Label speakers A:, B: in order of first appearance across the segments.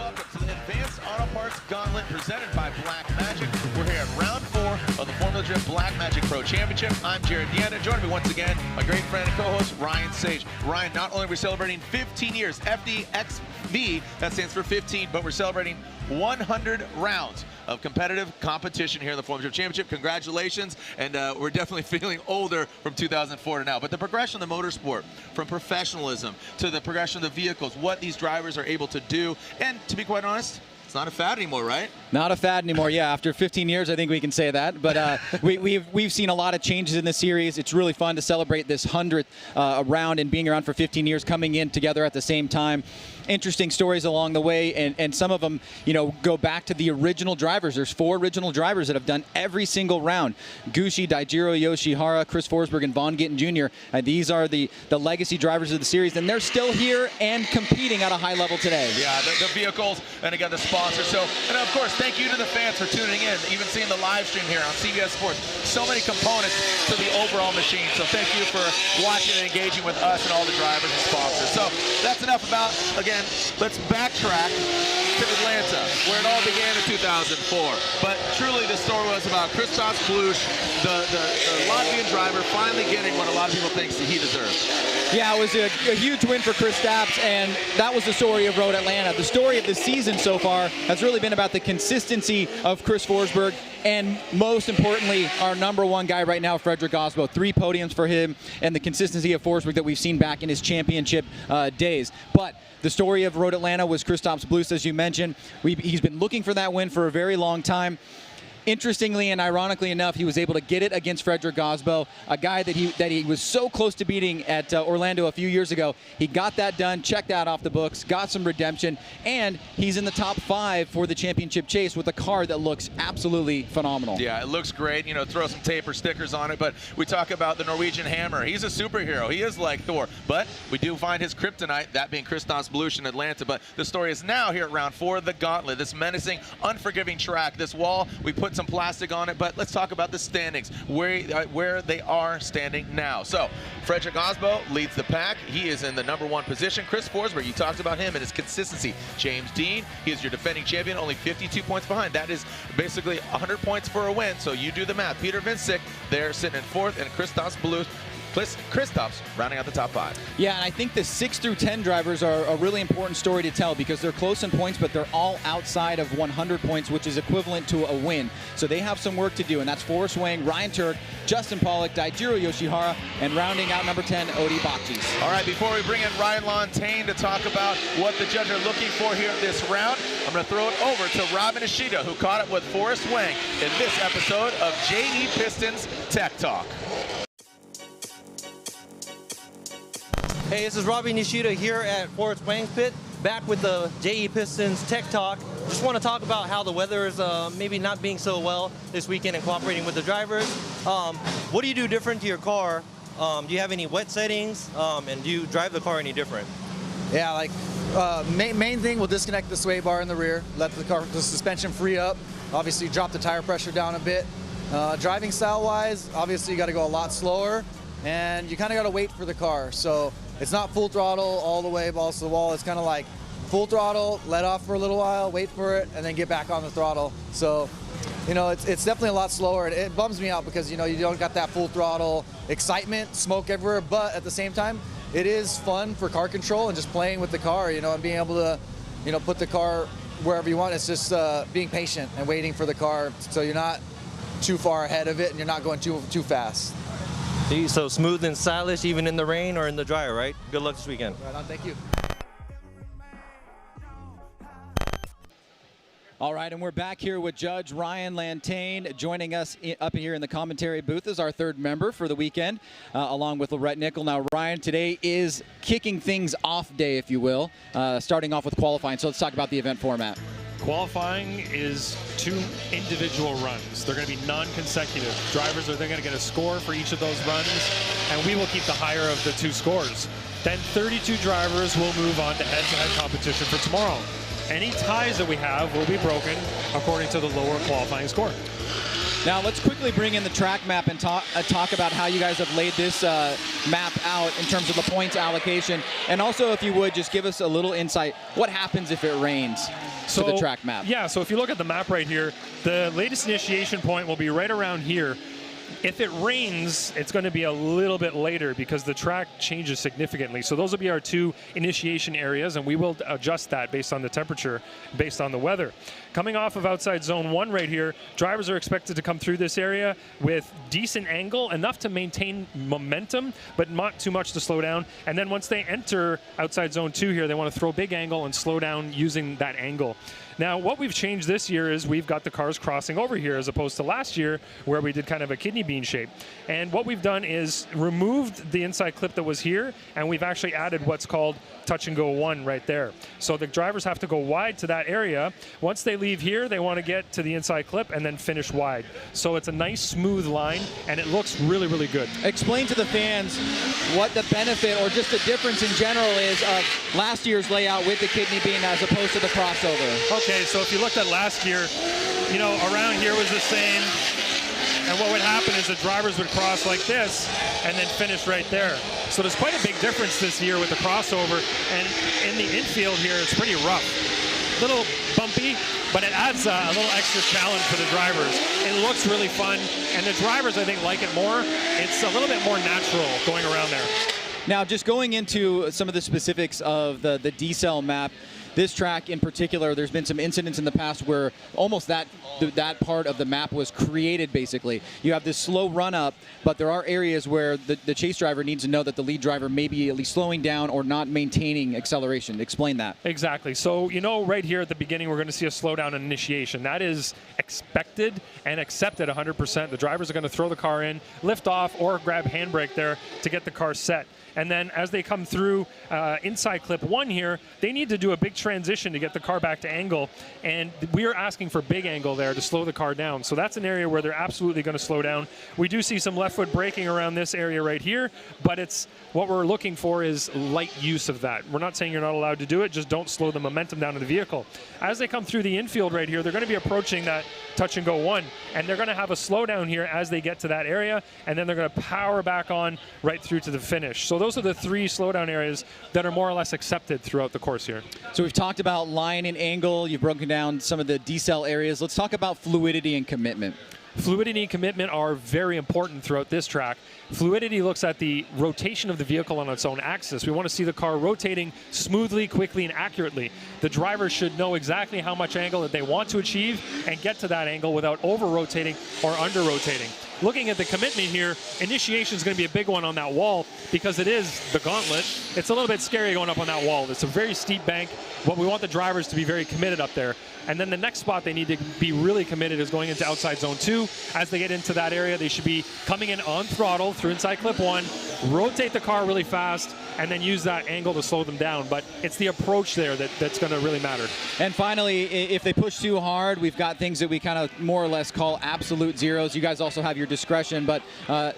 A: welcome to the Advanced Auto Parts Gauntlet presented by Black Magic. We're here at round 4 of the Formula Drift Black Magic Pro Championship. I'm Jared Deanna. Joining me once again, my great friend and co-host, Ryan Sage. Ryan, not only are we celebrating 15 years, FDXV, that stands for 15, but we're celebrating 100 rounds of competitive competition here in the Formula Drift Championship. Congratulations, and we're definitely feeling older from 2004 to now. But the progression of the motorsport, from professionalism to the progression of the vehicles, what these drivers are able to do, and to be quite honest, it's not a fad anymore, right?
B: Not a fad anymore, yeah. After 15 years, I think we can say that. But we've seen a lot of changes in the series. It's really fun to celebrate this 100th round and being around for 15 years, coming in together at the same time. Interesting stories along the way, and some of them, go back to the original drivers. There's 4 original drivers that have done every single round. Gucci, Daijiro Yoshihara, Chris Forsberg, and Von Gittin Jr. These are the legacy drivers of the series, and they're still here and competing at a high level today.
A: Yeah, the vehicles, and again, the sponsors. So, and of course, thank you to the fans for tuning in, even seeing the live stream here on CBS Sports. So many components to the overall machine. So thank you for watching and engaging with us and all the drivers and sponsors. So that's enough about, again, let's backtrack to Atlanta, where it all began in 2004. But truly, the story was about Christoph Blusch, the Latvian driver, finally getting what a lot of people think he deserves.
B: Yeah, it was a huge win for Kristaps, and that was the story of Road Atlanta. The story of the season so far has really been about the consistency of Chris Forsberg, and most importantly, our #1 guy right now, Frederick Osbo. 3 podiums for him, and the consistency of Forsberg that we've seen back in his championship days. But the story of Road Atlanta was Christoph Blusch, as you mentioned. He's been looking for that win for a very long time. Interestingly and ironically enough, he was able to get it against Frederick Osbo, a guy that he was so close to beating at Orlando a few years ago. He got that done, checked that off the books, got some redemption, and he's in the top 5 for the championship chase with a car that looks absolutely phenomenal.
A: Yeah, it looks great. Throw some tape or stickers on it, but we talk about the Norwegian Hammer. He's a superhero. He is like Thor, but we do find his kryptonite, that being Christoph Blusch in Atlanta. But the story is now here at round 4 of the Gauntlet, this menacing, unforgiving track. This wall, we put some plastic on it, but let's talk about the standings, where they are standing now. So Frederick Osbo leads the pack. He is in the #1 position. Chris Forsberg, you talked about him and his consistency. James Dean, he is your defending champion, only 52 points behind. That is basically 100 points for a win, so you do the math. Peter Vincic, they're sitting in 4th, and Christoph Blusch, Kristaps rounding out the top 5.
B: Yeah, and I think the 6 through 10 drivers are a really important story to tell because they're close in points, but they're all outside of 100 points, which is equivalent to a win. So they have some work to do, and that's Forrest Wang, Ryan Turk, Justin Pollock, Daijiro Yoshihara, and rounding out number 10, Odi Bakchis.
A: All right, before we bring in Ryan Lontaine to talk about what the judges are looking for here this round, I'm going to throw it over to Robin Ishida, who caught up with Forrest Wang in this episode of JE Pistons Tech Talk.
C: Hey, this is Robbie Nishida here at Forrest Wang's pit, back with the JE Pistons Tech Talk. Just want to talk about how the weather is maybe not being so well this weekend and cooperating with the drivers. What do you do different to your car? Do you have any wet settings? And do you drive the car any different?
D: Yeah, main thing, we'll disconnect the sway bar in the rear, let the suspension free up, obviously drop the tire pressure down a bit. Driving style-wise, obviously you got to go a lot slower, and you kind of got to wait for the car. So it's not full throttle all the way balls to the wall. It's kind of like full throttle, let off for a little while, wait for it, and then get back on the throttle. So, it's definitely a lot slower. It bums me out because, you don't got that full throttle excitement, smoke everywhere, but at the same time, it is fun for car control and just playing with the car, and being able to, put the car wherever you want. It's just being patient and waiting for the car so you're not too far ahead of it and you're not going too fast.
C: So smooth and stylish even in the rain or in the dryer, right? Good luck this weekend.
D: Right on, thank you.
B: All right, and we're back here with Judge Ryan Lantain. Joining us up here in the commentary booth is our 3rd member for the weekend, along with Lorette Nickel. Now, Ryan, today is kicking things off day, if you will, starting off with qualifying. So let's talk about the event format.
E: Qualifying is 2 individual runs. They're going to be non-consecutive. Drivers they're going to get a score for each of those runs, and we will keep the higher of the 2 scores. Then 32 drivers will move on to head-to-head competition for tomorrow. Any ties that we have will be broken according to the lower qualifying score.
B: Now let's quickly bring in the track map and talk about how you guys have laid this map out in terms of the points allocation. And also, if you would, just give us a little insight. What happens if it rains to the track map?
E: Yeah, so if you look at the map right here, the latest initiation point will be right around here. If it rains, it's going to be a little bit later because the track changes significantly. So those will be our 2 initiation areas, and we will adjust that based on the temperature, based on the weather. Coming off of outside zone 1 right here, drivers are expected to come through this area with decent angle, enough to maintain momentum, but not too much to slow down. And then once they enter outside zone 2 here, they want to throw big angle and slow down using that angle. Now, what we've changed this year is we've got the cars crossing over here as opposed to last year where we did kind of a kidney bean shape. And what we've done is removed the inside clip that was here, and we've actually added what's called touch and go 1 right there. So the drivers have to go wide to that area. Once they leave here, they want to get to the inside clip and then finish wide. So it's a nice smooth line, and it looks really, really good.
B: Explain to the fans what the benefit or just the difference in general is of last year's layout with the kidney bean as opposed to the crossover.
E: Okay, so if you looked at last year, you know, around here was the same. And what would happen is the drivers would cross like this and then finish right there. So there's quite a big difference this year with the crossover. And in the infield here, it's pretty rough. A little bumpy, but it adds a little extra challenge for the drivers. It looks really fun, and the drivers, I think, like it more. It's a little bit more natural going around there.
B: Now, just going into some of the specifics of the D-cell map, this track in particular, there's been some incidents in the past where almost that part of the map was created, basically. You have this slow run-up, but there are areas where the chase driver needs to know that the lead driver may be at least slowing down or not maintaining acceleration. Explain that.
E: Exactly. So, you know, right here at the beginning, we're going to see a slowdown in initiation. That is expected and accepted 100%. The drivers are going to throw the car in, lift off, or grab handbrake there to get the car set. And then as they come through inside clip 1 here, they need to do a big transition to get the car back to angle. And we are asking for big angle there to slow the car down. So that's an area where they're absolutely going to slow down. We do see some left foot braking around this area right here, but it's what we're looking for is light use of that. We're not saying you're not allowed to do it, just don't slow the momentum down of the vehicle. As they come through the infield right here, they're going to be approaching that touch and go 1, and they're going to have a slowdown here as they get to that area, and then they're going to power back on right through to the finish. So those are the 3 slowdown areas that are more or less accepted throughout the course here.
B: So we've talked about line and angle. You've broken down some of the decel areas. Let's talk about fluidity and commitment.
E: Fluidity and commitment are very important throughout this track. Fluidity looks at the rotation of the vehicle on its own axis. We want to see the car rotating smoothly, quickly, and accurately. The driver should know exactly how much angle that they want to achieve and get to that angle without over-rotating or under-rotating. Looking at the commitment here, initiation is going to be a big one on that wall because it is the gauntlet. It's a little bit scary going up on that wall. It's a very steep bank, but we want the drivers to be very committed up there. And then the next spot they need to be really committed is going into outside zone 2. As they get into that area, they should be coming in on throttle through inside clip 1, rotate the car really fast, and then use that angle to slow them down. But it's the approach there that's going to really matter.
B: And finally, if they push too hard, we've got things that we kind of more or less call absolute zeros. You guys also have your discretion, but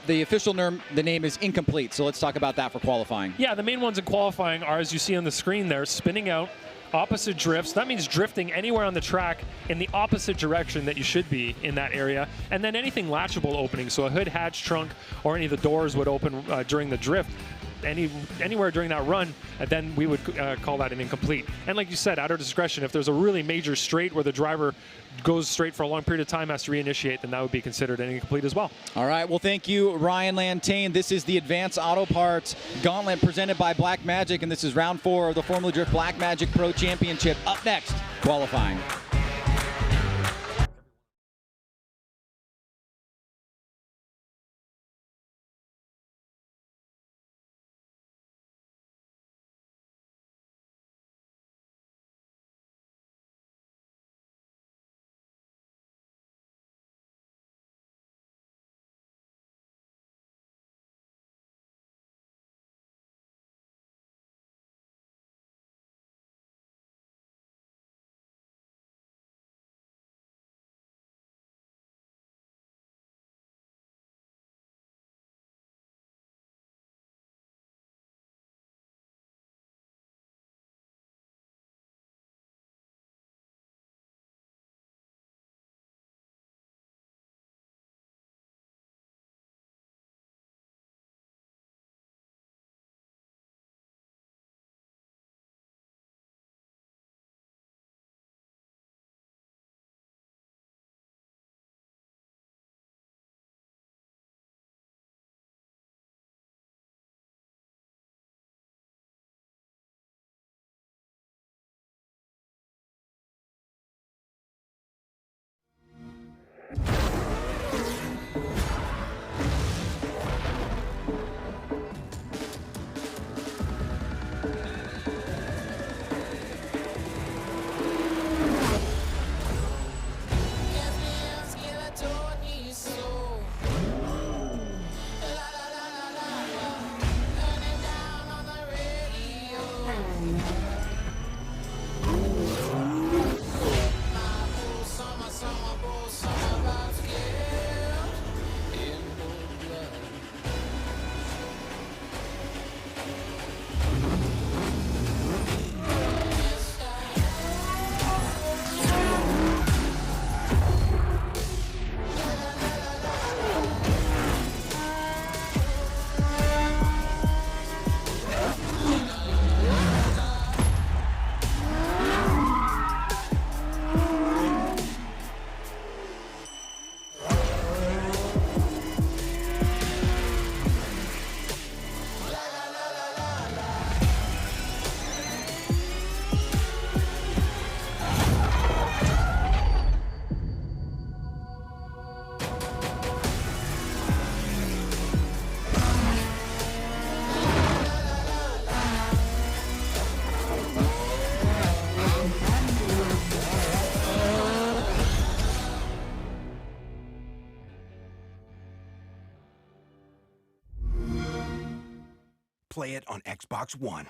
B: the official the name is incomplete. So let's talk about that for qualifying.
E: Yeah, the main ones in qualifying are, as you see on the screen there, spinning out, opposite drifts. That means drifting anywhere on the track in the opposite direction that you should be in that area. And then anything latchable opening, so a hood, hatch, trunk, or any of the doors would open during the drift. Anywhere during that run, then we would call that an incomplete. And like you said, at our discretion, if there's a really major straight where the driver goes straight for a long period of time, has to reinitiate, then that would be considered an incomplete as well.
B: All right, well, thank you, Ryan Lantain. This is the Advanced Auto Parts Gauntlet presented by Black Magic, and this is round 4 of the Formula Drift Black Magic Pro Championship. Up next, qualifying.
F: play it on Xbox One.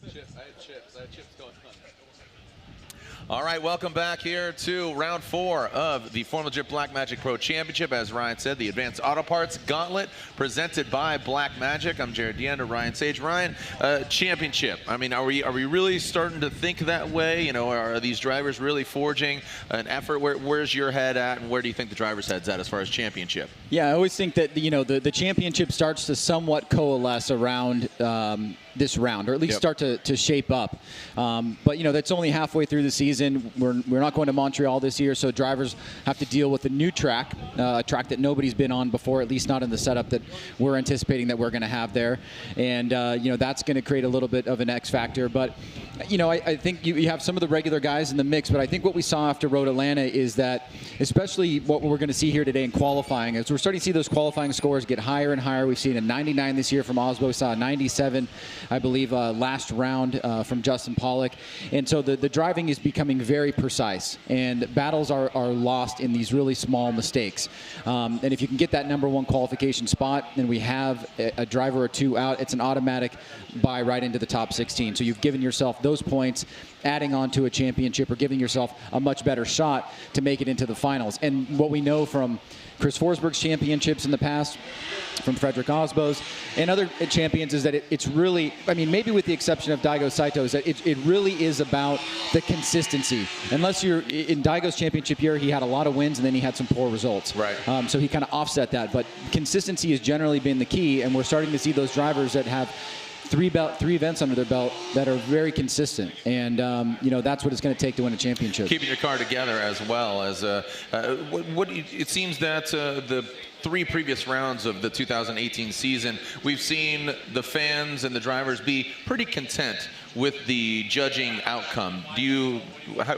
A: I had chips going on. All right, welcome back here to round 4 of the Formula Jet Black Magic Pro Championship. As Ryan said, the Advanced Auto Parts Gauntlet presented by Black Magic. I'm Jared Deenda, Ryan Sage. Ryan, championship. I mean, are we really starting to think that way? You know, are these drivers really forging an effort? Where's your head at, and where do you think the driver's head's at as far as championship?
B: Yeah, I always think that the championship starts to somewhat coalesce around this round, or at least start to shape up. But that's only halfway through the season. We're not going to Montreal this year, so drivers have to deal with a new track, a track that nobody's been on before, at least not in the setup that we're anticipating that we're going to have there. And that's going to create a little bit of an X factor. But I think you have some of the regular guys in the mix, but I think what we saw after Road Atlanta is that, especially what we're going to see here today in qualifying, is we're starting to see those qualifying scores get higher and higher. We've seen a 99 this year from Osbo. We saw a 97, I believe, last round from Justin Pollock. And so the driving is becoming very precise, and battles are lost in these really small mistakes. And if you can get that #1 qualification spot, and we have a driver or two out, it's an automatic buy right into the top 16. So you've given yourself those points adding on to a championship or giving yourself a much better shot to make it into the finals. And what we know from Chris Forsberg's championships in the past, from Frederick Osbo's and other champions, is that it's really, I mean, maybe with the exception of Daigo Saito, is that it really is about the consistency. Unless you're in Daigo's championship year, he had a lot of wins and then he had some poor results.
A: Right.
B: So he kind of offset that. But consistency has generally been the key, and we're starting to see those drivers that have three events under their belt that are very consistent, and that's what it's going to take to win a championship.
A: Keeping your car together as well as it seems that the 3 previous rounds of the 2018 season, we've seen the fans and the drivers be pretty content with the judging outcome.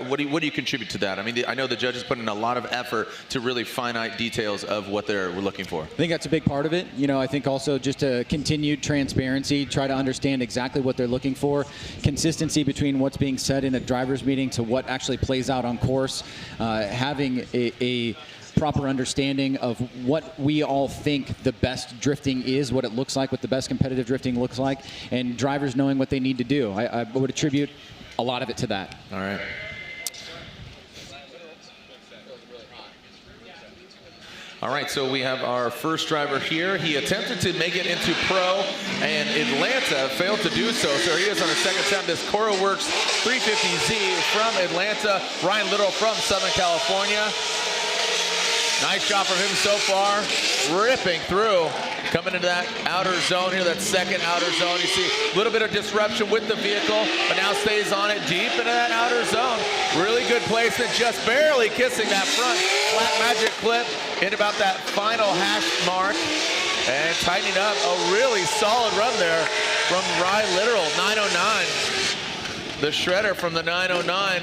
A: What do you contribute to that? I mean, I know the judges put in a lot of effort to really finite details of what they're looking for.
B: I think that's a big part of it. I think also just a continued transparency, try to understand exactly what they're looking for, consistency between what's being said in a driver's meeting to what actually plays out on course, having a proper understanding of what we all think the best drifting is, what it looks like, what the best competitive drifting looks like, and drivers knowing what they need to do. I would attribute a lot of it to that.
A: All right. All right, so we have our first driver here. He attempted to make it into pro, and Atlanta failed to do so. So he is on a second attempt. This CoroWorks 350Z from Atlanta. Ryan Little from Southern California. Nice shot from him so far, ripping through, coming into that outer zone here, that second outer zone. You see a little bit of disruption with the vehicle, but now stays on it deep into that outer zone. Really good placement, just barely kissing that front flat magic clip in about that final hash mark. And tightening up a really solid run there from Ryan Literal, 909. The shredder from the 909.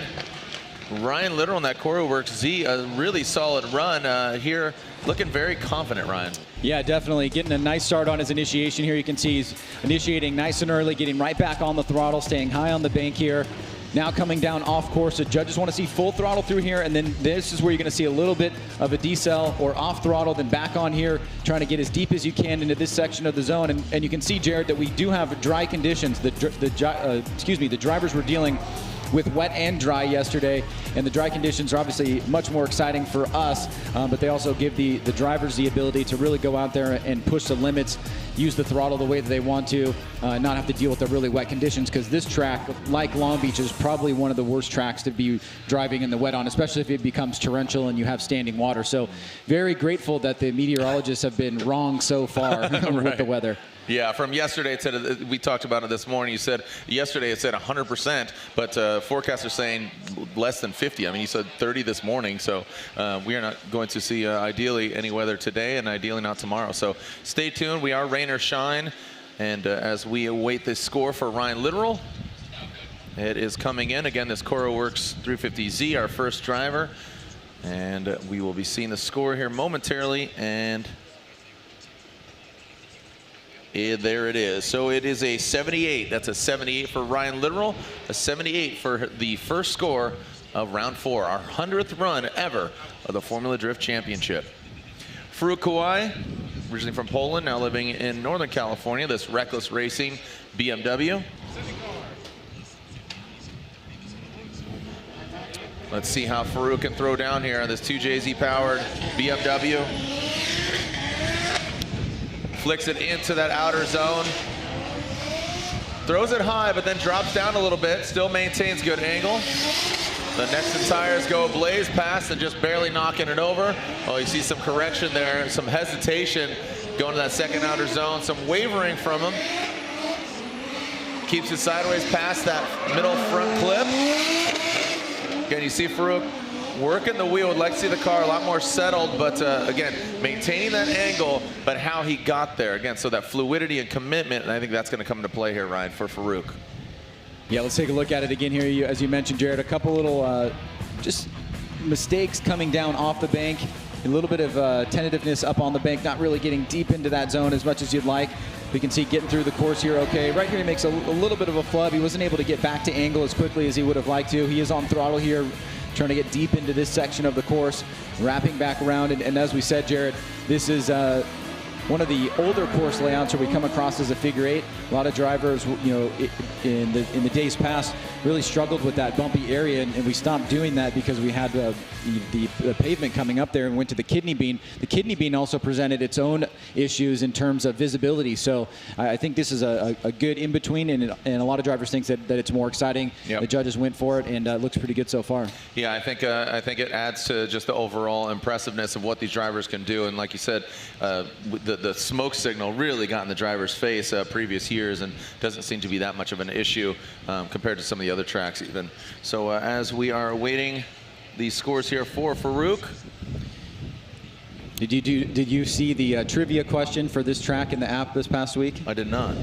A: Ryan Literal in that CoroWorks Z, a really solid run here. Looking very confident, Ryan.
B: Yeah, definitely. Getting a nice start on his initiation here. You can see he's initiating nice and early, getting right back on the throttle, staying high on the bank here. Now coming down off course. The judges want to see full throttle through here, and then this is where you're going to see a little bit of a decel or off throttle, then back on here, trying to get as deep as you can into this section of the zone. And you can see, Jared, that we do have dry conditions. The drivers were dealing with wet and dry yesterday, and the dry conditions are obviously much more exciting for us, but they also give the drivers the ability to really go out there and push the limits, use the throttle the way that they want to, not have to deal with the really wet conditions, because this track, like Long Beach, is probably one of the worst tracks to be driving in the wet on, especially if it becomes torrential and you have standing water. So very grateful that the meteorologists have been wrong so far with the weather.
A: Yeah, from yesterday, it said, we talked about it this morning. You said yesterday it said 100%, but forecasters saying less than 50. I mean, you said 30 this morning, so we are not going to see ideally any weather today, and ideally not tomorrow. So stay tuned. We are rain or shine, and as we await this score for Ryan Literal, it is coming in again. This CoroWorks 350Z, our first driver, and we will be seeing the score here momentarily. And there it is. So it is a 78. That's a 78 for Ryan Literal, a 78 for the first score of round 4, our 100th run ever of the Formula Drift Championship. Farouk Kawai, originally from Poland, now living in Northern California, this Reckless Racing BMW. Let's see how Farouk can throw down here on this 2JZ powered BMW. Flicks it into that outer zone. Throws it high, but then drops down a little bit. Still maintains good angle. The Nexen tires go ablaze past and just barely knocking it over. Oh, you see some correction there, some hesitation going to that second outer zone. Some wavering from him. Keeps it sideways past that middle front clip. Again, you see Farouk working the wheel. Would like to see the car a lot more settled, but again, maintaining that angle, but how he got there. Again, so that fluidity and commitment, and I think that's going to come into play here, Ryan, for Farouk.
B: Yeah, let's take a look at it again here. As you mentioned, Jared, a couple little just mistakes coming down off the bank. A little bit of tentativeness up on the bank, not really getting deep into that zone as much as you'd like. We can see getting through the course here okay. Right here he makes a little bit of a flub. He wasn't able to get back to angle as quickly as he would have liked to. He is on throttle here, trying to get deep into this section of the course, wrapping back around. And as we said, Jared, this is one of the older course layouts where we come across as a figure 8. A lot of drivers, in the days past, really struggled with that bumpy area, and we stopped doing that because we had the pavement coming up there and went to the kidney bean. The kidney bean also presented its own issues in terms of visibility. So I think this is a good in-between, and a lot of drivers think that it's more exciting.
A: Yep.
B: The judges went for it, and it looks pretty good so far.
A: Yeah, I think it adds to just the overall impressiveness of what these drivers can do. And like you said, the smoke signal really got in the driver's face previous years, and doesn't seem to be that much of an issue compared to some of the other tracks even. So as we are awaiting the scores here for Farouk.
B: Did you see the trivia question for this track in the app this past week?
A: I did not.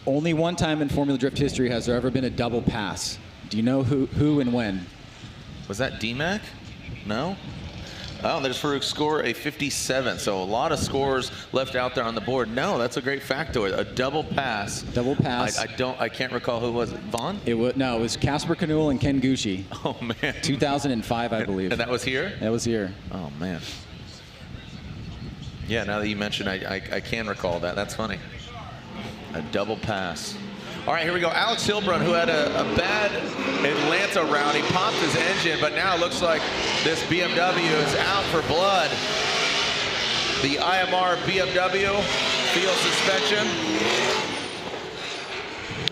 B: Only one time in Formula Drift history has there ever been a double pass. Do you know who and when?
A: Was that D-Mac? No? Oh, there's Farouk's score, a 57. So a lot of scores left out there on the board. No, that's a great factoid. A double pass.
B: Double pass.
A: I can't recall who was it. Vaughn?
B: It was Casper Knoll and Ken Gucci.
A: Oh man.
B: 2005, I believe.
A: And that was here?
B: That was here.
A: Oh man. Yeah, now that you mention, I can recall that. That's funny. A double pass. All right, here we go. Alex Hilbrun, who had a bad Atlanta round. He popped his engine, but now it looks like this BMW is out for blood. The IMR BMW field suspension.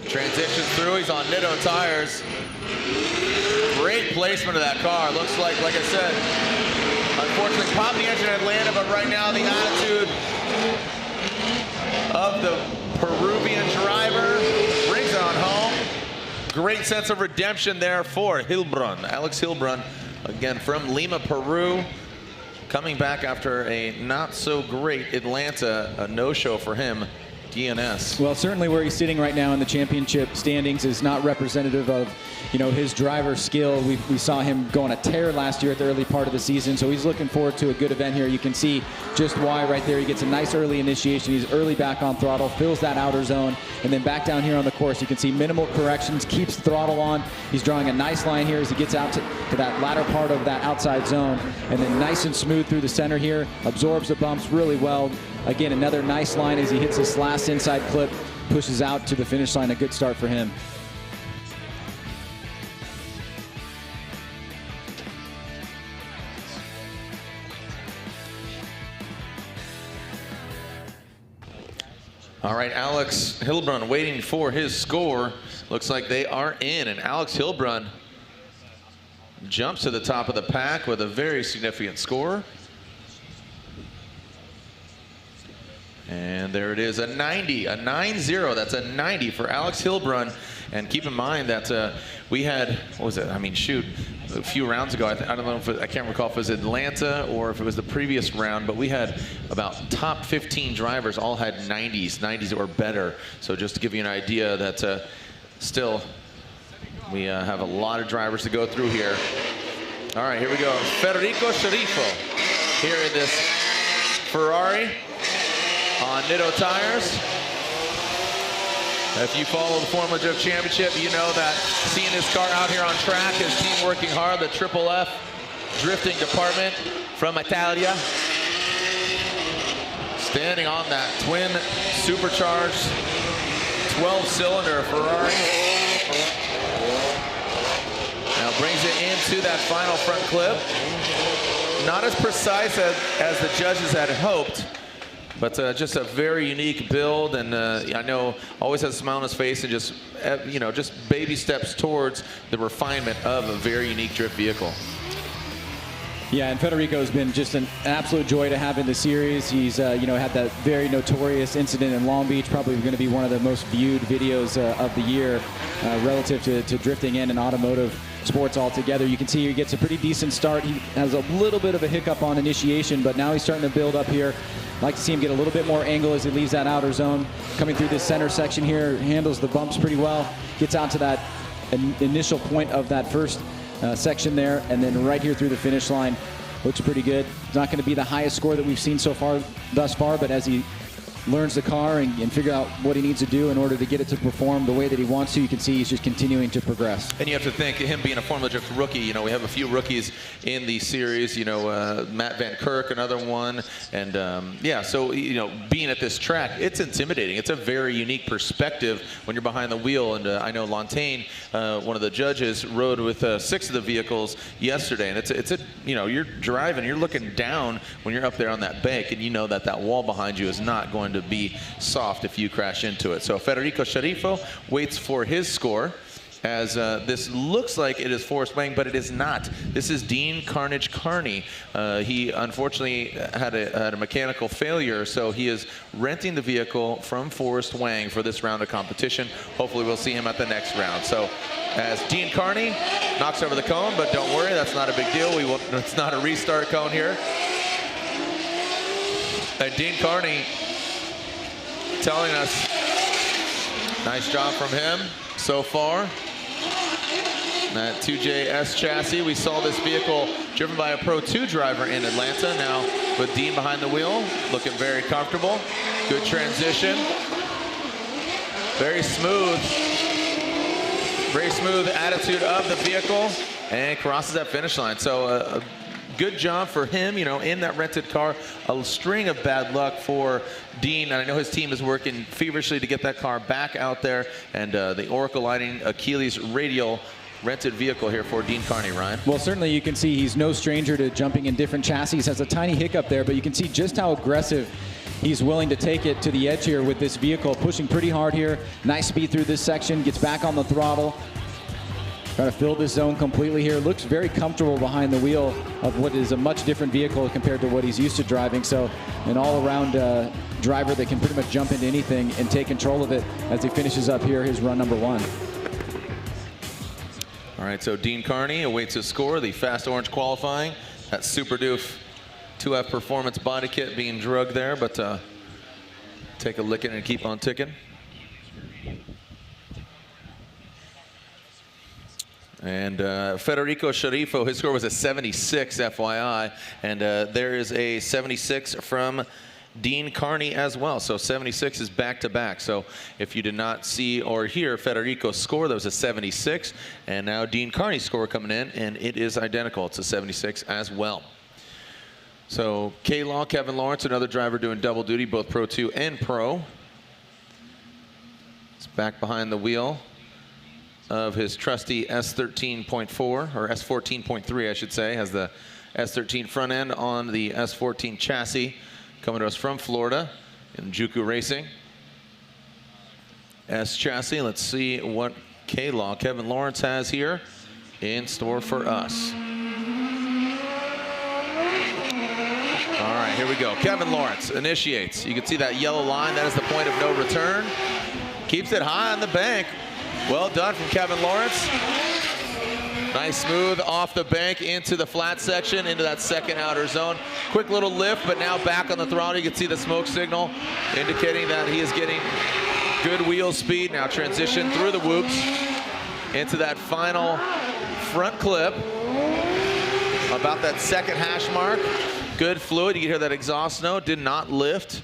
A: Transitions through. He's on Nitto tires. Great placement of that car. Looks like I said, unfortunately popped the engine in Atlanta, but right now the attitude of the Peruvian driver brings it on home. Great sense of redemption there for Hilbrun. Alex Hilbrun, again from Lima, Peru, coming back after a not so great Atlanta, a no-show for him. DNS.
B: Well, certainly where he's sitting right now in the championship standings is not representative of, his driver skill. We saw him go on a tear last year at the early part of the season, so he's looking forward to a good event here. You can see just why right there. He gets a nice early initiation. He's early back on throttle, fills that outer zone, and then back down here on the course, you can see minimal corrections, keeps the throttle on. He's drawing a nice line here as he gets out to that latter part of that outside zone, and then nice and smooth through the center here, absorbs the bumps really well. Again, another nice line as he hits this last inside clip, pushes out to the finish line. A good start for him.
A: All right, Alex Hilbrun waiting for his score. Looks like they are in, and Alex Hilbrun jumps to the top of the pack with a very significant score. And there it is, a 90, a 9-0. That's a 90 for Alex Hilbrun. And keep in mind that we had, what was it? I mean, shoot, a few rounds ago, I don't know if I can't recall if it was Atlanta or if it was the previous round, but we had about top 15 drivers all had 90s or better. So just to give you an idea that still we have a lot of drivers to go through here. All right, here we go. Federico Sharifo here in this Ferrari on Nitto tires. If you follow the Formula Drift Championship, you know that seeing his car out here on track, his team working hard, the Triple F drifting department from Italia. Standing on that twin supercharged 12-cylinder Ferrari. Now brings it into that final front clip. Not as precise as the judges had hoped, but just a very unique build, and I know always has a smile on his face, and just just baby steps towards the refinement of a very unique drift vehicle.
B: Yeah, and Federico has been just an absolute joy to have in the series. He's had that very notorious incident in Long Beach, probably going to be one of the most viewed videos of the year relative to drifting in automotive sports altogether. You can see he gets a pretty decent start. He has a little bit of a hiccup on initiation, but now he's starting to build up here. I'd like to see him get a little bit more angle as he leaves that outer zone. Coming through this center section here, handles the bumps pretty well, gets out to that initial point of that first section there, and then right here through the finish line. Looks pretty good. It's not going to be the highest score that we've seen thus far, but as he learns the car and figure out what he needs to do in order to get it to perform the way that he wants to. You can see he's just continuing to progress.
A: And you have to think, him being a Formula Drift rookie, you know, we have a few rookies in the series, you know, Matt Van Kirk, another one. And, yeah, so, you know, being at this track, it's intimidating. It's a very unique perspective when you're behind the wheel. And I know Lantaine, one of the judges, rode with 6 of the vehicles yesterday. And it's a, you know, you're driving, you're looking down when you're up there on that bank, and you know that that wall behind you is not going to be soft if you crash into it. So Federico Sharifo waits for his score, as this looks like it is Forrest Wang, but it is not. This is Dean Carnage Carney. He unfortunately had a mechanical failure, so he is renting the vehicle from Forrest Wang for this round of competition. Hopefully we'll see him at the next round. So as Dean Carney knocks over the cone, but don't worry, that's not a big deal. It's not a restart cone here. And Dean Carney telling us, nice job from him so far. That 2JS chassis, we saw this vehicle driven by a Pro 2 driver in Atlanta. Now with Dean behind the wheel, looking very comfortable. Good transition. Very smooth attitude of the vehicle, and crosses that finish line. So good job for him, you know, in that rented car. A string of bad luck for Dean, and I know his team is working feverishly to get that car back out there. And the Oracle Lighting Achilles radial rented vehicle here for Dean Carney, Ryan.
B: Well, certainly you can see he's no stranger to jumping in different chassis. Has a tiny hiccup there, but you can see just how aggressive he's willing to take it to the edge here with this vehicle, pushing pretty hard here. Nice speed through this section, gets back on the throttle. Trying to fill this zone completely here. Looks very comfortable behind the wheel of what is a much different vehicle compared to what he's used to driving. So an all-around driver that can pretty much jump into anything and take control of it as he finishes up here his run number 1.
A: All right, so Dean Carney awaits his score, the Fast Orange qualifying. That Super Doof 2F Performance body kit being drugged there, but take a licking and keep on ticking. And Federico Sharifo, his score was a 76, FYI. And there is a 76 from Dean Carney as well. So 76 is back-to-back. So if you did not see or hear Federico's score, that was a 76. And now Dean Carney's score coming in, and it is identical. It's a 76 as well. So K-Law, Kevin Lawrence, another driver doing double duty, both Pro 2 and Pro. It's back behind the wheel of his trusty S13.4, or S14.3, I should say. Has the S13 front end on the S14 chassis, coming to us from Florida in Juku Racing. S chassis, let's see what K-Law, Kevin Lawrence, has here in store for us. All right, here we go. Kevin Lawrence initiates. You can see that yellow line. That is the point of no return. Keeps it high on the bank. Well done from Kevin Lawrence. Nice smooth off the bank into the flat section, into that second outer zone. Quick little lift, but now back on the throttle. You can see the smoke signal indicating that he is getting good wheel speed. Now transition through the whoops into that final front clip. About that second hash mark. Good fluid. You can hear that exhaust note. Did not lift.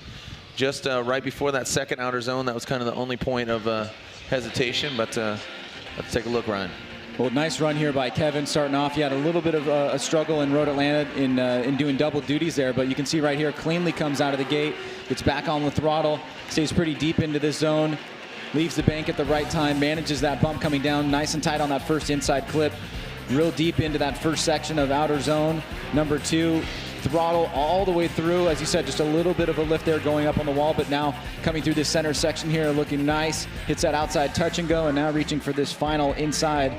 A: Just right before that second outer zone. That was kind of the only point of hesitation, but let's take a look, Ryan.
B: Well, nice run here by Kevin starting off. He had a little bit of a struggle in Road Atlanta in doing double duties there, but you can see right here, cleanly comes out of the gate, gets back on the throttle, stays pretty deep into this zone, leaves the bank at the right time, manages that bump coming down nice and tight on that first inside clip, real deep into that first section of outer zone. Number 2, throttle all the way through. As you said, just a little bit of a lift there going up on the wall, but now coming through this center section here, looking nice. Hits that outside touch and go, and now reaching for this final inside,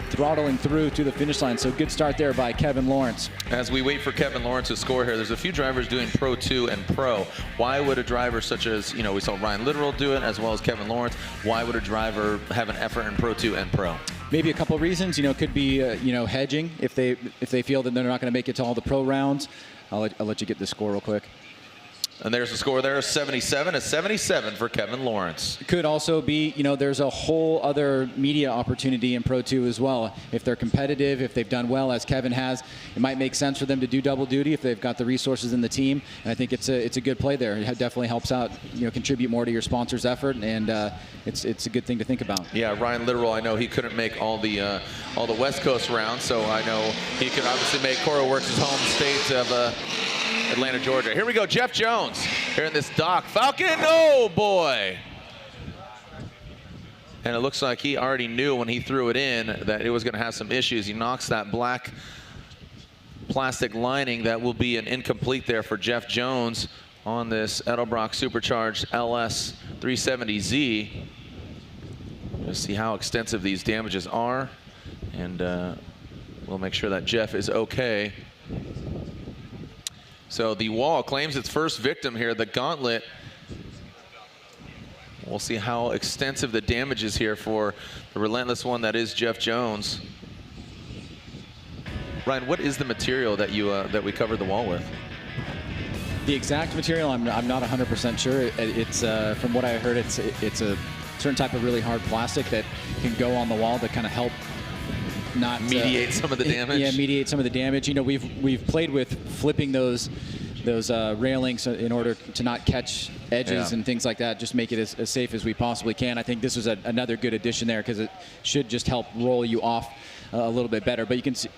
B: throttling through to the finish line. So good start there by Kevin Lawrence.
A: As we wait for Kevin Lawrence's score here, there's a few drivers doing Pro 2 and Pro. Why would a driver such as, we saw Ryan Littoral do it, as well as Kevin Lawrence, why would a driver have an effort in Pro 2 and Pro?
B: Maybe a couple of reasons. Could be hedging if they feel that they're not going to make it to all the pro rounds. I'll let you get the score real quick.
A: And there's the score there, 77 to 77 for Kevin Lawrence.
B: Could also be, you know, there's a whole other media opportunity in Pro 2 as well. If they're competitive, if they've done well, as Kevin has, it might make sense for them to do double duty if they've got the resources in the team. And I think it's a good play there. It definitely helps out, you know, contribute more to your sponsor's effort, and it's a good thing to think about.
A: Yeah, Ryan Littoral, I know he couldn't make all the West Coast rounds, so I know he could obviously make Cora Works his home state of Atlanta, Georgia. Here we go, Jeff Jones here in this Doc Falcon. Oh boy! And it looks like he already knew when he threw it in that it was going to have some issues. He knocks that black plastic lining. That will be an incomplete there for Jeff Jones on this Edelbrock Supercharged LS 370Z. We'll see how extensive these damages are, and we'll make sure that Jeff is okay. So the wall claims its first victim here, the gauntlet. We'll see how extensive the damage is here for the relentless one that is Jeff Jones. Ryan, what is the material that that we covered the wall with?
B: The exact material, I'm not 100% sure. It's from what I heard, it's a certain type of really hard plastic that can go on the wall to kind of help not
A: mediate some of the damage.
B: Yeah, mediate some of the damage. You know, we've played with flipping those railings in order to not catch edges and things like that. Just make it as safe as we possibly can. I think this was another good addition there because it should just help roll you off a little bit better. But you can see,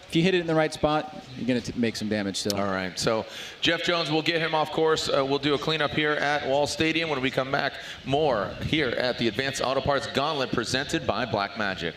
B: if you hit it in the right spot, you're going to make some damage still.
A: All right, so Jeff Jones, we'll get him off course. We'll do a cleanup here at Wall Stadium. When we come back, more here at the Advanced Auto Parts Gauntlet presented by Blackmagic.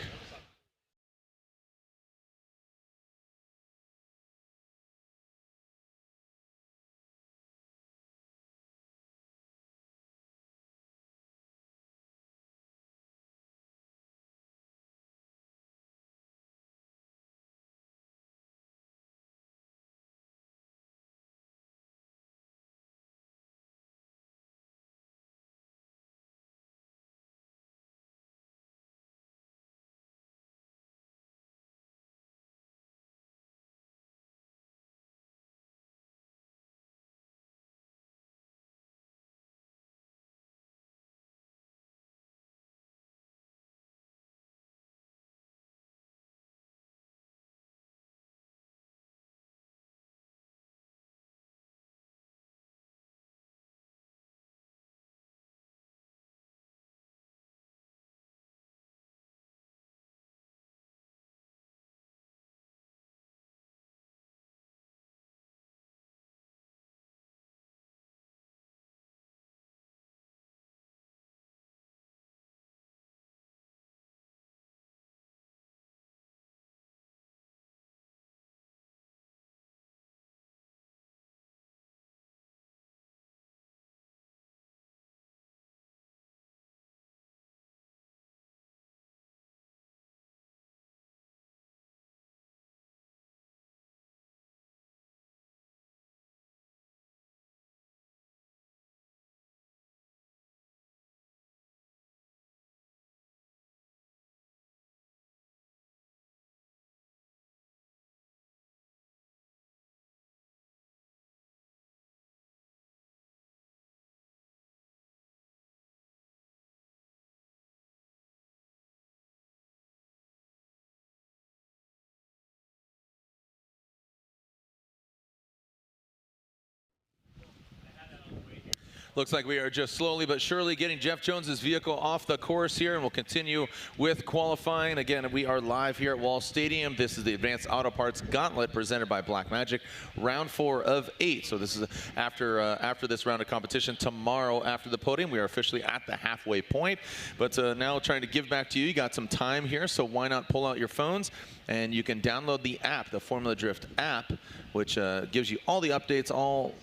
A: Looks like we are just slowly but surely getting Jeff Jones's vehicle off the course here, and we'll continue with qualifying. Again, we are live here at Wall Stadium. This is the Advanced Auto Parts Gauntlet presented by Blackmagic, round 4 of 8. So this is after this round of competition. Tomorrow after the podium, we are officially at the halfway point. But now trying to give back to you. You got some time here, so why not pull out your phones and you can download the app, the Formula Drift app, which gives you all the updates, all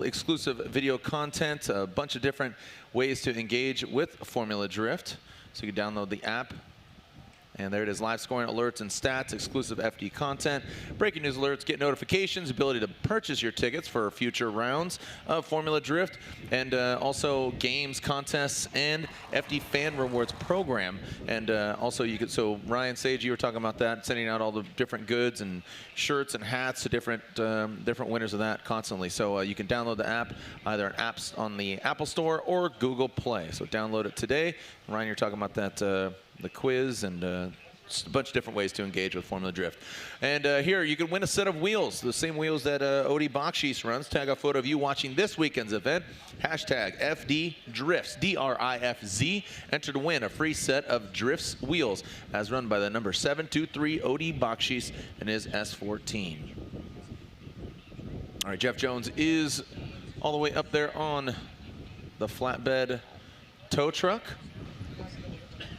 A: exclusive video content, a bunch of different ways to engage with Formula Drift. So you can download the app And there it is, live scoring alerts and stats, exclusive FD content, breaking news alerts, get notifications, ability to purchase your tickets for future rounds of Formula Drift, and also games, contests, and FD fan rewards program. And also you could, so Ryan Sage, you were talking about that, sending out all the different goods and shirts and hats to different winners of that constantly. So you can download the app either on apps on the Apple Store or Google Play. So download it today. Ryan, you're talking about that the quiz and just a bunch of different ways to engage with Formula Drift. And here, you can win a set of wheels, the same wheels that Odie Bakshish runs. Tag a photo of you watching this weekend's event. Hashtag FD Drifts, DRIFZ. Enter to win a free set of Drifts wheels, as run by the number 723 Odie Bakshish and his S14. All right, Jeff Jones is all the way up there on the flatbed tow truck.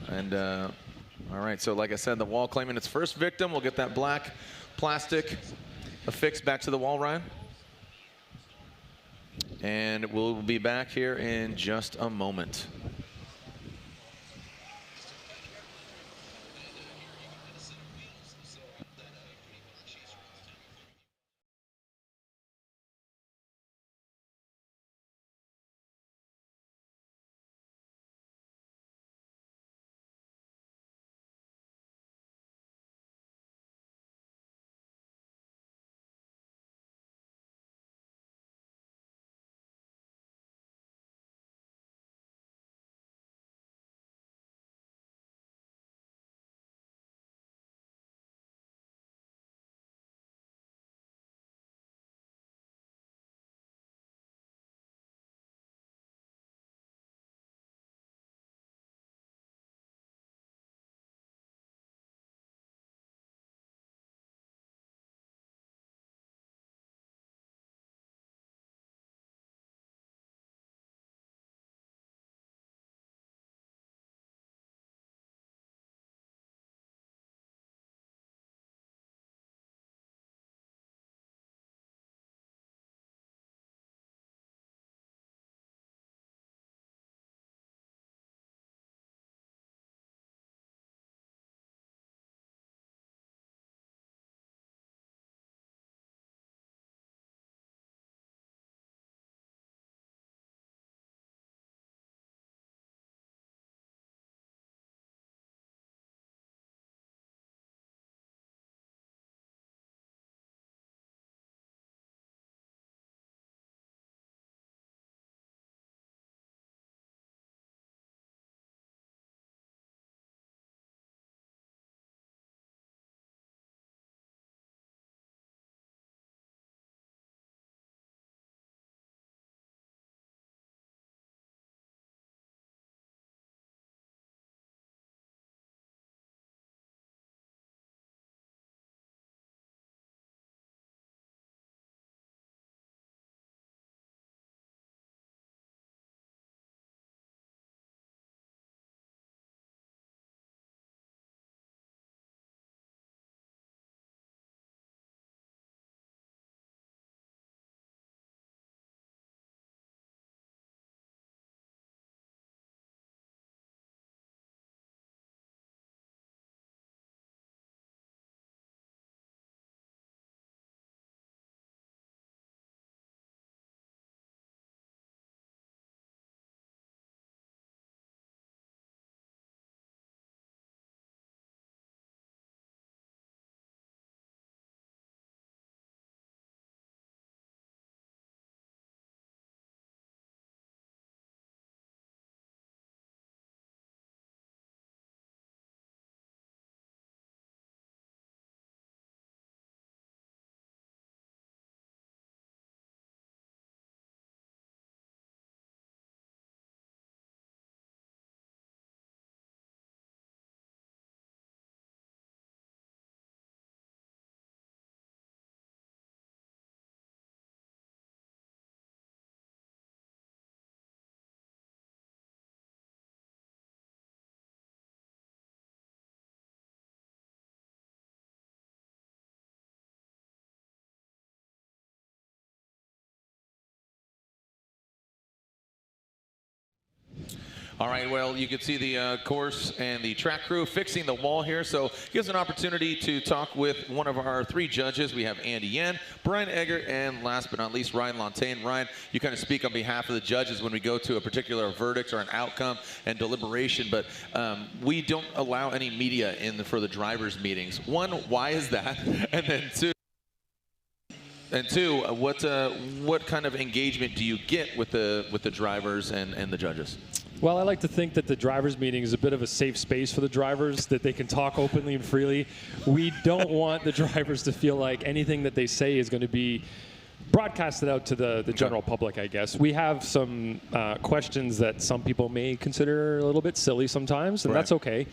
A: And all right, so like I said, the wall claiming its first victim. We'll get that black plastic affixed back to the wall, Ryan. And we'll be back here in just a moment. All right, well, you can see the course and the track crew fixing the wall here, so gives an opportunity to talk with one of our 3 judges. We have Andy Yen, Brian Egger, and last but not least, Ryan Lontaine. Ryan, you kind of speak on behalf of the judges when we go to a particular verdict or an outcome and deliberation, but we don't allow any media in for the drivers' meetings. One, why is that? And then two, what kind of engagement do you get with the drivers and the judges?
E: Well, I like to think that the drivers' meeting is a bit of a safe space for the drivers, that they can talk openly and freely. We don't want the drivers to feel like anything that they say is going to be broadcasted out to the general public, I guess. We have some questions that some people may consider a little bit silly sometimes, and that's okay.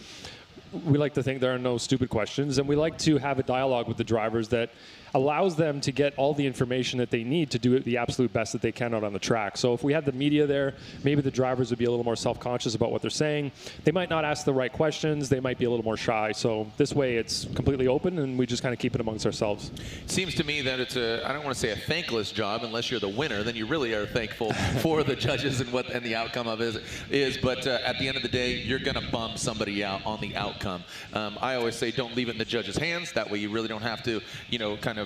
E: We like to think there are no stupid questions, and we like to have a dialogue with the drivers that allows them to get all the information that they need to do the absolute best that they can out on the track. So if we had the media there, maybe the drivers would be a little more self-conscious about what they're saying. They might not ask the right questions. They might be a little more shy. So this way it's completely open, and we just kind of keep it amongst ourselves.
A: It seems to me that it's I don't want to say a thankless job unless you're the winner. Then you really are thankful for the judges and the outcome of it is. But at the end of the day, you're going to bum somebody out on the outcome. I always say don't leave it in the judges' hands. That way you really don't have to, kind of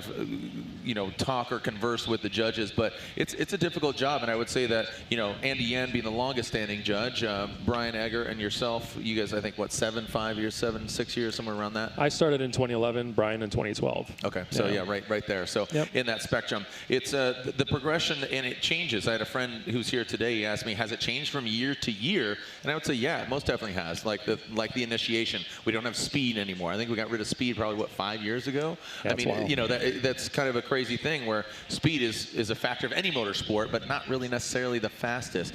A: talk or converse with the judges, but it's a difficult job, and I would say that Andy Yen being the longest standing judge, Brian Egger and yourself, you guys I think what 6 years, somewhere around that.
E: I started in 2011, Brian in 2012.
A: Okay, so yeah, right there. So in that spectrum, it's the progression, and it changes. I had a friend who's here today. He asked me, has it changed from year to year? And I would say, yeah, it most definitely has. Like the initiation, we don't have speed anymore. I think we got rid of speed probably 5 years ago.
E: That's wild.
A: That's kind of a crazy thing where speed is a factor of any motorsport, but not really necessarily the fastest.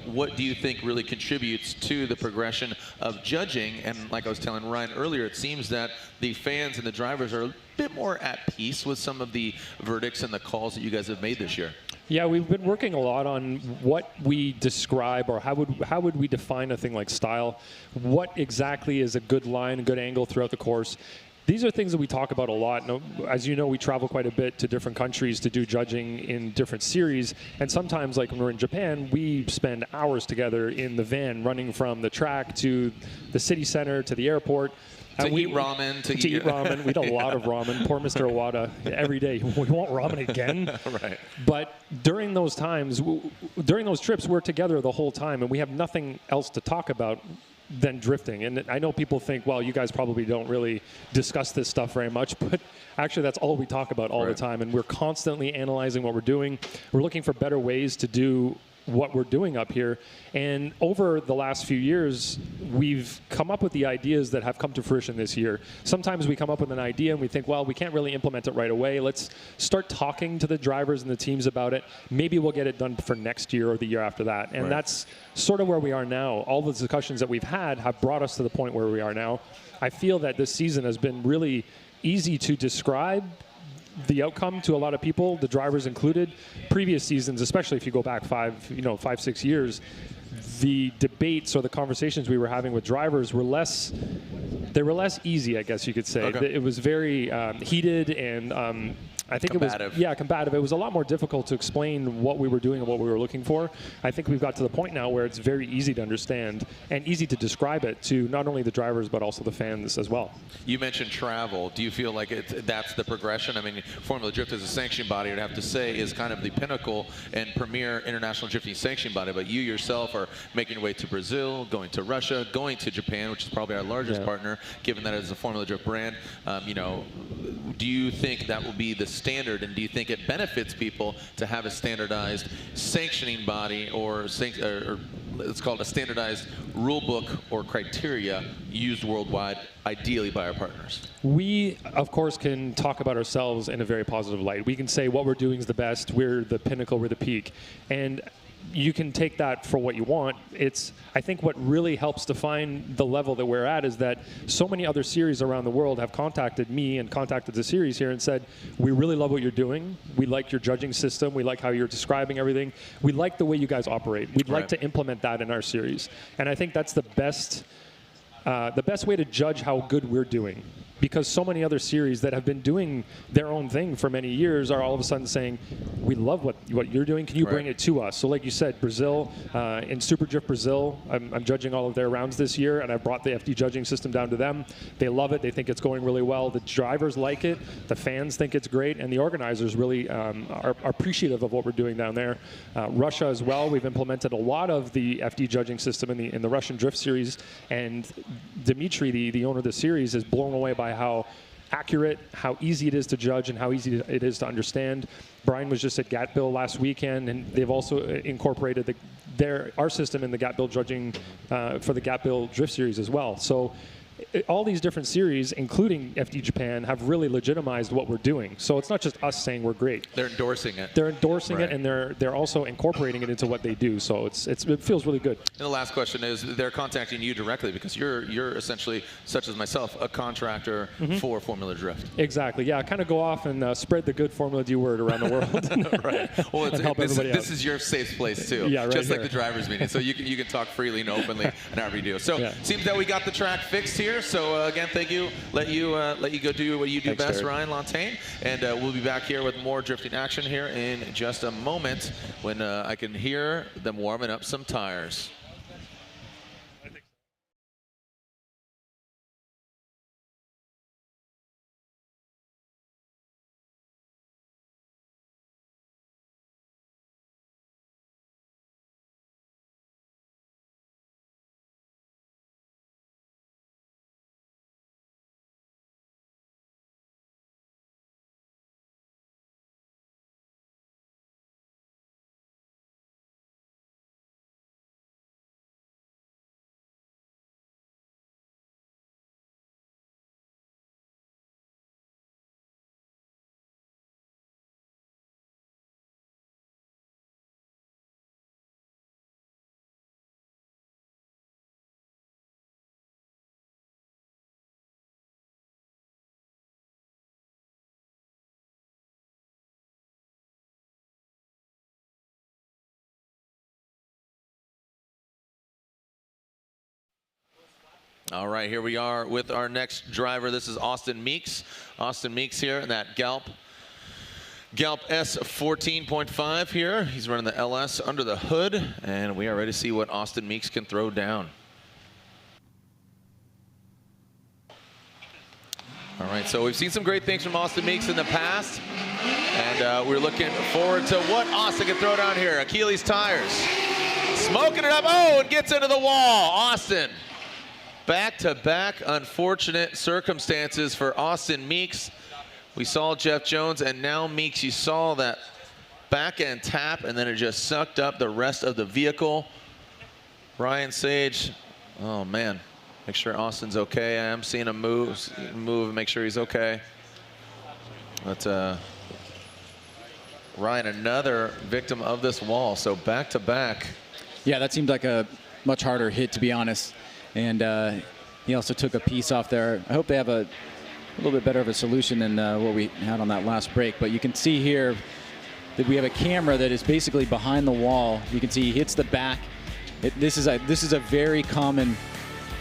A: What do you think really contributes to the progression of judging? And like I was telling Ryan earlier, it seems that the fans and the drivers are a bit more at peace with some of the verdicts and the calls that you guys have made this year.
E: Yeah, we've been working a lot on what we describe, or how would we define a thing like style. What exactly is a good line, a good angle throughout the course? These are things that we talk about a lot. As you know, we travel quite a bit to different countries to do judging in different series. And sometimes, like when we're in Japan, we spend hours together in the van running from the track to the city center to the airport.
A: To eat ramen. To eat
E: ramen. We eat a lot of ramen. Poor Mr. Iwata, every day. We want ramen again.
A: Right.
E: But during those times, during those trips, we're together the whole time, and we have nothing else to talk about than drifting. And I know people think, well, you guys probably don't really discuss this stuff very much, but actually that's all we talk about all the time. And we're constantly analyzing what we're doing. We're looking for better ways to do what we're doing up here. And over the last few years, we've come up with the ideas that have come to fruition this year. Sometimes we come up with an idea and we think, well, we can't really implement it right away. Let's start talking to the drivers and the teams about it. Maybe we'll get it done for next year or the year after that. And that's sort of where we are now. All the discussions that we've had have brought us to the point where we are now. I feel that this season has been really easy to describe the outcome to a lot of people, the drivers included. Previous seasons, especially if you go back 5-6 years, the debates or the conversations we were having with drivers were less easy, I guess you could say. Okay. It was very heated and I think
A: combative.
E: It was combative. It was a lot more difficult to explain what we were doing and what we were looking for. I think we've got to the point now where it's very easy to understand and easy to describe it to not only the drivers but also the fans as well.
A: You mentioned travel. Do you feel like that's the progression? I mean, Formula Drift as a sanctioning body, I'd have to say, is kind of the pinnacle and premier international drifting sanctioning body, but you yourself are making your way to Brazil, going to Russia, going to Japan, which is probably our largest partner, given that it is a Formula Drift brand. Do you think that will be the standard, and do you think it benefits people to have a standardized sanctioning body or let's call it a standardized rule book or criteria used worldwide, ideally by our partners?
E: We, of course, can talk about ourselves in a very positive light. We can say what we're doing is the best, we're the pinnacle, we're the peak. And you can take that for what you want. I think what really helps define the level that we're at is that so many other series around the world have contacted me and contacted the series here and said, we really love what you're doing. We like your judging system. We like how you're describing everything. We like the way you guys operate. We'd like to implement that in our series. And I think that's the best way to judge how good we're doing. because so many other series that have been doing their own thing for many years are all of a sudden saying, we love what you're doing. Can you bring it to us? So like you said, Brazil, in Super Drift Brazil, I'm judging all of their rounds this year, and I brought the FD judging system down to them. They love it. They think it's going really well. The drivers like it. The fans think it's great. And the organizers really are appreciative of what we're doing down there. Russia as well. We've implemented a lot of the FD judging system in the Russian Drift Series. And Dimitri, the owner of the series, is blown away by how accurate, how easy it is to judge, and how easy it is to understand. Brian was just at Gatville last weekend, and they've also incorporated our system in the Gatville judging for the Gatville Drift Series as well. So all these different series, including FD Japan, have really legitimized what we're doing. So it's not just us saying we're great.
A: They're endorsing it.
E: They're endorsing it, and they're also incorporating it into what they do. So it feels really good.
A: And the last question is, they're contacting you directly because you're essentially, such as myself, a contractor for Formula Drift.
E: Exactly. Yeah. Kind of go off and spread the good Formula D word around the world.
A: Right. Well, this is your safe place too.
E: Yeah, right
A: just
E: here.
A: like the drivers' meeting. So you can talk freely and openly and however you do. So seems that we got the track fixed here. So again, thank you. Let you go do what you do best, Ryan Lantain. And we'll be back here with more drifting action here in just a moment when I can hear them warming up some tires. All right, here we are with our next driver. This is Austin Meeks. Austin Meeks here in that Galp S 14.5 here. He's running the LS under the hood, and we are ready to see what Austin Meeks can throw down. All right, so we've seen some great things from Austin Meeks in the past, and we're looking forward to what Austin can throw down here. Achilles tires, smoking it up. Oh, and gets into the wall. Austin. Back-to-back unfortunate circumstances for Austin Meeks. We saw Jeff Jones, and now Meeks, you saw that back-end tap, and then it just sucked up the rest of the vehicle. Ryan Sage, oh man, make sure Austin's okay. I am seeing him move and make sure he's okay. But Ryan, another victim of this wall, so back-to-back.
B: Yeah, that seemed like a much harder hit, to be honest. And he also took a piece off there. I hope they have a little bit better of a solution than what we had on that last break. But you can see here that we have a camera that is basically behind the wall. You can see he hits the back. This is a very common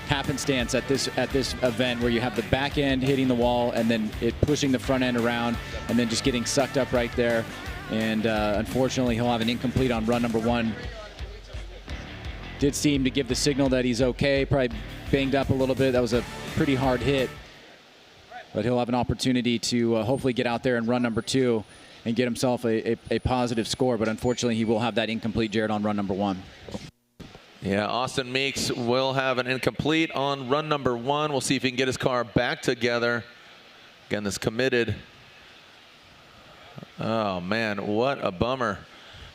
B: happenstance at this event, where you have the back end hitting the wall and then it pushing the front end around and then just getting sucked up right there. And unfortunately, he'll have an incomplete on run number 1. Did seem to give the signal that he's okay, probably banged up a little bit. That was a pretty hard hit. But he'll have an opportunity to hopefully get out there and run number 2 and get himself a positive score. But unfortunately, he will have that incomplete, Jared, on run number 1.
A: Yeah, Austin Meeks will have an incomplete on run number 1. We'll see if he can get his car back together. Again, this committed. Oh, man, what a bummer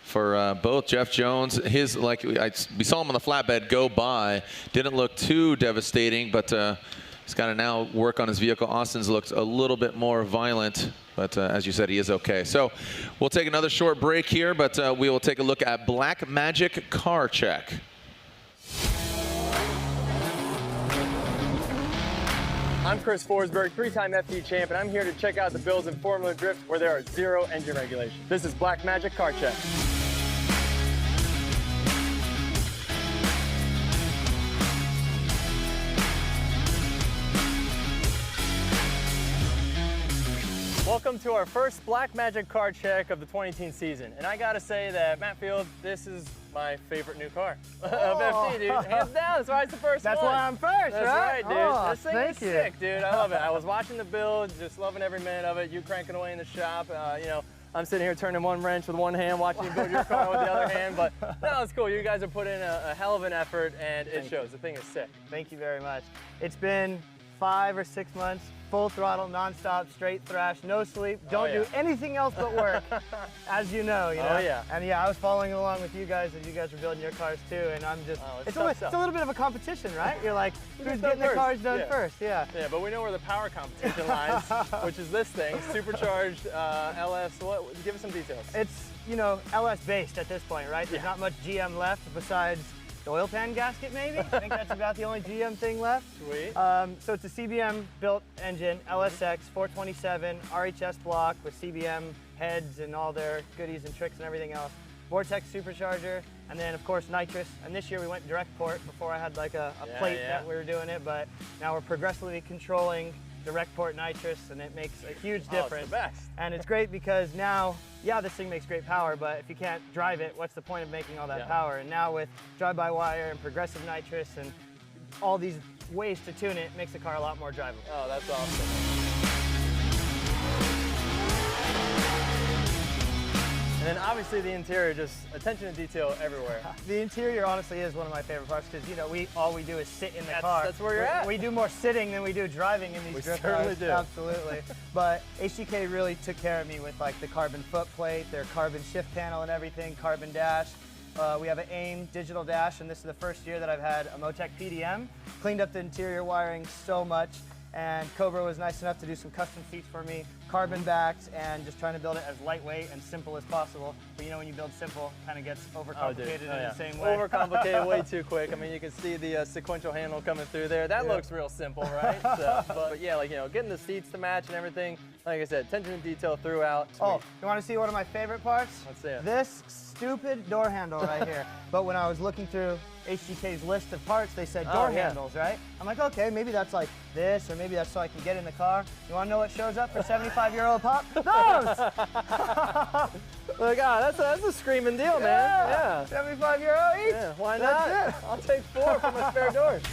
A: for both Jeff Jones. We saw him on the flatbed go by. Didn't look too devastating, but he's got to now work on his vehicle. Austin's looked a little bit more violent, but as you said, he is okay. So we'll take another short break here, but we will take a look at Black Magic Car Check.
F: I'm Chris Forsberg, 3-time FD champ, and I'm here to check out the builds in Formula Drift where there are 0 engine regulations. This is Black Magic Car Check. Welcome to our first Black Magic car check of the 2018 season. And I gotta say that, Matt Field, this is my favorite new car of FD, dude. Hands down, that's why it's the first
G: That's
F: one.
G: why I'm first,
F: That's
G: right?
F: right, dude.
G: Oh,
F: this thing is sick, dude. I love it. I was watching the build, just loving every minute of it. You cranking away in the shop, you know, I'm sitting here turning one wrench with one hand, watching you build your car with the other hand, but no, it's cool. You guys have put in a hell of an effort, and it shows. The thing is sick.
G: Thank you very much. It's been 5 or 6 months, full throttle, nonstop, straight thrash, no sleep. Don't do anything else but work, as you know.
F: Oh, yeah.
G: And yeah, I was following along with you guys as you guys were building your cars too, and I'm just, it's a little bit of a competition, right? You're like, who's getting the cars done first? Yeah.
F: Yeah, but we know where the power competition lies, which is this thing, supercharged LS. What? Give us some details.
G: It's, you know, LS based at this point, right? There's not much GM left besides the oil pan gasket, maybe. I think that's about the only GM thing left.
F: Sweet.
G: So it's a CBM built engine, LSX 427 RHS block with CBM heads and all their goodies and tricks and everything else. Vortex supercharger, and then of course nitrous. And this year we went direct port. Before I had like a plate that we were doing it, but now we're progressively controlling direct port nitrous, and it makes a huge difference.
F: It's the best.
G: And it's great because now, yeah, this thing makes great power, but if you can't drive it, what's the point of making all that power? And now with drive-by-wire and progressive nitrous and all these ways to tune it, makes the car a lot more drivable.
F: Oh, that's awesome. And then obviously the interior, just attention to detail everywhere.
G: The interior honestly is one of my favorite parts because, you know, all we do is sit in the car.
F: That's where you're at.
G: We do more sitting than we do driving in these drift cars.
F: We certainly do.
G: Absolutely. But HDK really took care of me with like the carbon foot plate, their carbon shift panel and everything, carbon dash. We have an AIM digital dash, and this is the first year that I've had a Motec PDM. Cleaned up the interior wiring so much. And Cobra was nice enough to do some custom seats for me, carbon backed, and just trying to build it as lightweight and simple as possible. But you know, when you build simple, kind of gets overcomplicated in the same way.
F: Overcomplicated way too quick. I mean, you can see the sequential handle coming through there. That looks real simple, right? So, but yeah, like, you know, getting the seats to match and everything. Like I said, attention to detail throughout. Sweet.
G: Oh, you want to see one of my favorite parts?
F: Let's see it.
G: This stupid door handle right here. But when I was looking through HDK's list of parts, they said door handles, right? I'm like, okay, maybe that's like this, or maybe that's so I can get in the car. You want to know what shows up for 75-year-old pop? Those!
F: Look, that's a screaming deal, man. Yeah.
G: 75-year-old each.
F: Yeah, why not?
G: That's it.
F: I'll take 4 for my spare doors.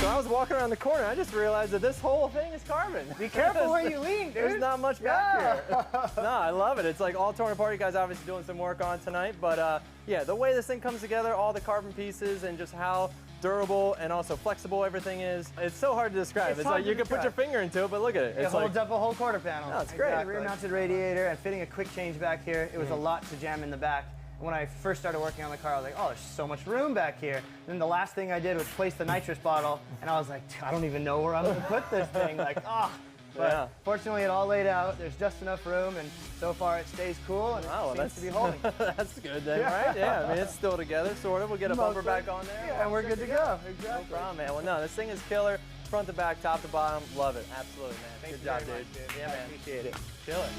F: So I was walking around the corner, I just realized that this whole thing is carbon.
G: Be careful where you lean, dude.
F: There's not much back here. No, I love it. It's like all torn apart. You guys obviously doing some work on tonight, but yeah, the way this thing comes together, all the carbon pieces, and just how durable and also flexible everything is, it's so hard to describe. It's like you can put your finger into it, but look at it.
G: It holds up a whole quarter panel.
F: No, it's great.
G: Exactly. Rear-mounted radiator and fitting a quick change back here. It was a lot to jam in the back. When I first started working on the car, I was like, oh, there's so much room back here. And then the last thing I did was place the nitrous bottle, and I was like, I don't even know where I'm gonna put this thing. Like, But fortunately, it all laid out. There's just enough room, and so far it stays cool, and it seems to be holding.
F: That's good then, right? Yeah, I mean, it's still together, sort of. We'll get a bumper back on there.
G: Yeah, and we're good to go. Exactly.
F: No problem, man. Well, no, this thing is killer. Front to back, top to bottom. Love it. Absolutely, man. Good job, dude. Yeah, man.
G: Appreciate it.
F: Kill it.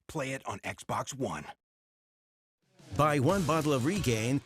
H: Play it on Xbox One.
I: Buy one bottle of Regain,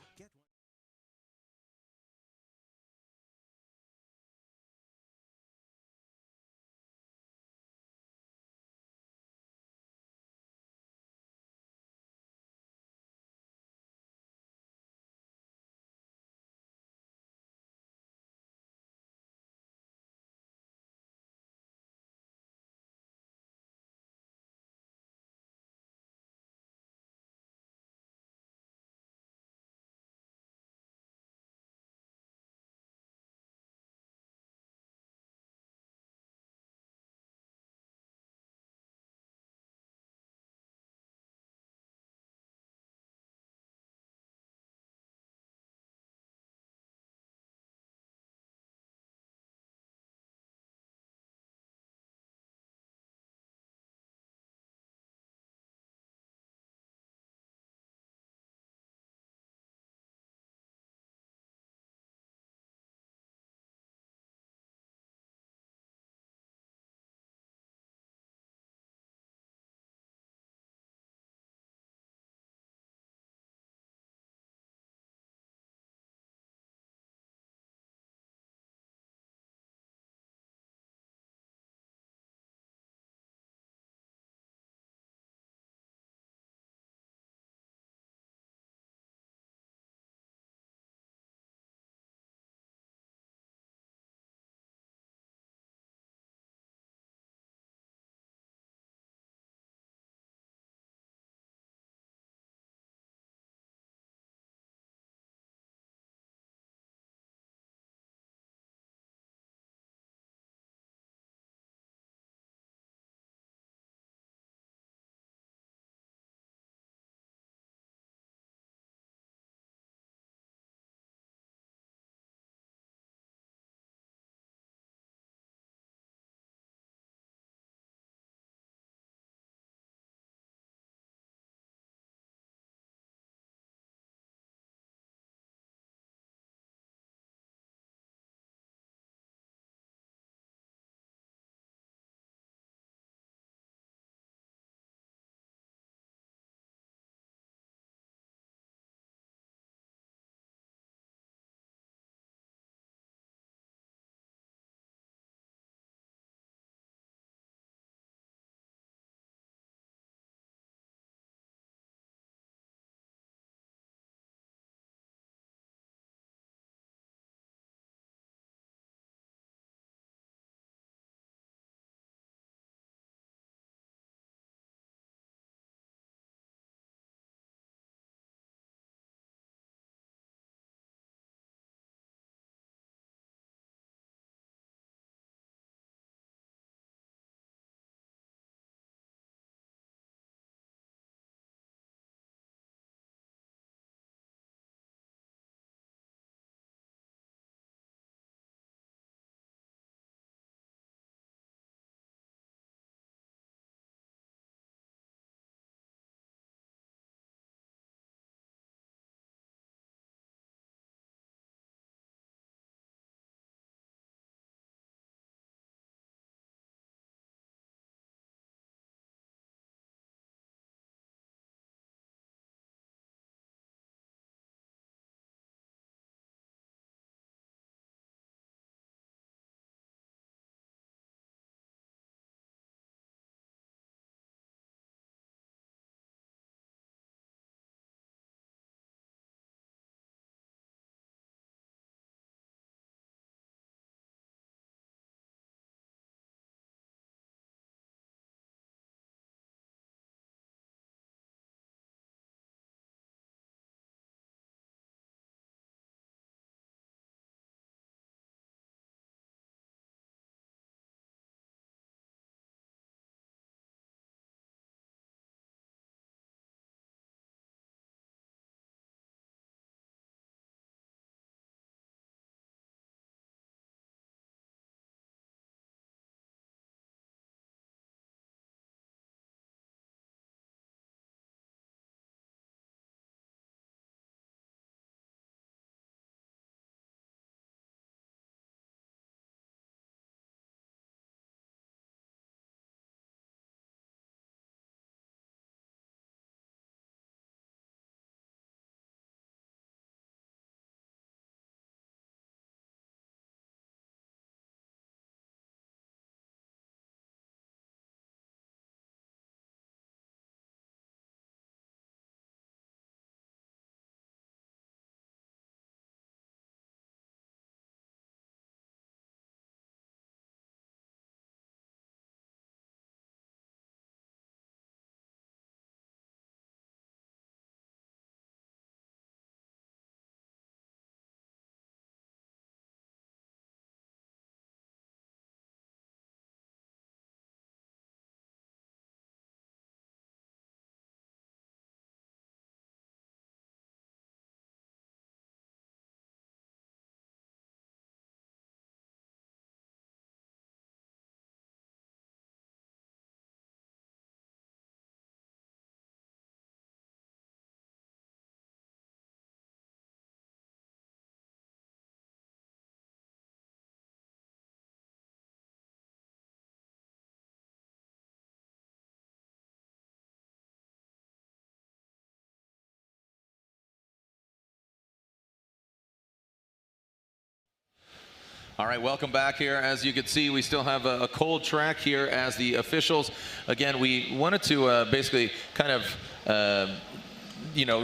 A: All right, welcome back here. As you can see, we still have a cold track here as the officials. Again, we wanted to basically kind of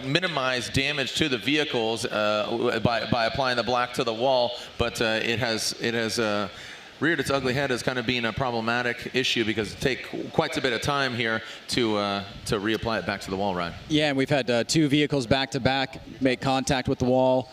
A: minimize damage to the vehicles by applying the black to the wall, but it has reared its ugly head as kind of being a problematic issue because it takes quite a bit of time here to reapply it back to the wall, Ryan.
B: Yeah, and we've had 2 vehicles back to back make contact with the wall.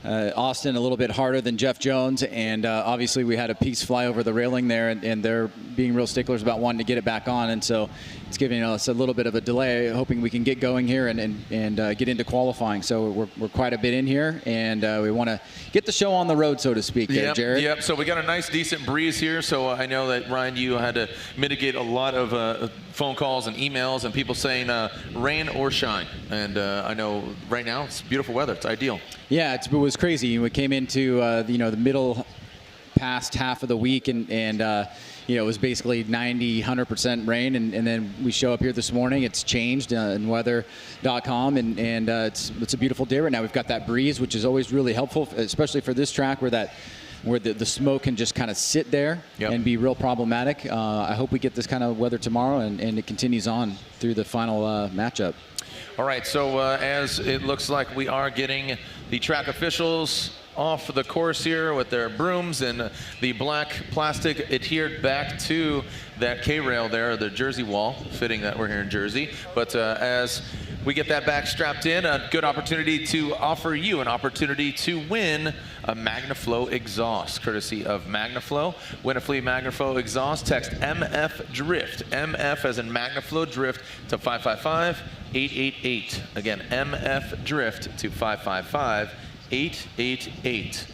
B: Austin a little bit harder than Jeff Jones, and obviously we had a piece fly over the railing there, and they're being real sticklers about wanting to get it back on, and so it's giving us a little bit of a delay, hoping we can get going here and get into qualifying. So we're quite a bit in here, and we want to get the show on the road, so to speak, there, Jared.
A: Yep, so we got a nice, decent breeze here, so I know that, Ryan, you had to mitigate a lot of phone calls and emails and people saying rain or shine, and I know right now it's beautiful weather. It's ideal.
B: Yeah, it was crazy. We came into the middle past half of the week, and it was basically 90-100% rain, and then we show up here this morning. It's changed in weather.com, and it's a beautiful day right now. We've got that breeze, which is always really helpful, especially for this track where the smoke can just kind of sit there and be real problematic. I hope we get this kind of weather tomorrow, and it continues on through the final matchup.
A: All right, so as it looks like we are getting the track officials off the course here with their brooms and the black plastic adhered back to that K-rail there, the Jersey wall, fitting that we're here in Jersey. But as we get that back strapped in, a good opportunity to offer you an opportunity to win a MagnaFlow exhaust, courtesy of MagnaFlow. Win a free MagnaFlow exhaust. Text MF Drift, MF as in MagnaFlow Drift, to 555-888. Again, MF Drift to 555-888.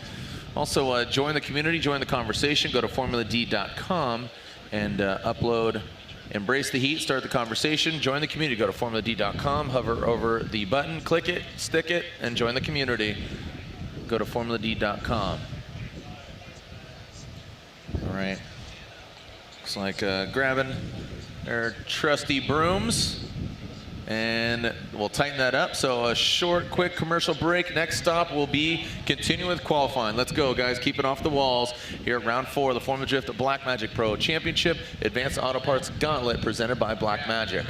A: Also, join the community, join the conversation. Go to formuladee.com and upload Embrace the Heat, start the conversation, join the community. Go to formuladee.com, hover over the button, click it, stick it, and join the community. Go to formuladee.com. All right. Looks like grabbing their trusty brooms. And we'll tighten that up. So a short, quick commercial break. Next stop will be continuing with qualifying. Let's go, guys. Keep it off the walls here at round 4 of the Formula Drift Black Magic Pro Championship Advanced Auto Parts Gauntlet presented by Black Magic.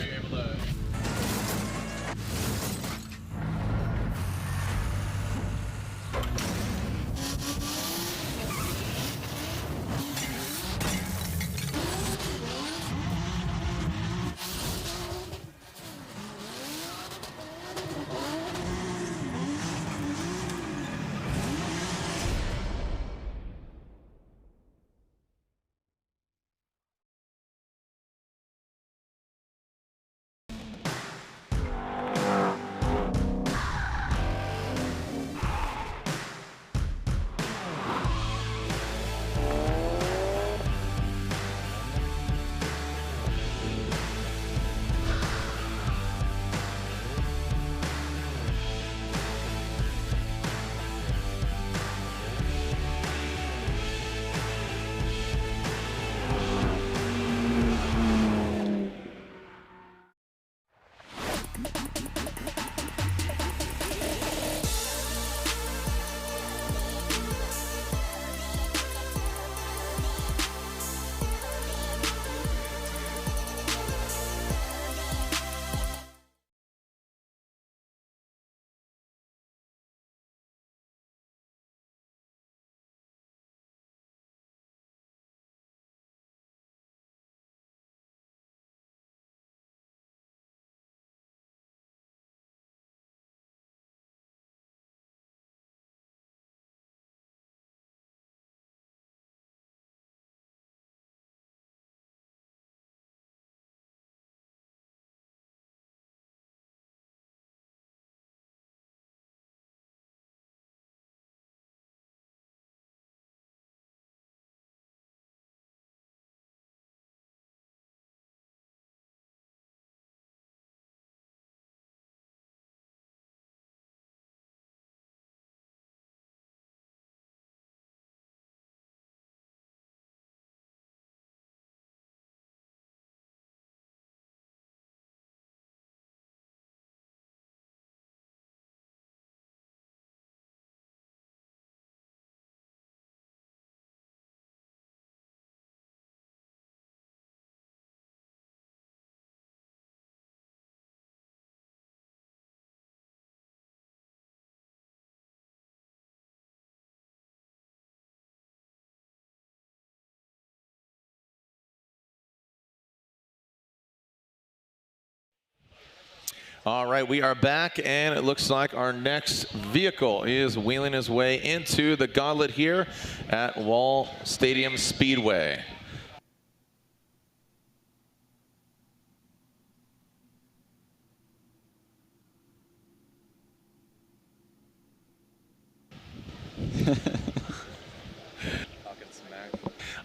A: All right, we are back, and it looks like our next vehicle is wheeling his way into the gauntlet here at Wall Stadium Speedway.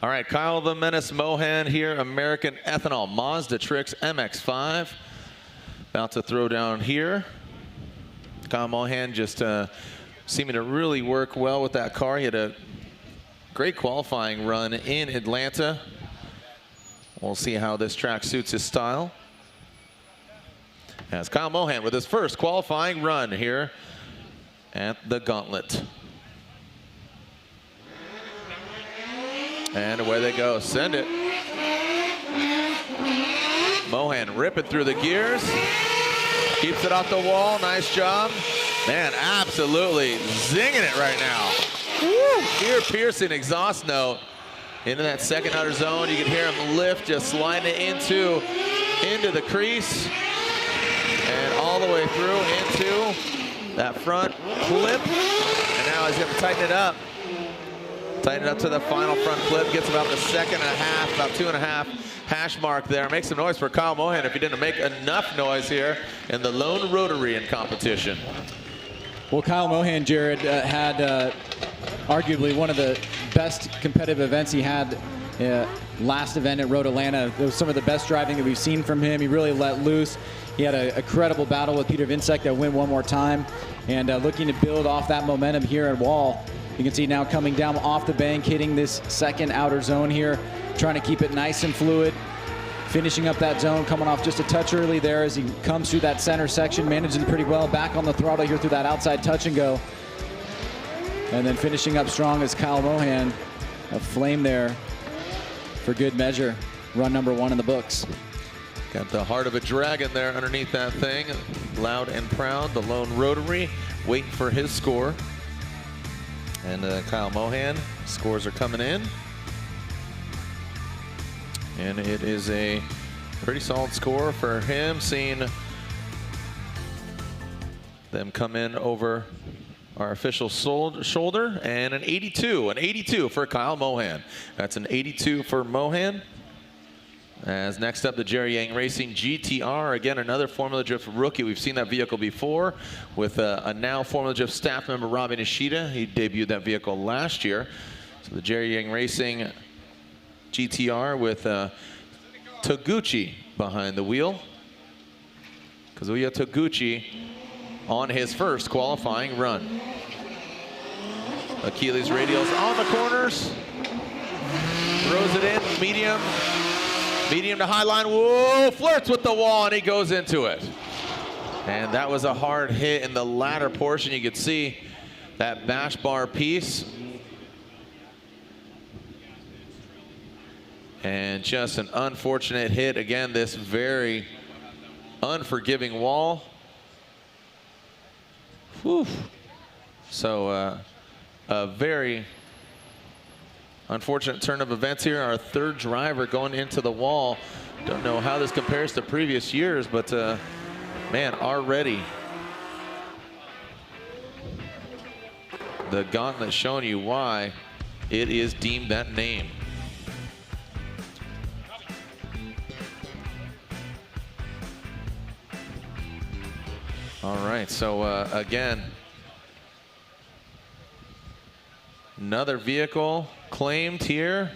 A: All right, Kyle the Menace Mohan here, American Ethanol Mazda Trix MX-5. About to throw down here. Kyle Mohan just seeming to really work well with that car. He had a great qualifying run in Atlanta. We'll see how this track suits his style. As Kyle Mohan with his first qualifying run here at the gauntlet. And away they go. Send it. Mohan ripping through the gears. Keeps it off the wall. Nice job. Man, absolutely zinging it right now. Ear-piercing exhaust note into that second outer zone. You can hear him lift, just sliding it into the crease. And all the way through into that front clip. And now he's going to tighten it up. Tighten it up to the final front clip. Gets about the second and a half, about 2.5 hash mark there. Make some noise for Kyle Mohan if he didn't make enough noise here in the lone rotary in competition.
B: Well, Kyle Mohan, Jared, had arguably one of the best competitive events he had last event at Road Atlanta. It was some of the best driving that we've seen from him. He really let loose. He had a credible battle with Peter Vinsek that went one more time. And looking to build off that momentum here at Wall. You can see now coming down off the bank, hitting this second outer zone here, trying to keep it nice and fluid, finishing up that zone, coming off just a touch early there as he comes through that center section, managing pretty well, back on the throttle here through that outside touch and go. And then finishing up strong as Kyle Mohan, a flame there for good measure. Run number 1 in the books.
A: Got the heart of a dragon there underneath that thing. Loud and proud, the lone rotary, waiting for his score. And Kyle Mohan, scores are coming in. And it is a pretty solid score for him, seeing them come in over our official shoulder. And an 82 for Kyle Mohan. That's an 82 for Mohan. As next up, the Jerry Yang Racing GTR. Again, another Formula Drift rookie. We've seen that vehicle before with a now Formula Drift staff member, Robbie Nishida. He debuted that vehicle last year. So the Jerry Yang Racing GTR with Toguchi behind the wheel. Kazuya Toguchi on his first qualifying run. Achilles radials on the corners. Throws it in, medium to high line. Whoa, flirts with the wall, and he goes into it. And that was a hard hit in the latter portion. You could see that bash bar piece. And just an unfortunate hit. Again, this very unforgiving wall. Whew. So a very unfortunate turn of events here. Our third driver going into the wall. Don't know how this compares to previous years, but man, already the gauntlet showing you why it is deemed that name. All right, so again, another vehicle claimed here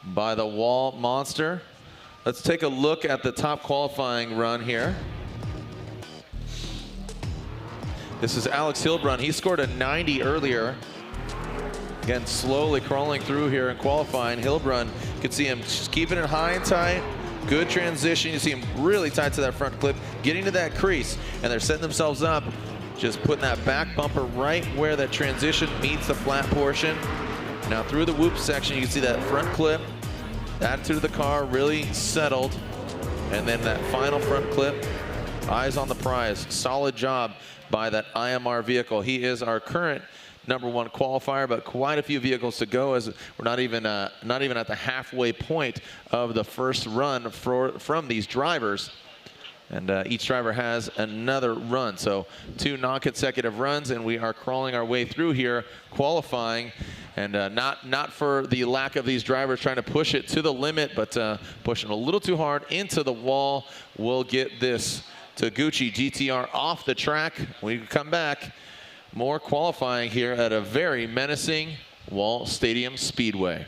A: by the Wall Monster. Let's take a look at the top qualifying run here. This is Alex Hilbrun. He scored a 90 earlier. Again, slowly crawling through here in qualifying. Hilbrun, you can see him just keeping it high and tight. Good transition. You see him really tight to that front clip, getting to that crease, and they're setting themselves up, just putting that back bumper right where that transition meets the flat portion. Now through the whoop section, you can see that front clip, attitude of the car really settled, and then that final front clip, eyes on the prize. Solid job by that IMR vehicle. He is our current #1 qualifier, but quite a few vehicles to go as we're not even at the halfway point of the first run from these drivers. And each driver has another run. So 2 non-consecutive runs, and we are crawling our way through here, qualifying. And not for the lack of these drivers trying to push it to the limit, but pushing a little too hard into the wall. We'll get this Taguchi GTR off the track. We come back. More qualifying here at a very menacing Wall Stadium Speedway.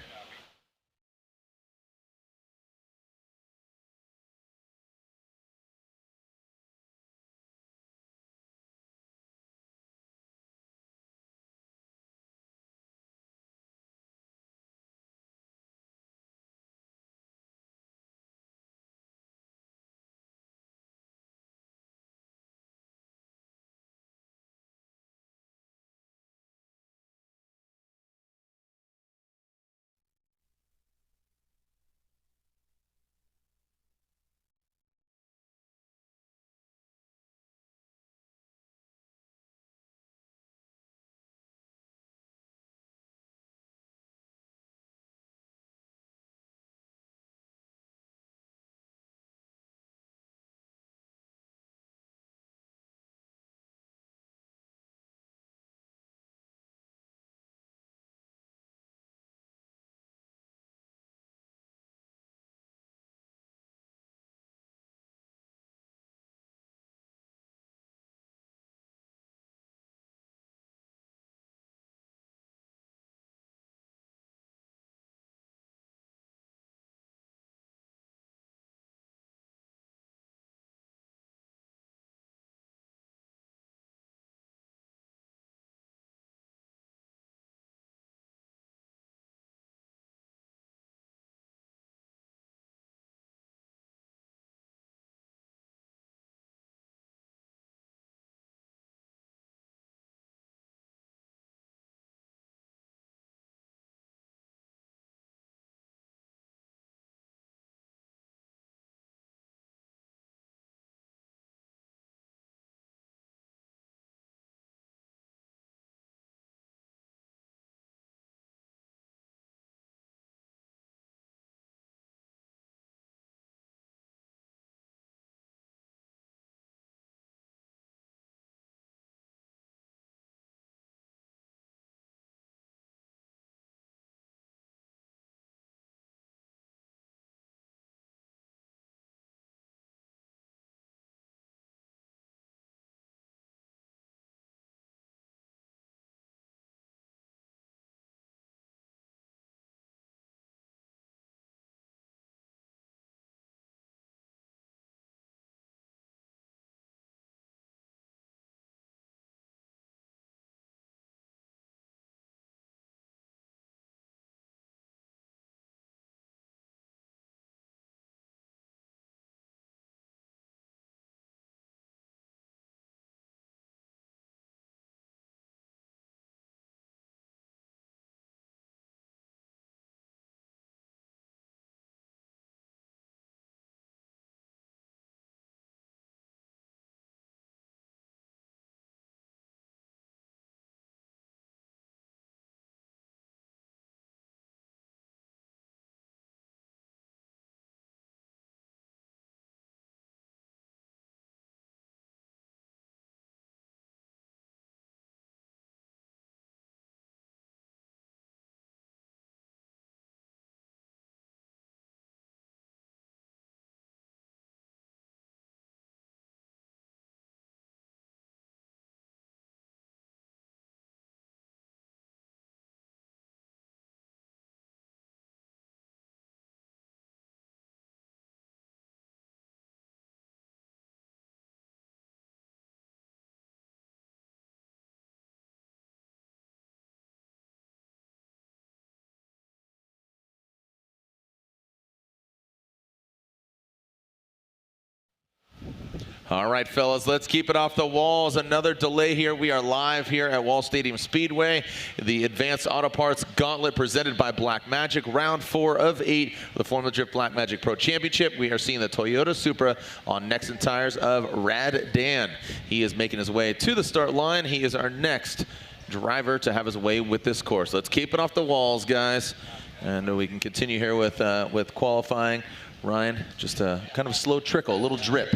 A: All right, fellas, let's keep it off the walls. Another delay here. We are live here at Wall Stadium Speedway. The Advanced Auto Parts Gauntlet presented by Black Magic. Round 4 of 8, the Formula Drift Black Magic Pro Championship. We are seeing the Toyota Supra on Nexon tires of Rad Dan. He is making his way to the start line. He is our next driver to have his way with this course. Let's keep it off the walls, guys. And we can continue here with qualifying. Ryan, just a kind of a slow trickle, a little drip.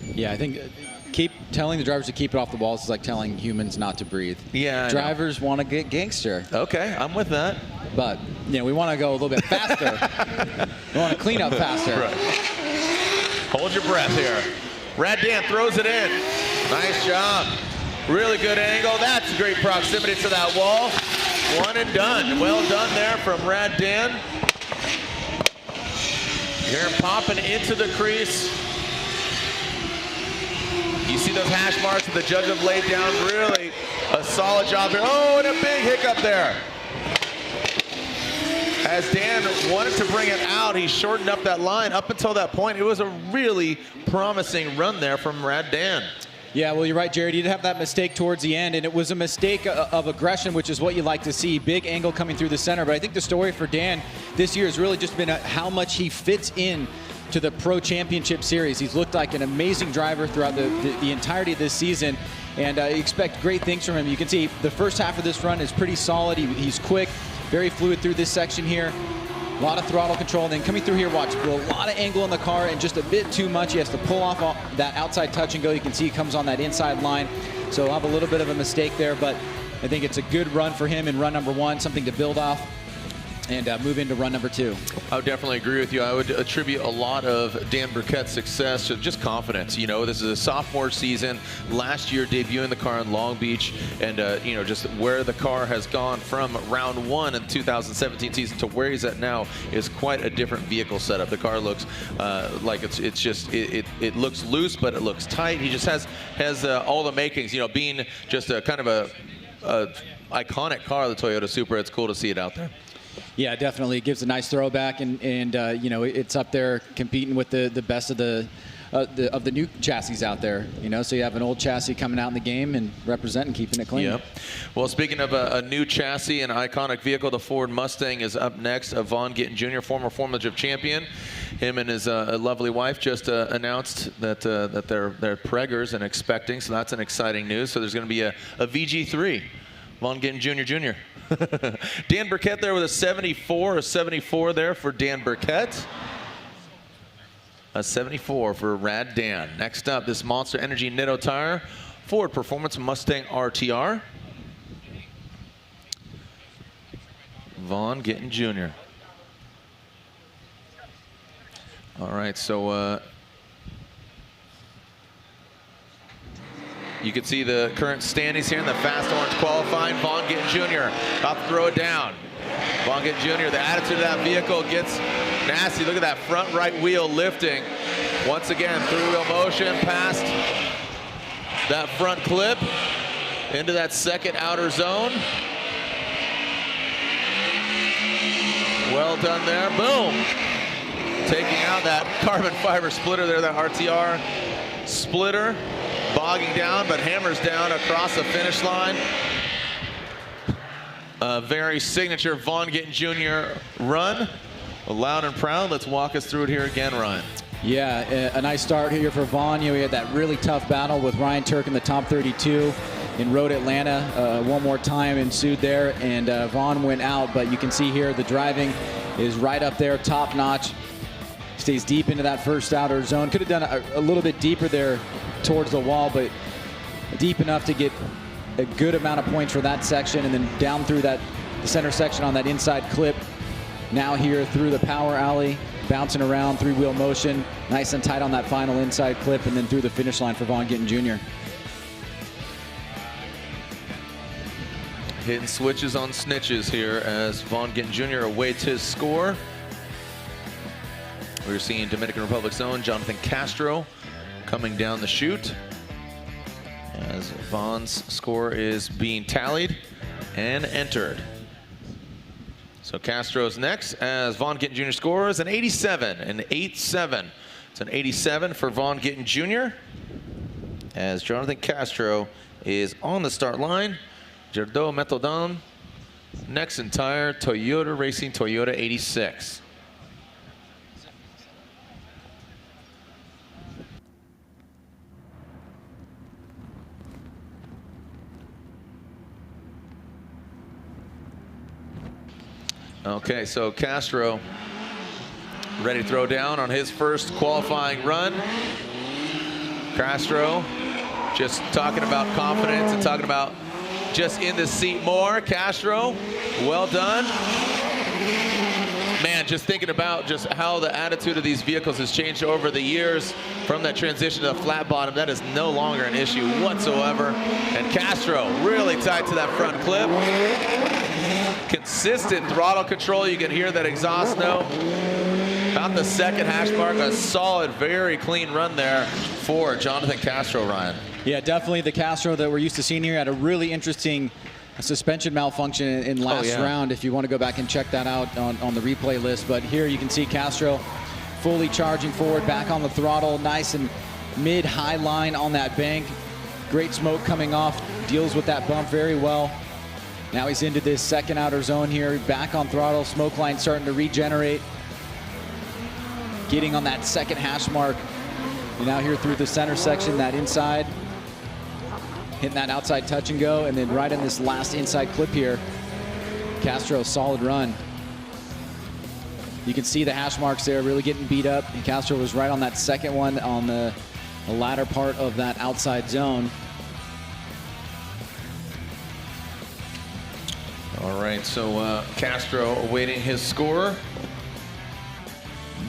B: Yeah, I think keep telling the drivers to keep it off the walls is like telling humans not to breathe.
A: Yeah,
B: drivers want to get gangster.
A: Okay, I'm with that.
B: But we want to go a little bit faster. We want to clean up faster.
A: Right. Hold your breath here. Rad Dan throws it in. Nice job. Really good angle. That's great proximity to that wall. One and done. Well done there from Rad Dan. Here popping into the crease. You see those hash marks that the judge have laid down. Really a solid job here. Oh, and a big hiccup there. As Dan wanted to bring it out, he shortened up that line. Up until that point, it was a really promising run there from Rad Dan.
B: Yeah, well, you're right, Jared. He did have that mistake towards the end, and it was a mistake of aggression, which is what you like to see. Big angle coming through the center. But I think the story for Dan this year has really just been how much he fits in to the Pro Championship Series. He's looked like an amazing driver throughout the entirety of this season, and you expect great things from him. You can see the first half of this run is pretty solid. He's quick, very fluid through this section here. A lot of throttle control, and then coming through here, watch, a lot of angle in the car and just a bit too much. He has to pull off that outside touch and go. You can see he comes on that inside line, so he'll have a little bit of a mistake there, but I think it's a good run for him in run number 1, something to build off and move into run number 2.
A: I would definitely agree with you. I would attribute a lot of Dan Burkett's success to just confidence. You know, this is a sophomore season. Last year, debuting the car in Long Beach, and you know, just where the car has gone from round 1 in the 2017 season to where he's at now is quite a different vehicle setup. The car looks like it looks loose, but it looks tight. He just has all the makings. You know, being just a kind of a iconic car, the Toyota Supra. It's cool to see it out there.
B: Yeah, definitely. It gives a nice throwback, and you know, it's up there competing with the best of the new chassis out there. You know, so you have an old chassis coming out in the game and representing, keeping it clean.
A: Yep. Well, speaking of a new chassis, an iconic vehicle, the Ford Mustang is up next. Vaughn Gittin Jr., former Formula Jib champion. Him and his lovely wife just announced that they're preggers and expecting, so that's an exciting news. So there's going to be a VG3, Vaughn Gittin Jr. Dan Burkett there with a 74 there for Dan Burkett. A 74 for Rad Dan. Next up, this Monster Energy Nitto tire, Ford Performance Mustang RTR. Vaughn Gittin Jr. All right, so you can see the current standings here in the Fast Orange qualifying. Vaughn Gittin Jr. about to throw it down. Vaughn Gittin Jr., the attitude of that vehicle gets nasty. Look at that front right wheel lifting. Once again, through wheel motion, past that front clip, into that second outer zone. Well done there, boom. Taking out that carbon fiber splitter there, that RTR splitter. Bogging down, but hammers down across the finish line. A very signature Vaughn Gittin Jr. run. Loud and proud. Let's walk us through it here again, Ryan.
B: Yeah, a nice start here for Vaughn. You know, we had that really tough battle with Ryan Turk in the top 32 in Road Atlanta. One more time ensued there, and Vaughn went out, but you can see here the driving is right up there, top notch. Stays deep into that first outer zone. Could have done a little bit deeper there towards the wall, but deep enough to get a good amount of points for that section, and then down through the center section on that inside clip. Now here through the power alley, bouncing around, 3-wheel motion, nice and tight on that final inside clip, and then through the finish line for Vaughn Gittin Jr.
A: Hitting switches on snitches here as Vaughn Gittin Jr. awaits his score. We're seeing Dominican Republic's own Jonathan Castro coming down the chute as Vaughn's score is being tallied and entered. So Castro's next as Vaughn Gittin Jr. scores an 87, an 8-7. It's an 87 for Vaughn Gittin Jr. as Jonathan Castro is on the start line. Gerardo Metodon, next entire Toyota Racing Toyota 86. Okay, so Castro ready to throw down on his first qualifying run. Castro just talking about confidence and talking about just in the seat more. Castro, well done. Man, just thinking about just how the attitude of these vehicles has changed over the years from that transition to the flat bottom. That is no longer an issue whatsoever. And Castro really tight to that front clip. Consistent throttle control. You can hear that exhaust note. About the second hash mark, a solid, very clean run there for Jonathan Castro, Ryan.
B: Yeah, definitely the Castro that we're used to seeing here had a really interesting suspension malfunction in last round, if you want to go back and check that out on the replay list. But here you can see Castro fully charging forward, back on the throttle, nice and mid-high line on that bank. Great smoke coming off, deals with that bump very well. Now he's into this second outer zone here, back on throttle, smoke line starting to regenerate. Getting on that second hash mark. And now here through the center section, that inside, hitting that outside touch and go, and then right in this last inside clip here, Castro, solid run. You can see the hash marks there really getting beat up, and Castro was right on that second one on the latter part of that outside zone.
A: All right, so Castro awaiting his score.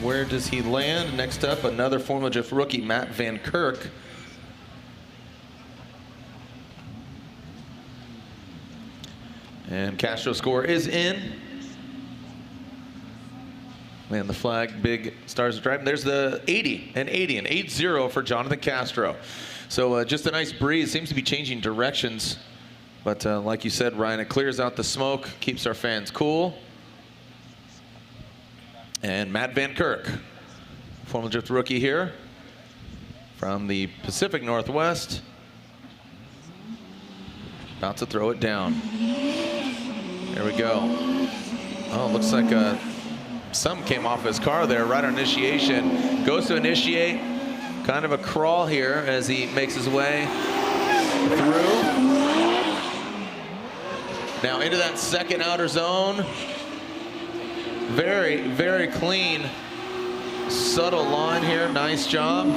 A: Where does he land? Next up, another Formula Drift rookie, Matt Van Kirk. And Castro's score is in. Man, the flag, big stars are driving. There's the 80, an 8-0 for Jonathan Castro. So just a nice breeze, seems to be changing directions. But like you said, Ryan, it clears out the smoke, keeps our fans cool. And Matt Van Kirk, Formula Drift rookie here from the Pacific Northwest. About to throw it down. There we go. Oh, looks like some came off his car there right on initiation. Goes to initiate. Kind of a crawl here as he makes his way through. Now into that second outer zone. Very, very clean, subtle line here. Nice job.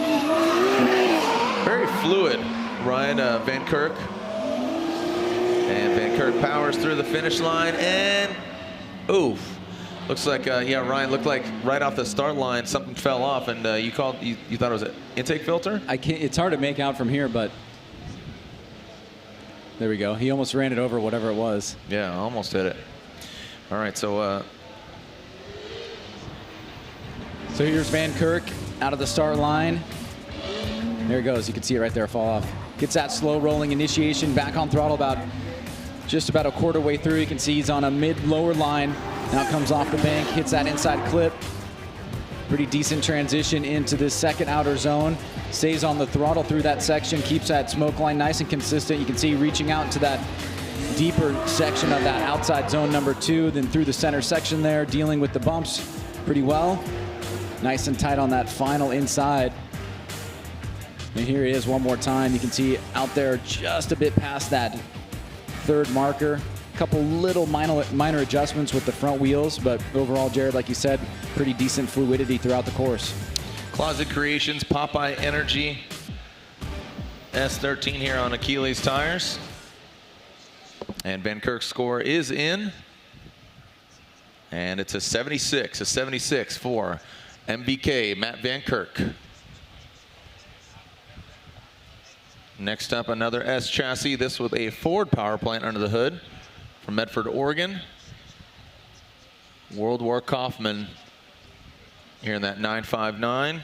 A: Very fluid, Ryan Van Kirk. And Van Kirk powers through the finish line, and oof. Looks like, yeah, Ryan, looked like right off the start line something fell off, and you thought it was an intake filter?
B: It's hard to make out from here, but there we go. He almost ran it over, whatever it was.
A: Yeah, almost hit it. All right, so
B: here's Van Kirk out of the start line. There he goes. You can see it right there fall off. Gets that slow rolling initiation, back on throttle just about a quarter way through. You can see he's on a mid-lower line. Now comes off the bank, hits that inside clip. Pretty decent transition into this second outer zone. Stays on the throttle through that section, keeps that smoke line nice and consistent. You can see reaching out into that deeper section of that outside zone number 2, then through the center section there, dealing with the bumps pretty well. Nice and tight on that final inside. And here he is one more time. You can see out there just a bit past that third marker. A couple little minor adjustments with the front wheels, but overall, Jared, like you said, pretty decent fluidity throughout the course.
A: Closet Creations, Popeye Energy, S13 here on Achilles tires. And Van Kirk's score is in. And it's a 76 for MVK, Matt Van Kirk. Next up, another S chassis, this with a Ford power plant under the hood from Medford, Oregon. World War Kaufman here in that 959.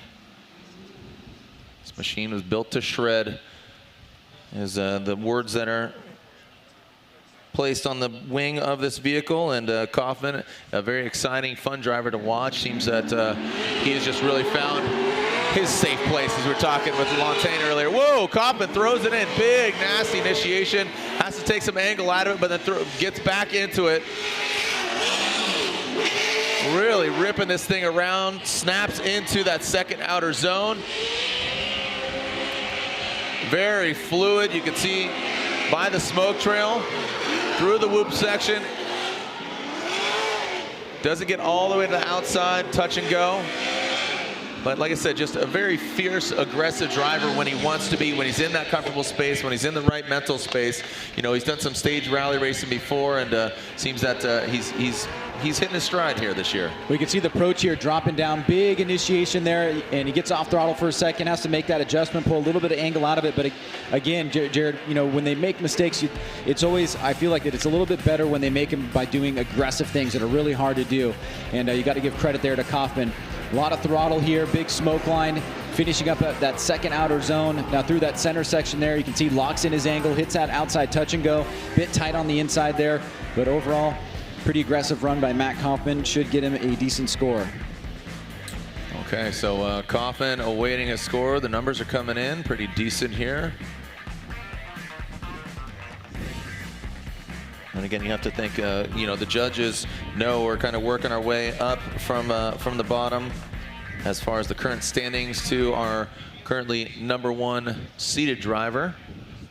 A: This machine was built to shred, is the words that are placed on the wing of this vehicle. And Kaufman, a very exciting, fun driver to watch. Seems that he has just really found his safe place, as we were talking with Lantain earlier. Whoa, Kaufman throws it in. Big, nasty initiation. Has to take some angle out of it, but then gets back into it. Really ripping this thing around. Snaps into that second outer zone. Very fluid. You can see by the smoke trail through the whoop section Doesn't get all the way to the outside, touch and go. But like I said, just a very fierce, aggressive driver when he wants to be, when he's in that comfortable space, when he's in the right mental space. You know, he's done some stage rally racing before, and seems that he's hitting his stride here this year.
B: We can see the approach here dropping down, big initiation there, and he gets off throttle for a second, has to make that adjustment, pull a little bit of angle out of it. But again, Jared, you know, when they make mistakes, it's always, I feel like that it's a little bit better when they make them by doing aggressive things that are really hard to do. And you got to give credit there to Kaufman. A lot of throttle here, big smoke line, finishing up at that second outer zone. Now through that center section there, you can see locks in his angle, hits that outside touch and go, bit tight on the inside there, but overall, pretty aggressive run by Matt Kaufman, should get him a decent score.
A: Okay, so Kaufman awaiting a score. The numbers are coming in pretty decent here. And again, you have to think, you know, the judges know we're kind of working our way up from the bottom as far as the current standings to our currently #1 seated driver,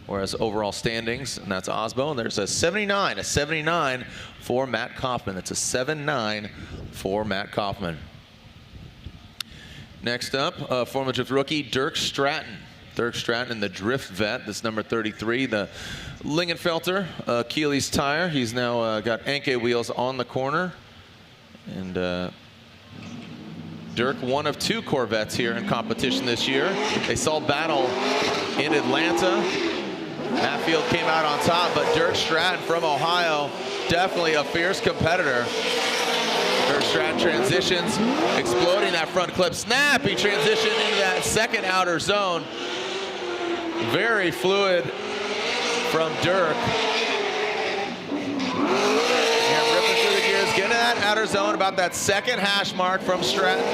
A: whereas overall standings, and that's Osbo, and there's a 79 for Matt Kaufman. That's a 7-9 for Matt Kaufman. Next up, Formula Drift rookie Dirk Stratton. Dirk Stratton in the Drift Vet, this number 33, the Lingenfelter Achilles tire. He's now got Anke wheels on the corner. And Dirk, one of 2 Corvettes here in competition this year. They saw battle in Atlanta. Matfield came out on top, but Dirk Stratton from Ohio, definitely a fierce competitor. Dirk Stratton transitions, exploding that front clip. Snappy transition into that second outer zone. Very fluid from Dirk. And ripping through the gears, getting to that outer zone, about that second hash mark from Stratton.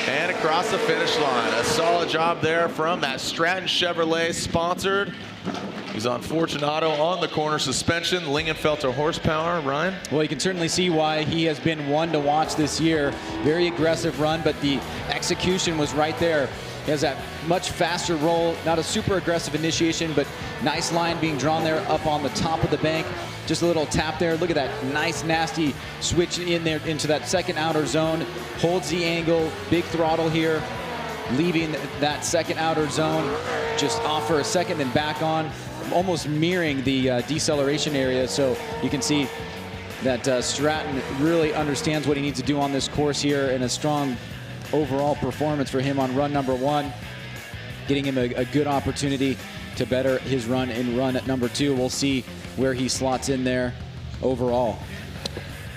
A: And across the finish line. A solid job there from that Stratton Chevrolet sponsored. He's on Fortunato on the corner suspension, Lingenfelter horsepower. Ryan?
B: Well, you can certainly see why he has been one to watch this year. Very aggressive run, but the execution was right there. He has that much faster roll, not a super aggressive initiation, but nice line being drawn there up on the top of the bank. Just a little tap there. Look at that nice, nasty switch in there into that second outer zone. Holds the angle, big throttle here, leaving that second outer zone. Just off for a second, then back on, almost mirroring the deceleration area. So you can see that Stratton really understands what he needs to do on this course here, and a strong overall performance for him on run #1, getting him a good opportunity to better his run in run at #2. We'll see where he slots in there overall.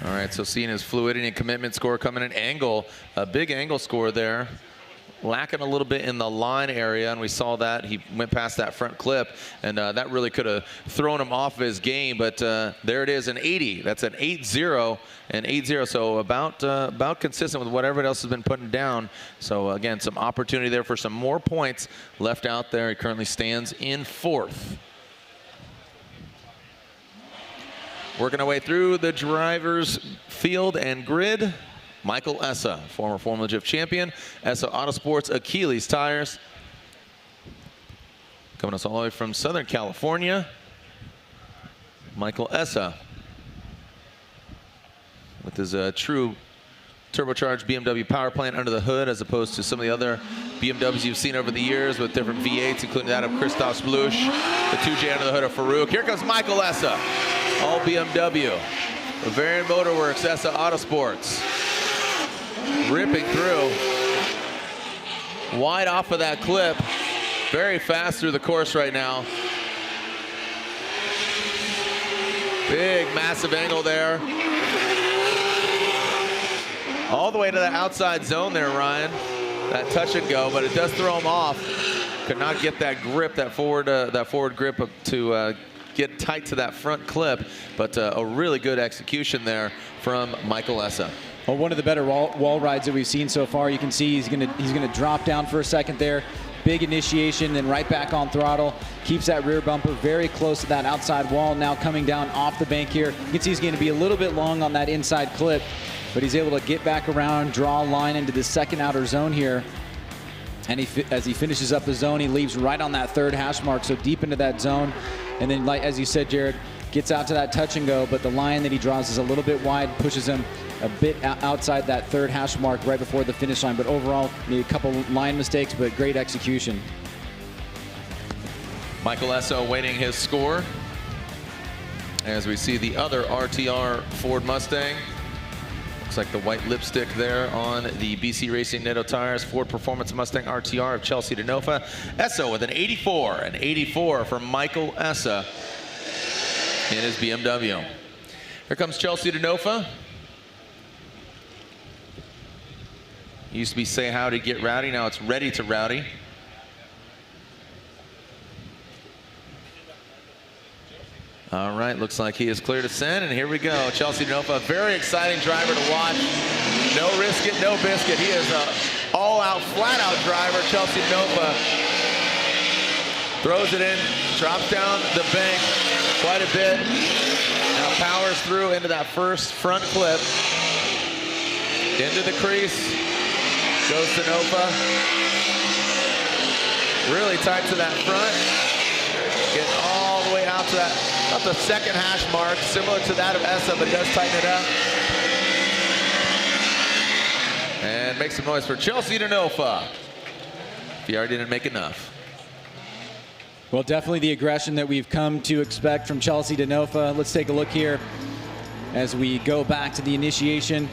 A: All right, so seeing his fluidity and commitment score coming in, angle, a big angle score there. Lacking a little bit in the line area, and we saw that he went past that front clip, and that really could have thrown him off of his game. But there it is, an 80. That's an 8-0 and 8-0. So about consistent with what everybody else has been putting down. So again, some opportunity there for some more points left out there. He currently stands in 4th. Working our way through the drivers' field and grid. Michael Essa, former Formula Drift champion. Essa Autosports Achilles tires. Coming us all the way from Southern California. Michael Essa with his true turbocharged BMW power plant under the hood, as opposed to some of the other BMWs you've seen over the years with different V8s, including that of Christoph Splush, the 2J under the hood of Farouk. Here comes Michael Essa, all BMW. Bavarian Motorworks, Essa Autosports. Ripping through, wide off of that clip, very fast through the course right now. Big, massive angle there. All the way to the outside zone there, Ryan. That touch and go, but it does throw him off. Could not get that grip, that forward grip up to get tight to that front clip, but a really good execution there from Michael Essa.
B: Well, one of the better wall rides that we've seen so far. You can see he's gonna drop down for a second there. Big initiation, then right back on throttle. Keeps that rear bumper very close to that outside wall. Now coming down off the bank here. You can see he's going to be a little bit long on that inside clip, but he's able to get back around, draw a line into the second outer zone here. And as he finishes up the zone, he leaves right on that 3rd hash mark, so deep into that zone. And then, like as you said, Jared, gets out to that touch and go, but the line that he draws is a little bit wide, pushes him a bit outside that third hash mark right before the finish line. But overall, a couple line mistakes, but great execution.
A: Michael Essa awaiting his score as we see the other RTR Ford Mustang. Looks like the white lipstick there on the BC Racing Netto Tires Ford Performance Mustang RTR of Chelsea DeNofa. Essa with an 84 for Michael Essa in his BMW. Here comes Chelsea DeNofa. Used to be say howdy, get rowdy. Now it's ready to rowdy. All right, looks like he is clear to send, and here we go. Chelsea DeNofa, a very exciting driver to watch. No risk it, no biscuit. He is an all-out, flat-out driver. Chelsea DeNofa throws it in, drops down the bank quite a bit. Now powers through into that first front clip. Into the crease, goes DeNofa. Really tight to that front. Getting all the way out to that, about the second hash mark, similar to that of Essa, but does tighten it up. And make some noise for Chelsea DeNofa. If he already didn't make enough.
B: Well, definitely the aggression that we've come to expect from Chelsea DeNofa. Let's take a look here as we go back to the initiation.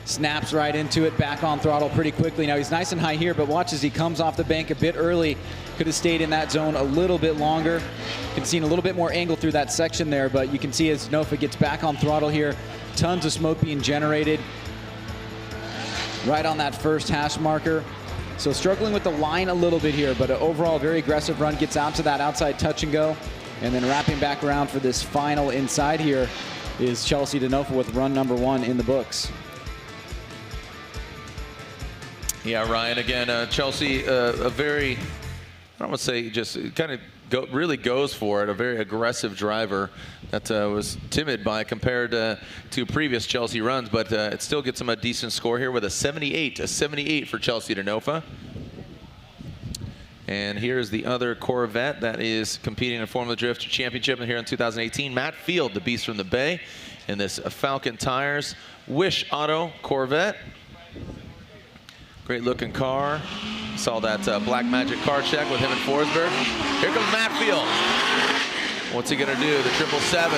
B: Snaps right into it, back on throttle pretty quickly. Now he's nice and high here, but watch as he comes off the bank a bit early. Could have stayed in that zone a little bit longer. You can see a little bit more angle through that section there, but you can see as DeNofa gets back on throttle here, tons of smoke being generated right on that first hash marker. So struggling with the line a little bit here, but an overall very aggressive run, gets out to that outside touch and go, and then wrapping back around for this final inside here is Chelsea DeNofa with run number 1 in the books.
A: Yeah, Ryan, again, Chelsea, a very, I don't want to say just kind of really goes for it, a very aggressive driver that was timid by compared to previous Chelsea runs, but it still gets him a decent score here with a 78 for Chelsea DeNofa. And here's the other Corvette that is competing in Formula Drift Championship here in 2018. Matt Field, the beast from the Bay, in this Falcon Tires Wish Auto Corvette. Great looking car. Saw that Black Magic car check with him and Forsberg. Here comes Matt Field. What's he gonna do? The 777.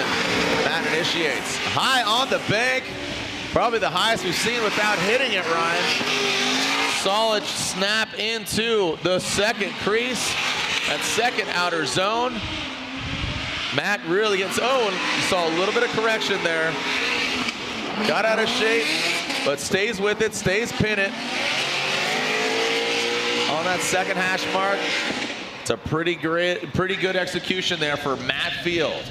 A: Matt initiates. High on the bank. Probably the highest we've seen without hitting it, Ryan. Solid snap into the second crease. That second outer zone. Matt really gets, oh, and you saw a little bit of correction there. Got out of shape, but stays with it, stays pin it. On that second hash mark, it's a pretty good execution there for Matt Field.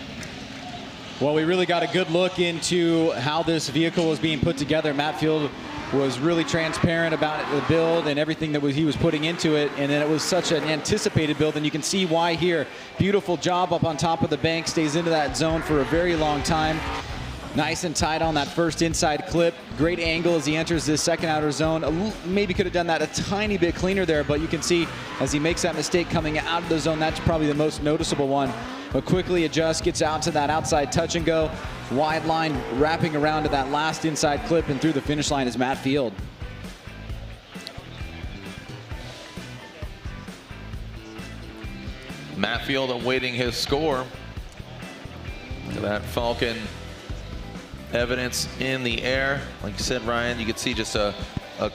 B: Well, we really got a good look into how this vehicle was being put together. Matt Field was really transparent about the build and everything that he was putting into it, and then it was such an anticipated build, and you can see why here. Beautiful job up on top of the bank, stays into that zone for a very long time. Nice and tight on that first inside clip. Great angle as he enters this second outer zone. Maybe could have done that a tiny bit cleaner there, but you can see as he makes that mistake coming out of the zone, that's probably the most noticeable one. But quickly adjusts, gets out to that outside touch and go. Wide line wrapping around to that last inside clip, and through the finish line is Matt Field.
A: Matt Field awaiting his score. Look at that Falcon evidence in the air. Like you said, Ryan, you could see just a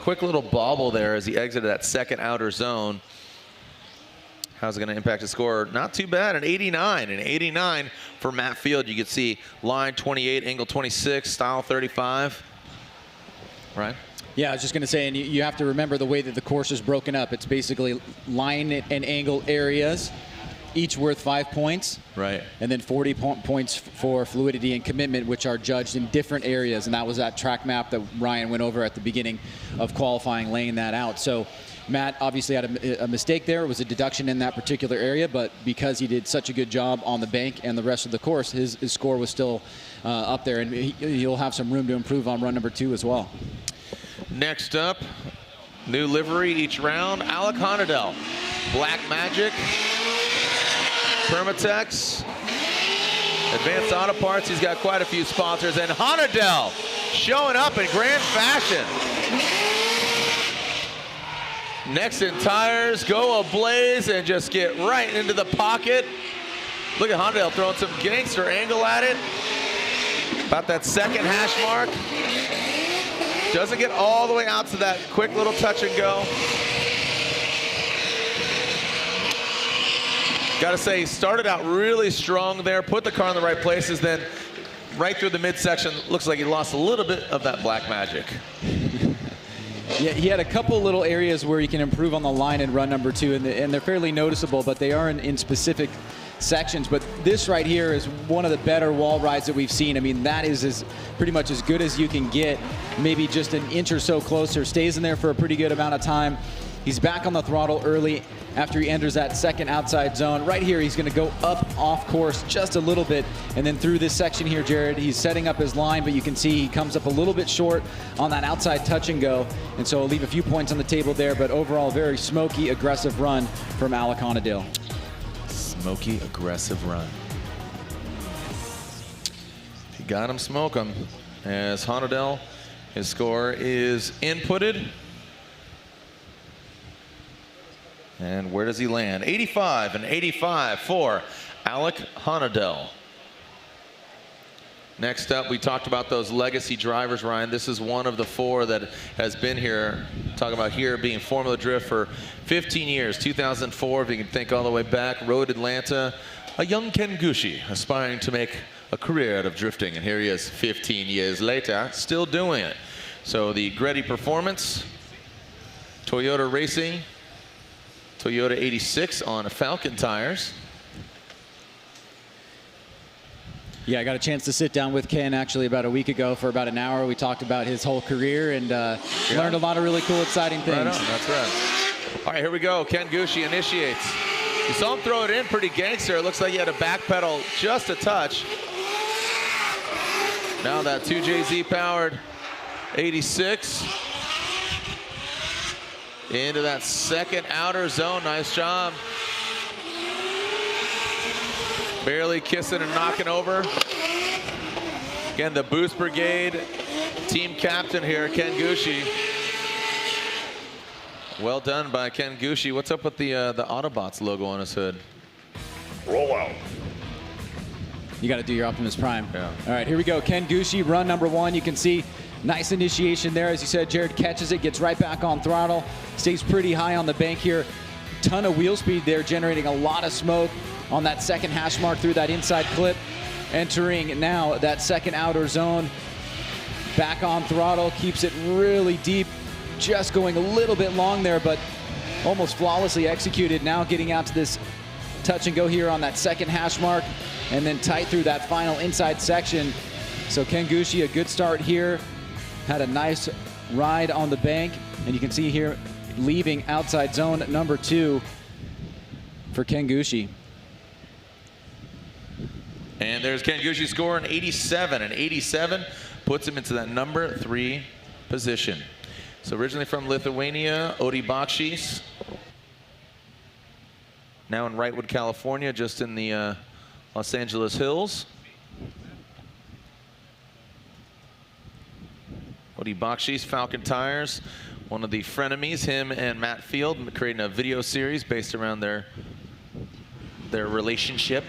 A: quick little bobble there as he exited that second outer zone. How's it going to impact his score? Not too bad, an 89 for Matt Field. You could see line 28, angle 26, style 35. Right?
B: Yeah, I was just going to say, and you have to remember the way that the course is broken up. It's basically line and angle areas, each worth 5 points.
A: Right.
B: And then 40 points for fluidity and commitment, which are judged in different areas. And that was that track map that Ryan went over at the beginning of qualifying, laying that out. So Matt obviously had a mistake there. It was a deduction in that particular area, but because he did such a good job on the bank and the rest of the course, his score was still up there, and he'll have some room to improve on run number 2 as well.
A: Next up, new livery each round, Alec Honadell. Black Magic, Permatex, Advanced Auto Parts, he's got quite a few sponsors. And Honadel showing up in grand fashion. Nexen tires go ablaze and just get right into the pocket. Look at Honadel throwing some gangster angle at it. About that second hash mark. Doesn't get all the way out to that quick little touch and go. Got to say, he started out really strong there, put the car in the right places, then right through the midsection, looks like he lost a little bit of that black magic.
B: Yeah, he had a couple little areas where he can improve on the line in run number 2, and they're fairly noticeable, but they are in specific sections. But this right here is one of the better wall rides that we've seen. I mean, that is pretty much as good as you can get, maybe just an inch or so closer. Stays in there for a pretty good amount of time. He's back on the throttle early after he enters that second outside zone. Right here, he's going to go up off course just a little bit. And then through this section here, Jared, he's setting up his line, but you can see he comes up a little bit short on that outside touch and go. And so he'll leave a few points on the table there, but overall, very smoky, aggressive run from Alec Honadel.
A: Smoky, aggressive run. He got him, smoke him. As Honadel, his score is inputted. And where does he land? 85 and 85 for Alec Honadel. Next up, we talked about those legacy drivers, Ryan. This is one of the 4 that has been here. Talking about here being Formula Drift for 15 years. 2004, if you can think all the way back, Road Atlanta. A young Ken Gushi aspiring to make a career out of drifting. And here he is 15 years later, still doing it. So the Greddy Performance, Toyota Racing, Toyota 86 on Falcon tires.
B: Yeah, I got a chance to sit down with Ken actually about a week ago for about an hour. We talked about his whole career and learned a lot of really cool, exciting things.
A: Right on, that's right. All right, here we go. Ken Gushi initiates. You saw him throw it in pretty gangster. It looks like he had to backpedal just a touch. Now that 2JZ powered 86. Into that second outer zone. Nice job. Barely kissing and knocking over. Again, the Boost Brigade team captain here, Ken Gushi. Well done by Ken Gushi. What's up with the Autobots logo on his hood?
H: Roll out.
B: You got to do your Optimus Prime.
A: Yeah.
B: All right, here we go. Ken Gushi, run number 1. You can see nice initiation there. As you said, Jared catches it, gets right back on throttle, stays pretty high on the bank here. Ton of wheel speed there, generating a lot of smoke on that second hash mark through that inside clip. Entering now that second outer zone. Back on throttle, keeps it really deep. Just going a little bit long there, but almost flawlessly executed. Now getting out to this touch and go here on that second hash mark, and then tight through that final inside section. So Ken Gushi, a good start here. Had a nice ride on the bank, and you can see here leaving outside zone number 2 for Ken Gushi.
A: And there's Ken Gushi scoring 87, and 87 puts him into that number 3 position. So originally from Lithuania, Odi Bakshis. Now in Wrightwood, California, just in the Los Angeles Hills. Odi Bakshis, Falcon Tires, one of the frenemies, him and Matt Field, creating a video series based around their relationship.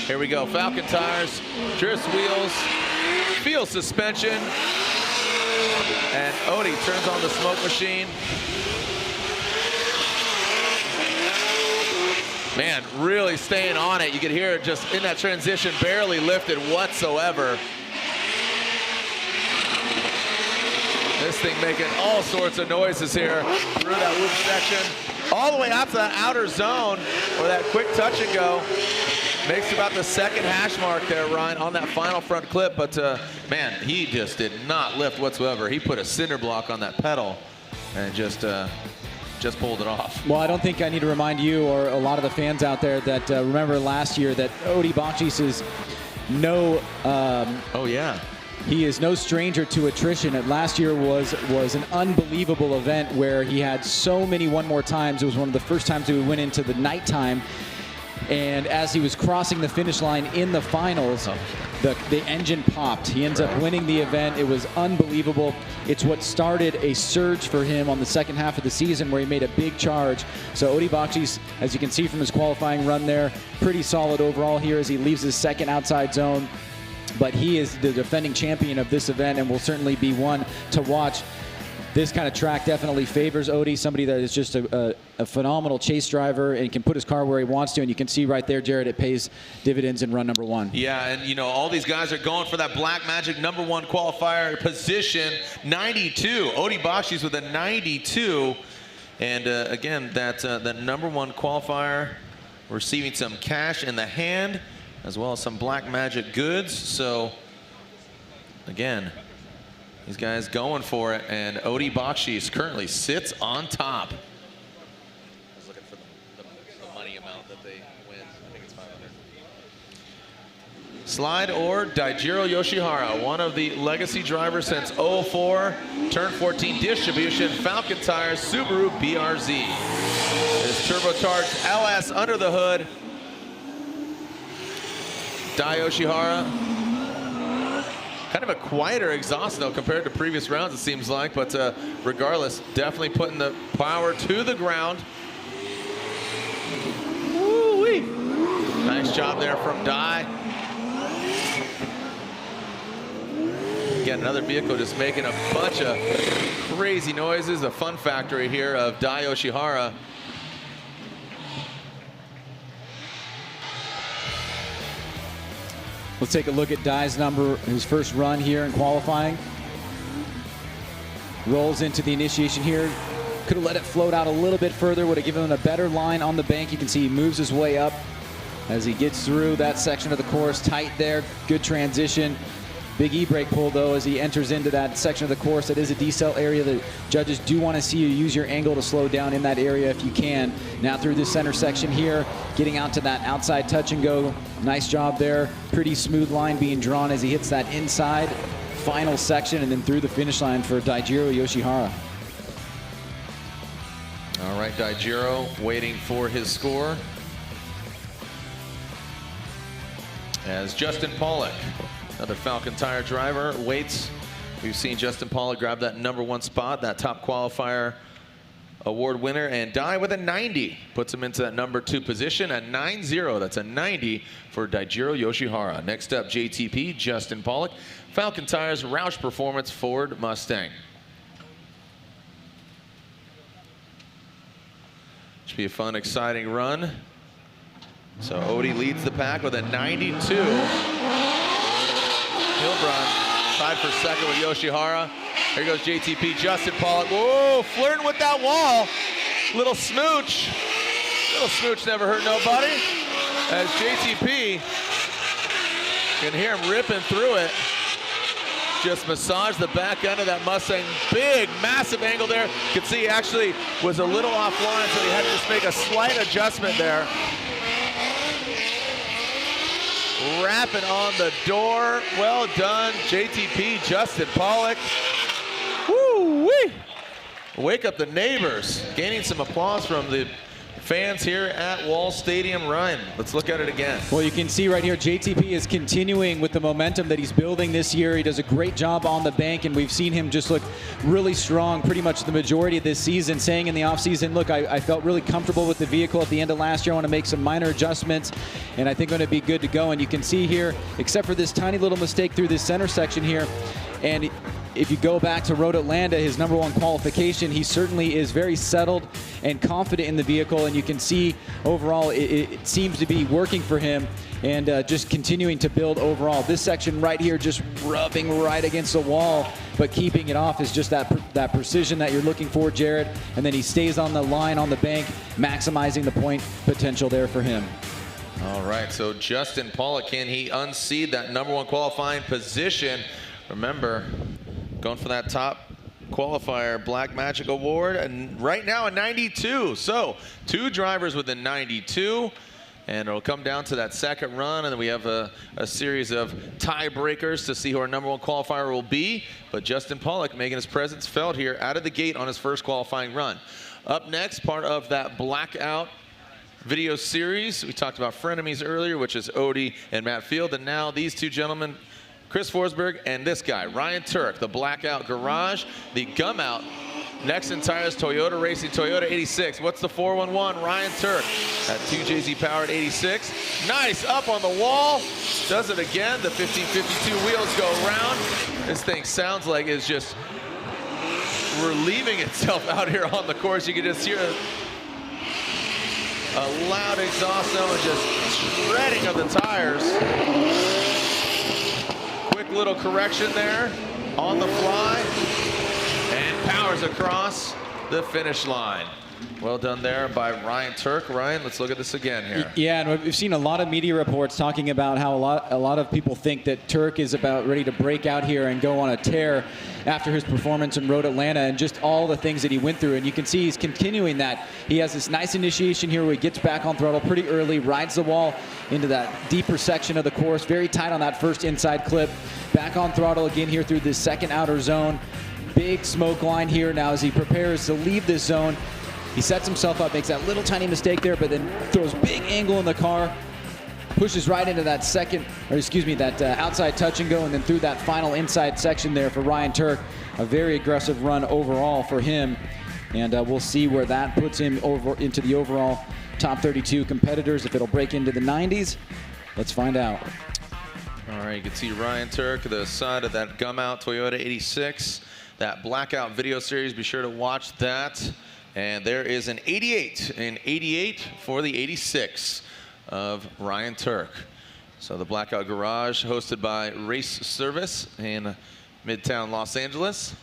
A: Here we go, Falcon Tires, drift wheels, field suspension, and Odi turns on the smoke machine. Man, really staying on it. You could hear it just in that transition, barely lifted whatsoever. This thing making all sorts of noises here through that loop section, all the way out to that outer zone where that quick touch and go makes about the second hash mark there, Ryan, on that final front clip. But man, he just did not lift whatsoever. He put a cinder block on that pedal and just pulled it off.
B: Well, I don't think I need to remind you or a lot of the fans out there that remember last year that Odi Bakshis is no.
A: Oh yeah.
B: He is no stranger to attrition. Last year was an unbelievable event where he had so many one more times. It was one of the first times we went into the nighttime. And as he was crossing the finish line in the finals, the engine popped. He ends up winning the event. It was unbelievable. It's what started a surge for him on the second half of the season where he made a big charge. So Odi Bakshi's, as you can see from his qualifying run there, pretty solid overall here as he leaves his second outside zone. But he is the defending champion of this event and will certainly be one to watch. This kind of track definitely favors Odi, somebody that is just a phenomenal chase driver and can put his car where he wants to. And you can see right there, Jared, it pays dividends in run number 1.
A: Yeah, and you know, all these guys are going for that Black Magic #1 qualifier position, 92. Odi Bakshi's with a 92. And again, that #1 qualifier receiving some cash in the hand, as well as some Black Magic goods. So again, these guys going for it, and Odi Bakshi currently sits on top. I was looking for the money amount that they win. I think it's 500. Slide or Daijiro Yoshihara, one of the legacy drivers since 04, turn 14 distribution, Falcon tires, Subaru BRZ. His turbocharged LS under the hood. Dai Yoshihara. Kind of a quieter exhaust, though, compared to previous rounds, it seems like. But regardless, definitely putting the power to the ground. Woo-wee. Nice job there from Dai. Again, another vehicle just making a bunch of crazy noises. A fun factory here of Dai Yoshihara.
B: Let's take a look at Dai's his first run here in qualifying. Rolls into the initiation here. Could have let it float out a little bit further, would have given him a better line on the bank. You can see he moves his way up as he gets through that section of the course. Tight there, good transition. Big e-brake pull, though, as he enters into that section of the course. That is a decel area that judges do want to see you use your angle to slow down in that area if you can. Now through this center section here, getting out to that outside touch and go. Nice job there. Pretty smooth line being drawn as he hits that inside final section and then through the finish line for Daijiro Yoshihara.
A: All right, Daijiro waiting for his score. As Justin Pollock, another Falcon tire driver, waits. We've seen Justin Pollock grab that #1 spot, that top qualifier award winner, and Dai with a 90 puts him into that #2 position, a 9-0. That's a 90 for Daijiro Yoshihara. Next up, JTP, Justin Pollock, Falcon tires, Roush Performance, Ford Mustang. Should be a fun, exciting run. So Odi leads the pack with a 92. Hilbrun tied for second with Yoshihara. Here goes JTP, Justin Pollock. Whoa, flirting with that wall. Little smooch. Little smooch never hurt nobody. As JTP, can hear him ripping through it. Just massage the back end of that Mustang. Big, massive angle there. You can see he actually was a little offline, so he had to just make a slight adjustment there. Rapping on the door. Well done, JTP, Justin Pollock. Woo-wee! Wake up the neighbors. Gaining some applause from the fans here at Wall Stadium. Ryan, let's look at it again.
B: Well, you can see right here, JTP is continuing with the momentum that he's building this year. He does a great job on the bank, and we've seen him just look really strong pretty much the majority of this season, saying in the offseason, look, I felt really comfortable with the vehicle at the end of last year. I want to make some minor adjustments, and I think I'm going to be good to go. And you can see here, except for this tiny little mistake through this center section here, and if you go back to Road Atlanta, his #1 qualification, he certainly is very settled and confident in the vehicle, and you can see overall it seems to be working for him and just continuing to build overall. This section right here just rubbing right against the wall, but keeping it off is just that precision that you're looking for, Jared, and then he stays on the line on the bank, maximizing the point potential there for him.
A: All right, so Justin Pollock, can he unseat that #1 qualifying position? Remember, going for that top qualifier Black Magic Award, and right now a 92. So 2 drivers with a 92, and it'll come down to that second run, and then we have a series of tiebreakers to see who our #1 qualifier will be. But Justin Pollock making his presence felt here out of the gate on his first qualifying run. Up next, part of that blackout video series. We talked about frenemies earlier, which is Odie and Matt Field, and now these two gentlemen, Chris Forsberg and this guy, Ryan Turk, the Blackout Garage, the Gum Out, Nexon Tires, Toyota Racing, Toyota 86. What's the 411? Ryan Turk, that 2JZ powered 86. Nice, up on the wall, does it again. The 1552 wheels go around. This thing sounds like it's just relieving itself out here on the course. You can just hear a loud exhaust sound, just shredding of the tires. Quick little correction there on the fly, and powers across the finish line. Well done there by Ryan Turk. Ryan, let's look at this again here.
B: Yeah, and we've seen a lot of media reports talking about how a lot of people think that Turk is about ready to break out here and go on a tear after his performance in Road Atlanta and just all the things that he went through. And you can see he's continuing that. He has this nice initiation here where he gets back on throttle pretty early, rides the wall into that deeper section of the course, very tight on that first inside clip. Back on throttle again here through this second outer zone. Big smoke line here now as he prepares to leave this zone. He sets himself up, makes that little tiny mistake there, but then throws big angle in the car, pushes right into that outside touch and go, and then through that final inside section there for Ryan Turk. A very aggressive run overall for him, and we'll see where that puts him over into the overall top 32 competitors. If it'll break into the 90s, let's find out.
A: All right, you can see Ryan Turk, the side of that Gum Out Toyota 86, that Blackout video series. Be sure to watch that. And there is an 88, for the 86 of Ryan Turk. So the Blackout Garage, hosted by Race Service in Midtown Los Angeles.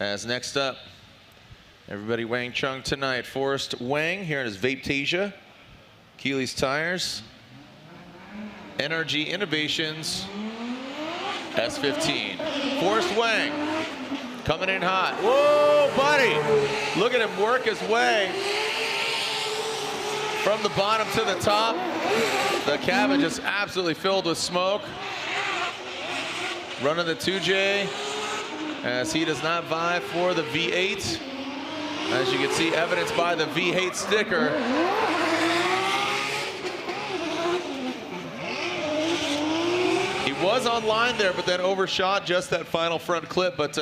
A: As next up, everybody Wang Chung tonight. Forrest Wang here in his Vapetasia. Keeley's Tires. NRG Innovations S15. Forrest Wang coming in hot. Whoa, buddy. Look at him work his way from the bottom to the top. The cabin just absolutely filled with smoke. Running the 2J as he does not vie for the V8. As you can see, evidenced by the V8 sticker. He was on line there, but then overshot just that final front clip. But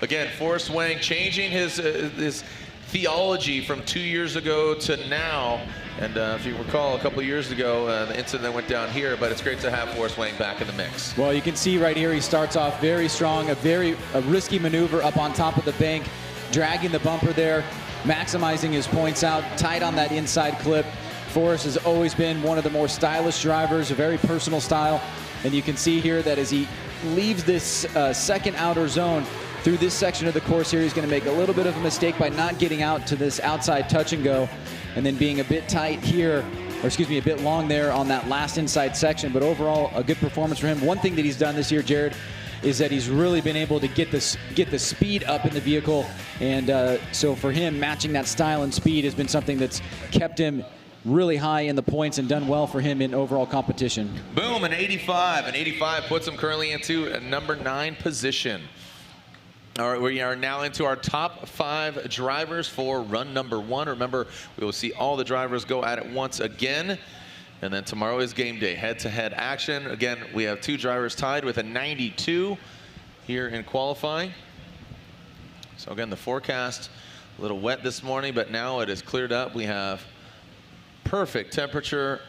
A: again, Forrest Wang changing his theology from 2 years ago to now. And if you recall, a couple of years ago, the incident went down here, but it's great to have Forrest Wang back in the mix.
B: Well, you can see right here, he starts off very strong, a risky maneuver up on top of the bank, dragging the bumper there, maximizing his points out, tight on that inside clip. Forrest has always been one of the more stylish drivers, a very personal style. And you can see here that as he leaves this second outer zone through this section of the course here, he's going to make a little bit of a mistake by not getting out to this outside touch and go, and then being a bit tight here, or excuse me, a bit long there on that last inside section. But overall, a good performance for him. One thing that he's done this year, Jared, is that he's really been able to get the speed up in the vehicle. And so for him, matching that style and speed has been something that's kept him really high in the points and done well for him in overall competition.
A: Boom, an 85. An 85 puts him currently into a number 9 position. All right, we are now into our top 5 drivers for run number 1. Remember, we will see all the drivers go at it once again. And then tomorrow is game day, head-to-head action. Again, we have 2 drivers tied with a 92 here in qualifying. So again, the forecast, a little wet this morning, but now it is cleared up. We have perfect temperature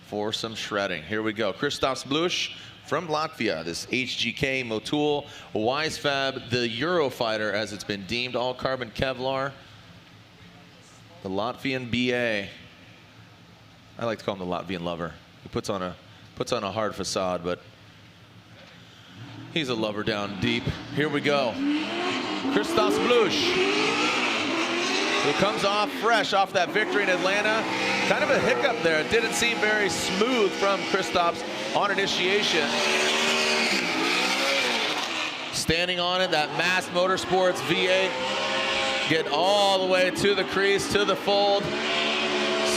A: for some shredding. Here we go. Christoph Blush from Latvia, this HGK Motul Wisefab, the Eurofighter as it's been deemed, all carbon Kevlar. The Latvian BA. I like to call him the Latvian lover. He puts on a hard facade, but he's a lover down deep. Here we go. Christoph Blush, who comes off fresh off that victory in Atlanta. Kind of a hiccup there. It didn't seem very smooth from Christoph on initiation. Standing on it, that Mass Motorsports V8. Get all the way to the crease, to the fold.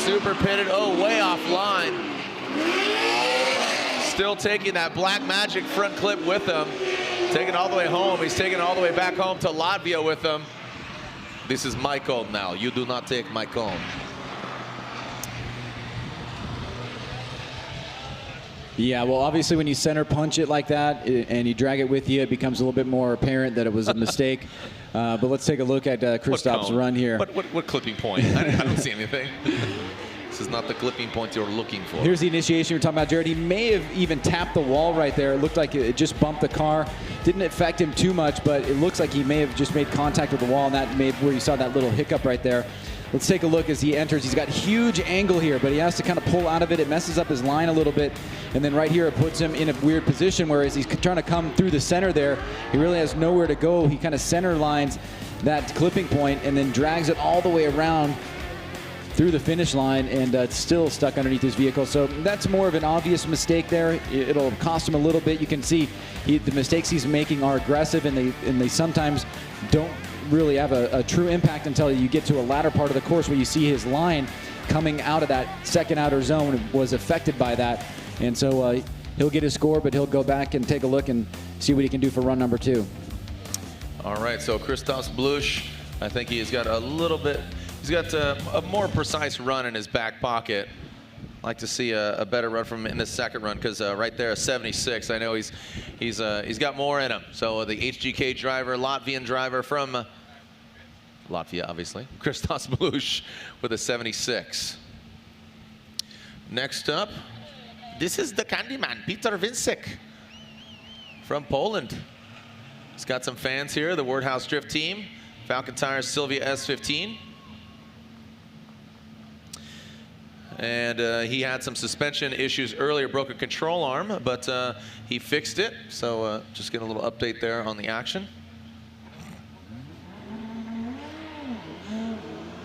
A: Super pitted, oh, way offline. Still taking that Black Magic front clip with him. Taking it all the way home. He's taking it all the way back home to Latvia with him. This is my cone now. You do not take my cone.
B: Yeah, well, obviously when you center punch it like that and you drag it with you, it becomes a little bit more apparent that it was a mistake. But let's take a look at Kristaps' run here.
A: What clipping point? I don't see anything. This is not the clipping point you're looking for.
B: Here's the initiation you're talking about, Jared. He may have even tapped the wall right there. It looked like it just bumped the car. Didn't affect him too much, but it looks like he may have just made contact with the wall, and that made where you saw that little hiccup right there. Let's take a look as he enters. He's got huge angle here, but he has to kind of pull out of it. It messes up his line a little bit. And then right here, it puts him in a weird position, whereas he's trying to come through the center there. He really has nowhere to go. He kind of center lines that clipping point and then drags it all the way around through the finish line, and it's still stuck underneath his vehicle. So that's more of an obvious mistake there. It'll cost him a little bit. You can see the mistakes he's making are aggressive, and they sometimes don't really have a true impact until you get to a latter part of the course where you see his line coming out of that second outer zone was affected by that. And so he'll get his score, but he'll go back and take a look and see what he can do for run number 2.
A: All right, so Kristaps Blush, I think he's got a little bit, he's got a more precise run in his back pocket. I'd like to see a better run from him in the second run, because right there, a 76. I know he's got more in him. So the HGK driver, Latvian driver from Latvia, obviously, Kristaps Blush with a 76. Next up, this is the Candyman, Peter Vincek from Poland. He's got some fans here, the Wordhouse Drift team, Falcon Tires Sylvia S15. And he had some suspension issues earlier, broke a control arm, but he fixed it. So just get a little update there on the action.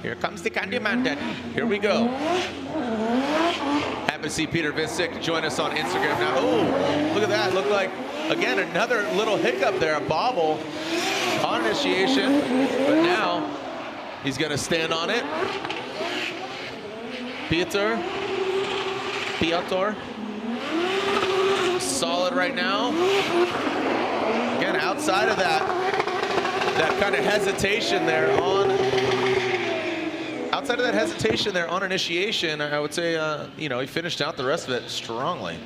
A: Here comes the Candyman Daddy. Here we go. Happy to see Peter Vincek join us on Instagram now. Oh, look at that. Looked like, again, another little hiccup there, a bobble on initiation. But now he's going to stand on it. Piotr. Solid right now. Again, outside of that kind of hesitation there on initiation, I would say, you know, he finished out the rest of it strongly.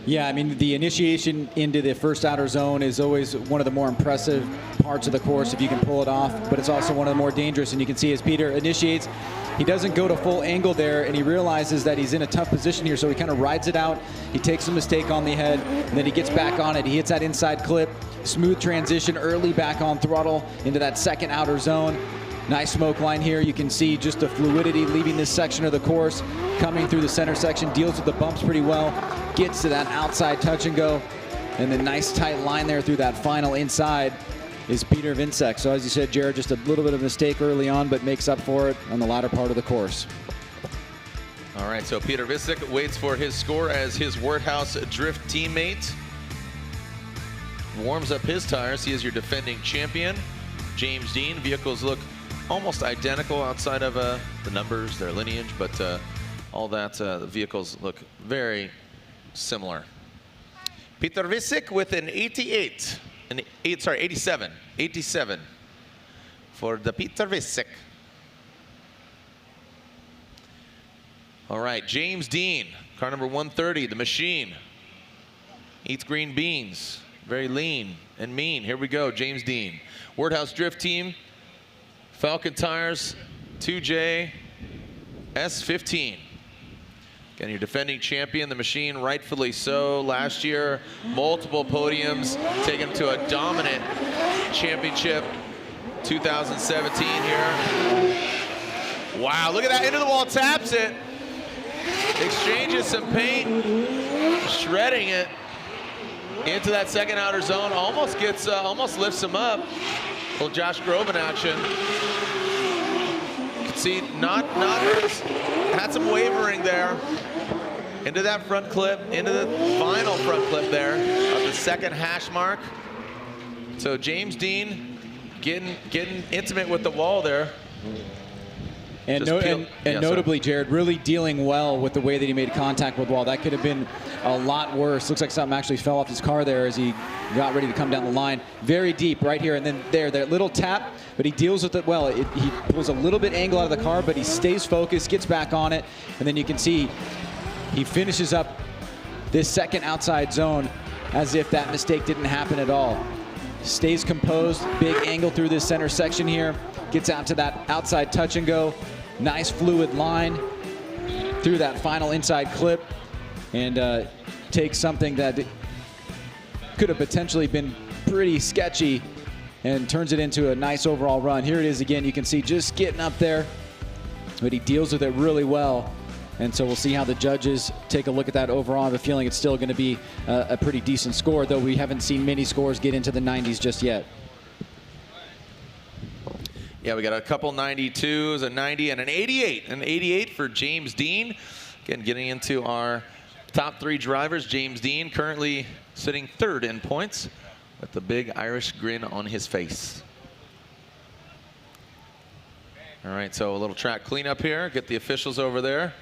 B: Yeah, I mean, the initiation into the first outer zone is always one of the more impressive parts of the course if you can pull it off, but it's also one of the more dangerous. And you can see as Peter initiates, he doesn't go to full angle there, and he realizes that he's in a tough position here, so he kind of rides it out. He takes a mistake on the head, and then he gets back on it. He hits that inside clip, smooth transition early back on throttle into that second outer zone. Nice smoke line here. You can see just the fluidity leaving this section of the course, coming through the center section, deals with the bumps pretty well, gets to that outside touch and go, and then nice tight line there through that final inside is Peter Vincek. So as you said, Jared, just a little bit of a mistake early on, but makes up for it on the latter part of the course.
A: All right, so Peter Vincek waits for his score as his Wordhouse Drift teammate warms up his tires. He is your defending champion, James Dean. Vehicles look almost identical outside of the numbers, their lineage, but all that, the vehicles look very similar. Peter Vincek with an 87 for the Peter Vincek. All right, James Dean, car number 130, the machine. Eats green beans, very lean and mean. Here we go, James Dean. Wordhouse Drift team, Falcon Tires, 2J, S15. Again, your defending champion, the machine, rightfully so. Last year, multiple podiums, taken to a dominant championship, 2017 here. Wow, look at that, into the wall, taps it. Exchanges some paint, shredding it into that second outer zone. Almost gets, almost lifts him up. Little Josh Groban action. You can see had some wavering there. Into that front clip, into the final front clip there of the second hash mark. So James Dean getting intimate with the wall there.
B: And,
A: Just peel- Yeah, sorry.
B: notably, Jared, really dealing well with the way that he made contact with the wall. That could have been a lot worse. Looks like something actually fell off his car there as he got ready to come down the line. Very deep right here, and then there, that little tap, but he deals with it well. He pulls a little bit angle out of the car, but he stays focused, gets back on it, and then you can see he finishes up this second outside zone as if that mistake didn't happen at all. Stays composed, big angle through this center section here, gets out to that outside touch and go. Nice fluid line through that final inside clip, and takes something that could have potentially been pretty sketchy and turns it into a nice overall run. Here it is again. You can see just getting up there, but he deals with it really well. And so we'll see how the judges take a look at that overall. I have a feeling it's still going to be a pretty decent score, though we haven't seen many scores get into the 90s just yet.
A: Yeah, we got a couple 92s, a 90, and an 88. An 88 for James Dean. Again, getting into our top 3 drivers. James Dean currently sitting 3rd in points with the big Irish grin on his face. All right, so a little track cleanup here. Get the officials over there.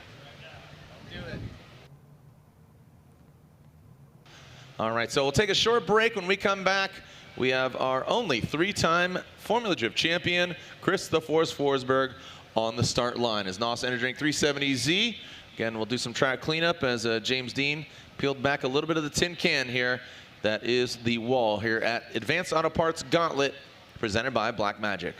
A: All right, so we'll take a short break. When we come back, we have our only 3-time Formula Drift champion, Chris the Force Forsberg, on the start line as NOS Energy Drink 370Z. Again, we'll do some track cleanup as James Dean peeled back a little bit of the tin can here. That is the wall here at Advanced Auto Parts Gauntlet, presented by Black Magic.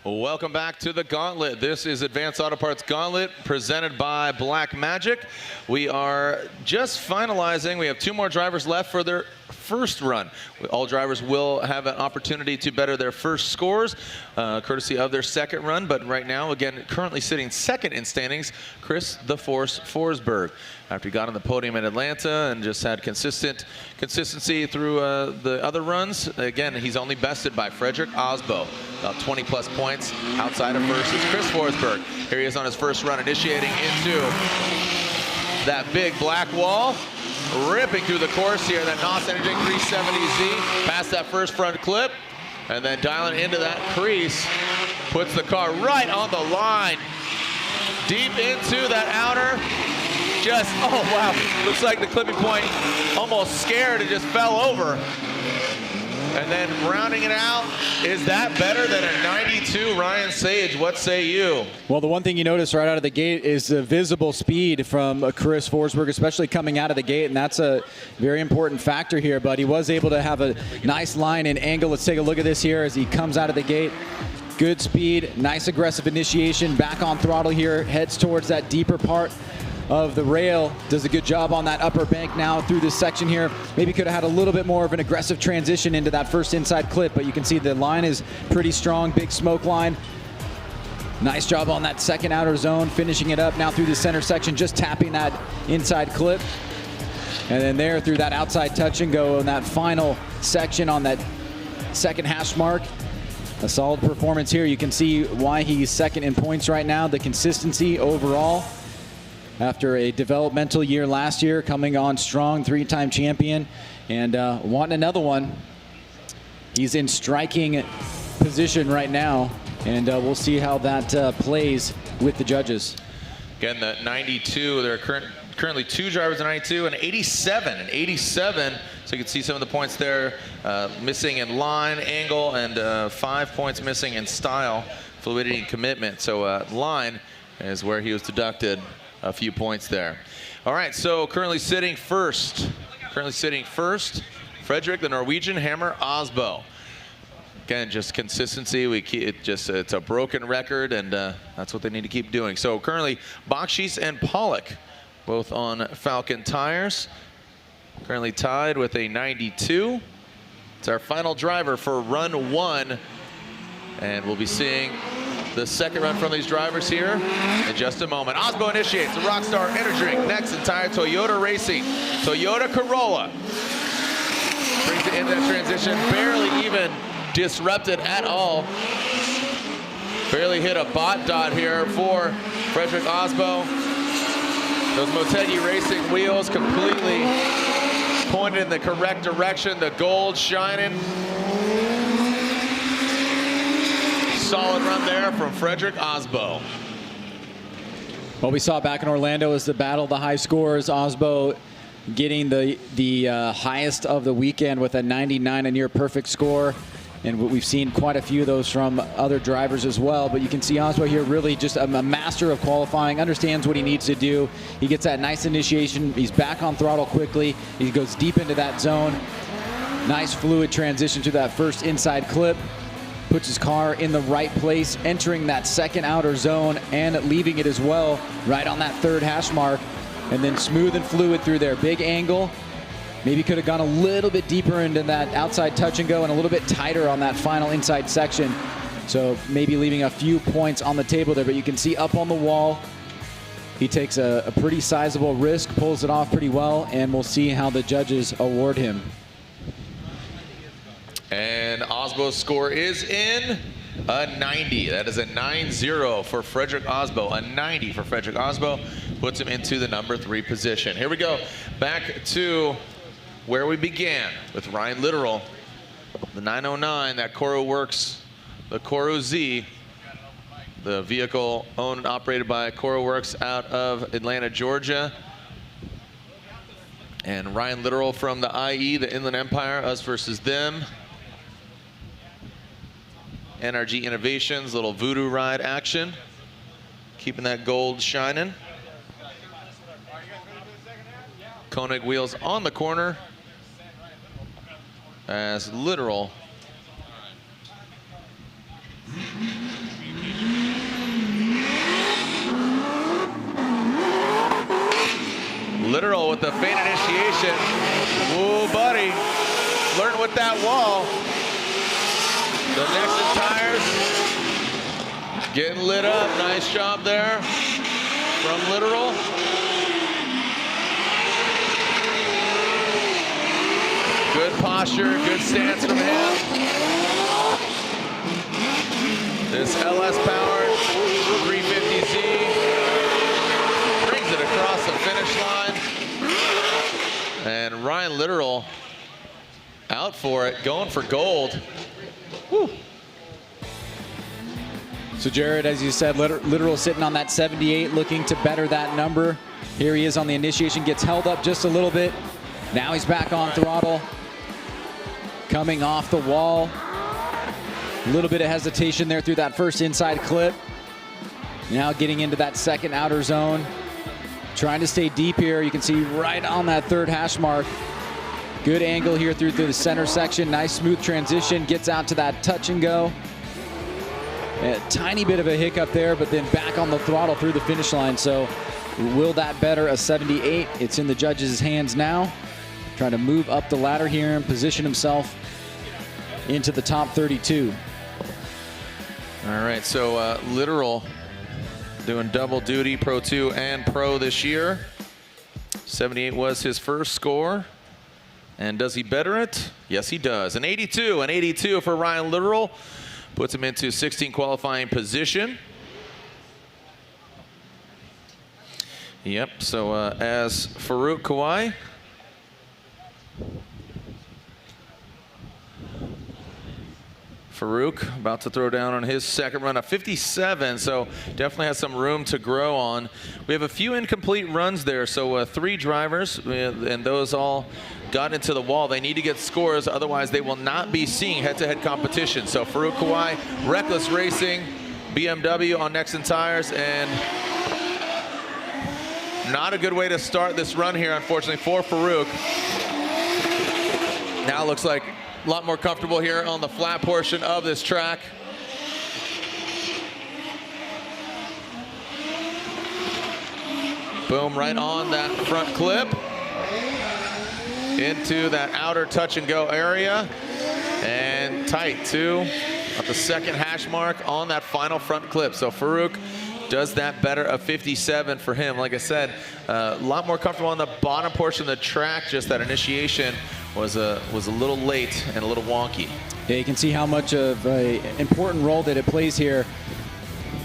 A: Welcome back to the Gauntlet. This is Advanced Auto Parts Gauntlet presented by Black Magic. We are just finalizing. We have 2 more drivers left for their first run. All drivers will have an opportunity to better their first scores, courtesy of their second run. But right now, again, currently sitting second in standings, Chris "The Force" Forsberg. After he got on the podium in Atlanta and just had consistency through the other runs, again, he's only bested by Frederick Osbo. About 20-plus points outside of first is Chris Forsberg. Here he is on his first run, initiating into that big black wall. Ripping through the course here, that NOS Energy 370Z, past that first front clip, and then dialing into that crease, puts the car right on the line, deep into that outer, just, oh wow, looks like the clipping point almost scared and just fell over. And then rounding it out, is that better than a 92 Ryan Sage? What say you?
B: Well, the one thing you notice right out of the gate is the visible speed from Chris Forsberg, especially coming out of the gate, and that's a very important factor here. But he was able to have a nice line and angle. Let's take a look at this here as he comes out of the gate. Good speed, nice aggressive initiation, back on throttle here, heads towards that deeper part of the rail, does a good job on that upper bank now through this section here. Maybe could have had a little bit more of an aggressive transition into that first inside clip, but you can see the line is pretty strong, big smoke line. Nice job on that second outer zone, finishing it up now through the center section, just tapping that inside clip. And then there through that outside touch and go in that final section on that second hash mark. A solid performance here. You can see why he's second in points right now, the consistency overall. After a developmental year last year, coming on strong, 3-time champion, and wanting another one. He's in striking position right now, and we'll see how that plays with the judges.
A: Again, the 92, there are currently 2 drivers in 92, and 87. So you can see some of the points there, missing in line, angle, and 5 points missing in style, fluidity, and commitment. So line is where he was deducted a few points there. All right, so currently sitting first, Frederick the Norwegian Hammer Osbo. Again, just consistency. It's a broken record, and that's what they need to keep doing. So currently, Bakshi's and Pollock, both on Falcon tires, currently tied with a 92. It's our final driver for run 1, and we'll be seeing the second run from these drivers here in just a moment. Osbo initiates the Rockstar Energy next entire Toyota Racing. Toyota Corolla brings it into that transition, barely even disrupted at all. Barely hit a bot dot here for Frederick Osbo. Those Motegi Racing wheels completely pointed in the correct direction. The gold shining. Solid run there from Frederick Osbo.
B: What we saw back in Orlando is the battle of the high scores. Osbo getting the highest of the weekend with a 99, a near perfect score. And we've seen quite a few of those from other drivers as well. But you can see Osbo here really just a master of qualifying, understands what he needs to do. He gets that nice initiation. He's back on throttle quickly. He goes deep into that zone. Nice fluid transition to that first inside clip. Puts his car in the right place, entering that second outer zone and leaving it as well right on that third hash mark. And then smooth and fluid through there. Big angle. Maybe could have gone a little bit deeper into that outside touch and go and a little bit tighter on that final inside section. So maybe leaving a few points on the table there, but you can see up on the wall, he takes a pretty sizable risk, pulls it off pretty well, and we'll see how the judges award him.
A: And Osbo's score is in, a 90. That is a 9-0 for Frederick Osbo. A 90 for Frederick Osbo puts him into the number 3 position. Here we go, back to where we began with Ryan Literal, the 909, that Coro Works, the Coro Z, the vehicle owned and operated by Coro Works out of Atlanta, Georgia. And Ryan Literal from the IE, the Inland Empire, us versus them. NRG Innovations, little voodoo ride action. Keeping that gold shining. Koenig wheels on the corner as Literal Literal with the feint initiation. Ooh, buddy. Flirting with that wall. The Nexen tires getting lit up. Nice job there from Literal. Good posture, good stance from him. This LS powered 350Z brings it across the finish line. And Ryan Literal out for it, going for gold. Woo.
B: So Jared, as you said, Literal sitting on that 78, looking to better that number. Here he is on the initiation, gets held up just a little bit. Now he's back on throttle. Coming off the wall. A little bit of hesitation there through that first inside clip. Now getting into that second outer zone. Trying to stay deep here. You can see right on that third hash mark. Good angle here through the center section. Nice smooth transition. Gets out to that touch and go. A tiny bit of a hiccup there, but then back on the throttle through the finish line. So will that better a 78? It's in the judges' hands now. Trying to move up the ladder here and position himself into the top 32.
A: All right, so Literal doing double duty, Pro 2 and Pro this year. 78 was his first score. And does he better it? Yes, he does. An 82 for Ryan Literal. Puts him into 16 qualifying position. Yep, so as Farouk Kawai. Farouk about to throw down on his second run, a 57, so definitely has some room to grow on. We have a few incomplete runs there, so 3 drivers, and those all got into the wall. They need to get scores, otherwise they will not be seeing head-to-head competition. So Farouk Kawai, Reckless Racing, BMW on Nexen tires, and not a good way to start this run here, unfortunately, for Farouk. Now looks like a lot more comfortable here on the flat portion of this track. Boom, right on that front clip. Into that outer touch and go area. And tight too at the second hash mark on that final front clip. So Farouk does that better, a 57 for him. Like I said, a lot more comfortable on the bottom portion of the track. Just that initiation was a little late and a little wonky.
B: Yeah, you can see how much of an important role that it plays here.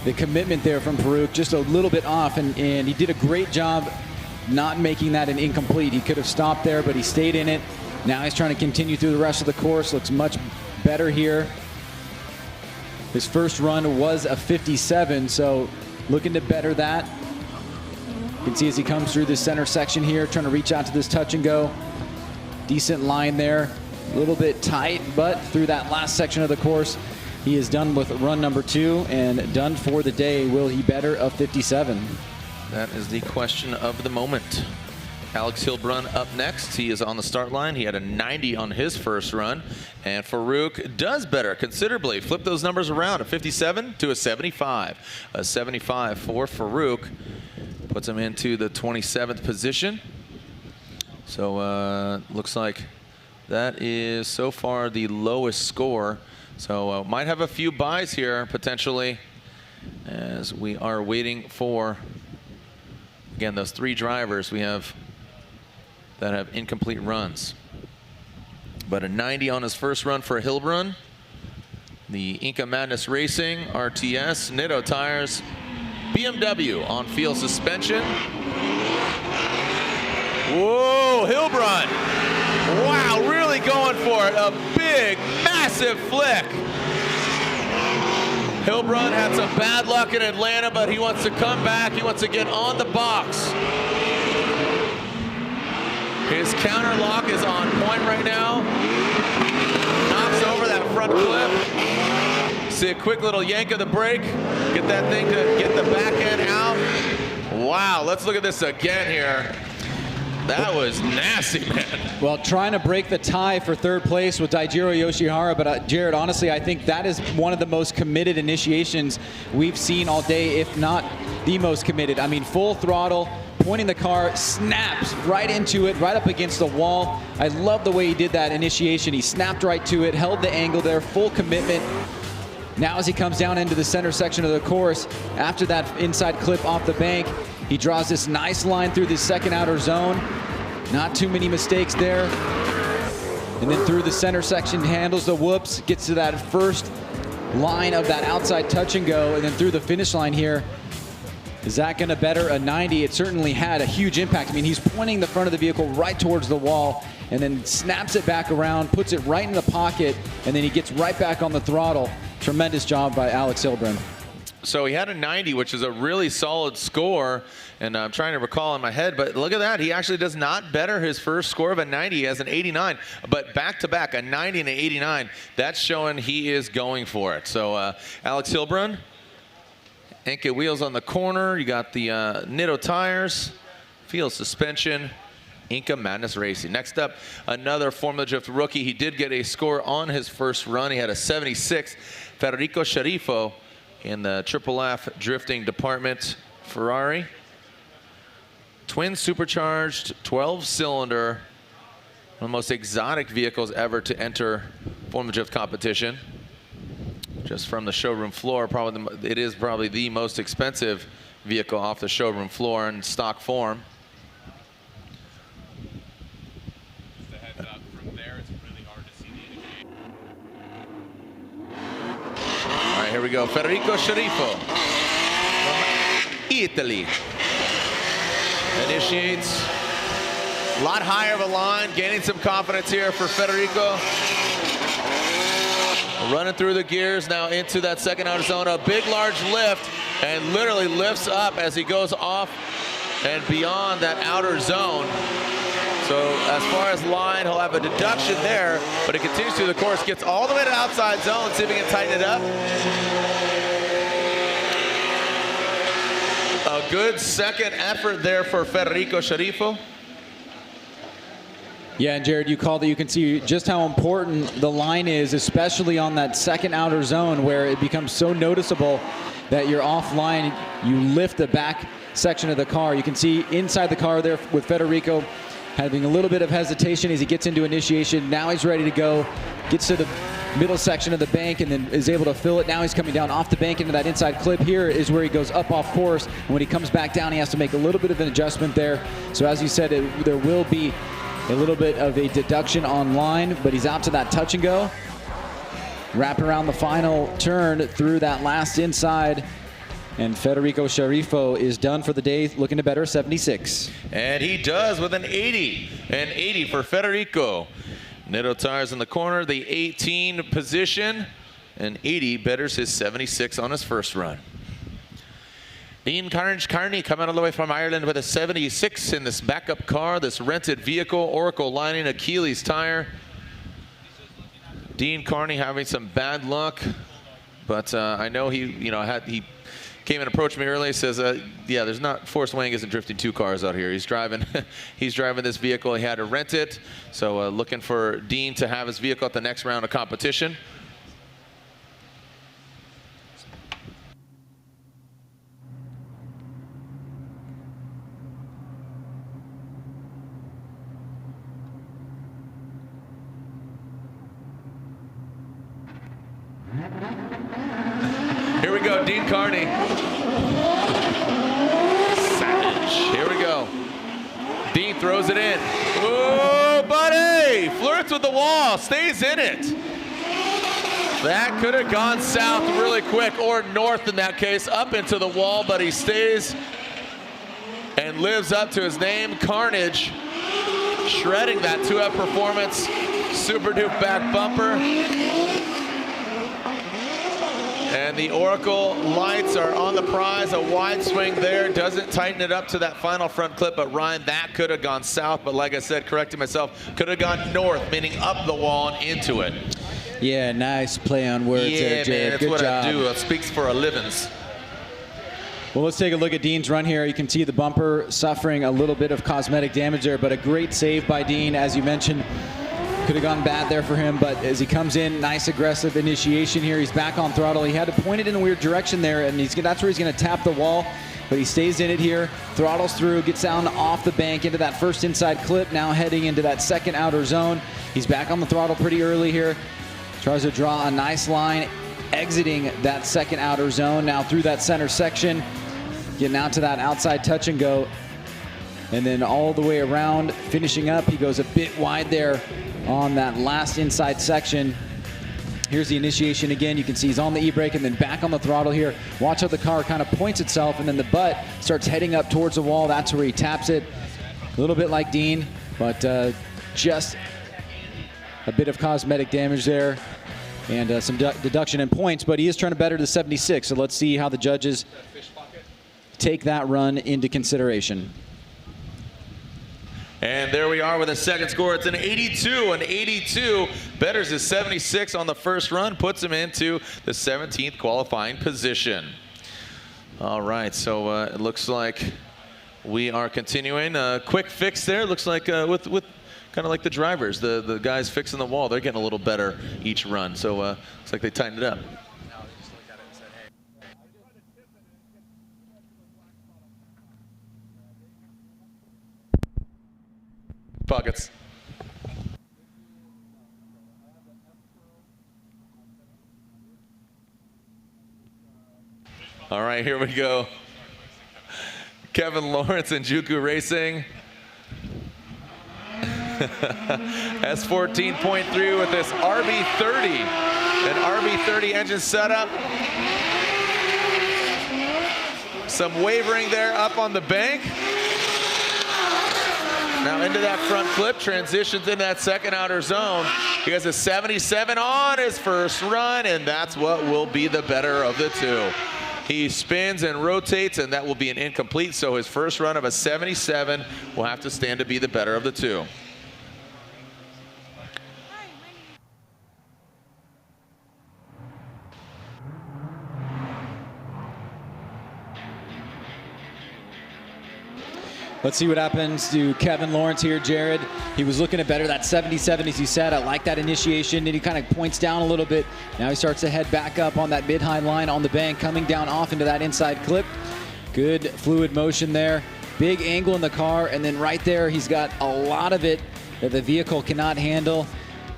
B: The commitment there from Farouk, just a little bit off, and he did a great job not making that an incomplete. He could have stopped there, but he stayed in it. Now he's trying to continue through the rest of the course. Looks much better here. His first run was a 57, so looking to better that. You can see as he comes through this center section here, trying to reach out to this touch and go. Decent line there, a little bit tight, but through that last section of the course, he is done with run number 2 and done for the day. Will he better a 57?
A: That is the question of the moment. Alex Hilbrun up next. He is on the start line. He had a 90 on his first run, and Farouk does better considerably. Flip those numbers around, a 57 to a 75. A 75 for Farouk puts him into the 27th position. So looks like that is so far the lowest score. So might have a few buys here potentially as we are waiting for, again, those 3 drivers we have that have incomplete runs. But a 90 on his first run for Hilbrun. The Inca Madness Racing, RTS, Nitto tires, BMW on field suspension. Whoa, Hilbrun. Wow, really going for it. A big, massive flick. Hilbrun had some bad luck in Atlanta, but he wants to come back. He wants to get on the box. His counter lock is on point right now. Knocks over that front clip. See a quick little yank of the brake. Get that thing to get the back end out. Wow, let's look at this again here. That was nasty, man.
B: Well, trying to break the tie for third place with Daijiro Yoshihara, but Jared, honestly, I think that is one of the most committed initiations we've seen all day, if not the most committed. I mean, full throttle, pointing the car, snaps right into it, right up against the wall. I love the way he did that initiation. He snapped right to it, held the angle there, full commitment. Now as he comes down into the center section of the course, after that inside clip off the bank, he draws this nice line through the second outer zone. Not too many mistakes there. And then through the center section, handles the whoops, gets to that first line of that outside touch and go, and then through the finish line here. Is that going to better a 90? It certainly had a huge impact. I mean, he's pointing the front of the vehicle right towards the wall and then snaps it back around, puts it right in the pocket, and then he gets right back on the throttle. Tremendous job by Alex Hilbrun.
A: So he had a 90, which is a really solid score, and I'm trying to recall in my head, but look at that. He actually does not better his first score of a 90. He has an 89, but back-to-back, a 90 and an 89. That's showing he is going for it. So Alex Hilbrun, Enke wheels on the corner. You got the Nitto tires, field suspension, Inca Madness Racing. Next up, another Formula Drift rookie. He did get a score on his first run. He had a 76. Federico Sharifo in the Triple F drifting department. Ferrari. Twin supercharged, 12-cylinder. One of the most exotic vehicles ever to enter Formula Drift competition. Just from the showroom floor, it is probably the most expensive vehicle off the showroom floor in stock form.
J: Just a heads up, from there it's really hard to see the indicator.
A: All right, here we go. Federico Sharifo from Italy initiates. A lot higher of a line, gaining some confidence here for Federico. Running through the gears now into that second outer zone. A big, large lift, and literally lifts up as he goes off and beyond that outer zone. So as far as line, he'll have a deduction there, but it continues through the course, gets all the way to the outside zone, see if he can tighten it up. A good second effort there for Federico Sharifo.
B: Yeah, and Jared, you called it. You can see just how important the line is, especially on that second outer zone where it becomes so noticeable that you're offline. You lift the back section of the car. You can see inside the car there with Federico having a little bit of hesitation as he gets into initiation. Now he's ready to go. Gets to the middle section of the bank and then is able to fill it. Now he's coming down off the bank into that inside clip. Here is where he goes up off course. And when he comes back down, he has to make a little bit of an adjustment there. So as you said, there will be a little bit of a deduction on line, but he's out to that touch and go. Wrap around the final turn through that last inside. And Federico Sharifo is done for the day, looking to better 76.
A: And he does with an 80. An 80 for Federico. Nitto tires in the corner, the 18 position. And 80 betters his 76 on his first run. Dean Carney coming all the way from Ireland with a 76 in this backup car, this rented vehicle, Oracle lining, Achilles tire. Dean Carney having some bad luck, but I know he came and approached me earlier. He says, yeah, Forrest Wang isn't drifting two cars out here. He's driving this vehicle. He had to rent it, so looking for Dean to have his vehicle at the next round of competition. Here we go, Dean Carney. Savage. Here we go. Dean throws it in. Oh, buddy! Flirts with the wall, stays in it. That could have gone south really quick, or north in that case, up into the wall, but he stays and lives up to his name, Carnage. Shredding that 2F performance. Super Duke back bumper. And the Oracle lights are on the prize. A wide swing there. Doesn't tighten it up to that final front clip. But Ryan, that could have gone south. But like I said, correcting myself, could have gone north, meaning up the wall and into it.
B: Yeah, nice play on words there, Jared.
A: Man, that's
B: good
A: what
B: job.
A: I do. It speaks for a livings.
B: Well, let's take a look at Dean's run here. You can see the bumper suffering a little bit of cosmetic damage there, but a great save by Dean, as you mentioned. Could have gone bad there for him, but as he comes in, nice aggressive initiation here. He's back on throttle. He had to point it in a weird direction there, and that's where he's going to tap the wall. but he stays in it here, throttles through, gets down off the bank into that first inside clip, now heading into that second outer zone. He's back on the throttle pretty early here. Tries to draw a nice line, exiting that second outer zone, now through that center section, getting out to that outside touch and go, and then all the way around, finishing up. He goes a bit wide there on that last inside section. Here's the initiation again. You can see he's on the e-brake and then back on the throttle here. Watch how the car kind of points itself, and then the butt starts heading up towards the wall. That's where he taps it. A little bit like Dean, but just a bit of cosmetic damage there and some deduction in points, but he is trying to better the 76. So let's see how the judges take that run into consideration.
A: And there we are with a second score. It's an 82. An 82 betters his 76 on the first run, puts him into the 17th qualifying position. All right, so it looks like we are continuing. A quick fix there. Looks like with kind of like the drivers, the guys fixing the wall, they're getting a little better each run. So looks like they tightened it up. Pockets. All right, here we go. Kevin Lawrence and Juku Racing. S14.3 with this RB30. An RB30 engine setup. Some wavering there up on the bank. Now into that front clip, transitions into that second outer zone. He has a 77 on his first run, and that's what will be the better of the two. He spins and rotates, and that will be an incomplete, so his first run of a 77 will have to stand to be the better of the two.
B: Let's see what happens to Kevin Lawrence here, Jared. He was looking to better that 77, as you said. I like that initiation, and he kind of points down a little bit. Now he starts to head back up on that mid-high line on the bank, coming down off into that inside clip. Good fluid motion there. Big angle in the car, and then right there, he's got a lot of it that the vehicle cannot handle.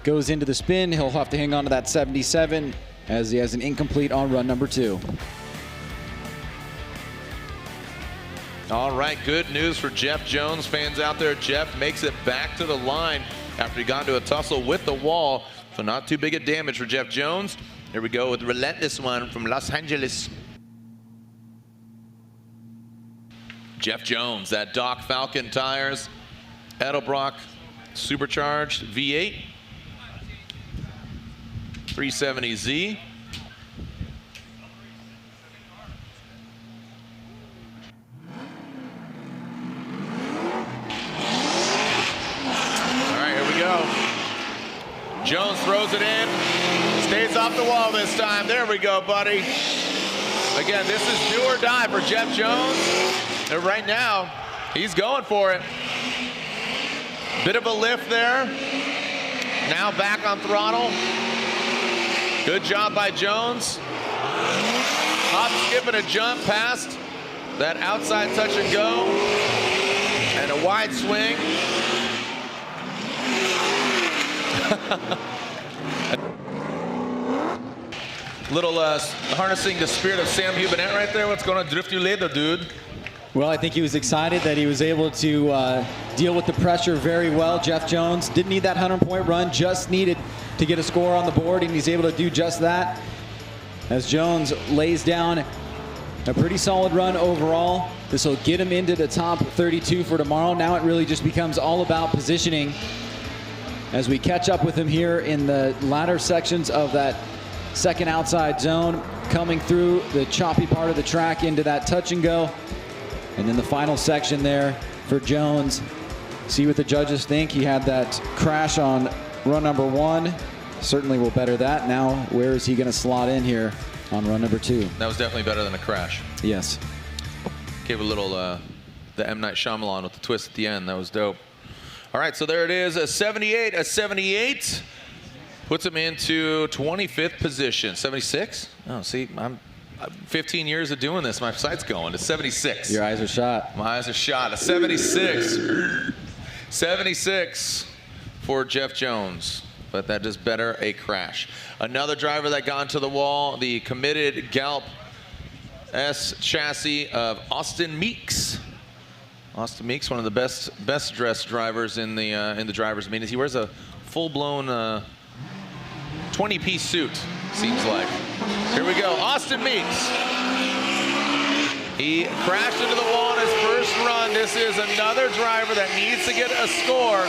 B: Goes into the spin. He'll have to hang on to that 77 as he has an incomplete on run number 2.
A: All right, good news for Jeff Jones fans out there. Jeff makes it back to the line after he got into a tussle with the wall. So not too big a damage for Jeff Jones. Here we go with Relentless One from Los Angeles. Jeff Jones, that Doc Falcon tires. Edelbrock supercharged V8. 370Z. Jones throws it in, stays off the wall this time. There we go, buddy. Again, this is do or die for Jeff Jones. And right now, he's going for it. Bit of a lift there. Now back on throttle. Good job by Jones. Hop, skip, and a jump past that outside touch and go. And a wide swing. Little harnessing the spirit of Sam Hubinette right there. What's going on? Drift you later, dude.
B: Well, I think he was excited that he was able to deal with the pressure very well. Jeff Jones didn't need that 100-point run, just needed to get a score on the board, and he's able to do just that. As Jones lays down a pretty solid run overall. This will get him into the top 32 for tomorrow. Now it really just becomes all about positioning as we catch up with him here in the latter sections of that second outside zone, coming through the choppy part of the track into that touch and go. And then the final section there for Jones. See what the judges think. He had that crash on run number 1. Certainly will better that. Now, where is he going to slot in here on run number 2?
A: That was definitely better than a crash.
B: Yes.
A: Gave a little, the M. Night Shyamalan with the twist at the end. That was dope. All right, so there it is, a 78. A 78 puts him into 25th position. 76? Oh, see, I'm 15 years of doing this, my sight's going to 76.
B: Your eyes are shot.
A: My eyes are shot. A 76. 76 for Jeff Jones. But that does better a crash. Another driver that got into the wall, the committed Galp S chassis of Austin Meeks. Austin Meeks, one of the best dressed drivers in the drivers' meetings. He wears a full-blown 20-piece suit, seems like. Here we go, Austin Meeks. He crashed into the wall in his first run. This is another driver that needs to get a score.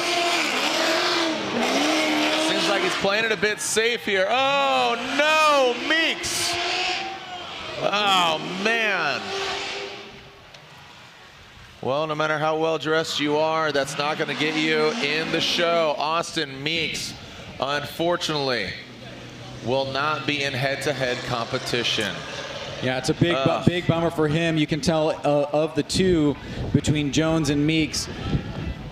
A: Seems like he's playing it a bit safe here. Oh no, Meeks. Oh man. Well, no matter how well dressed you are, that's not going to get you in the show. Austin Meeks, unfortunately, will not be in head-to-head competition.
B: Yeah, it's a big bummer for him. You can tell of the two between Jones and Meeks.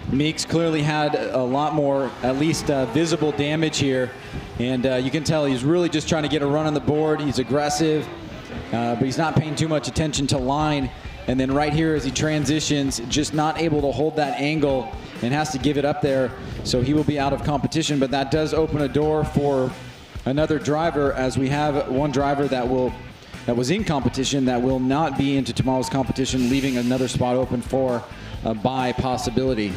B: Meeks clearly had a lot more, at least visible damage here. And you can tell he's really just trying to get a run on the board. He's aggressive, but he's not paying too much attention to line. And then right here as he transitions, just not able to hold that angle and has to give it up there. So he will be out of competition, but that does open a door for another driver, as we have one driver that was in competition that will not be into tomorrow's competition, leaving another spot open for a bye possibility.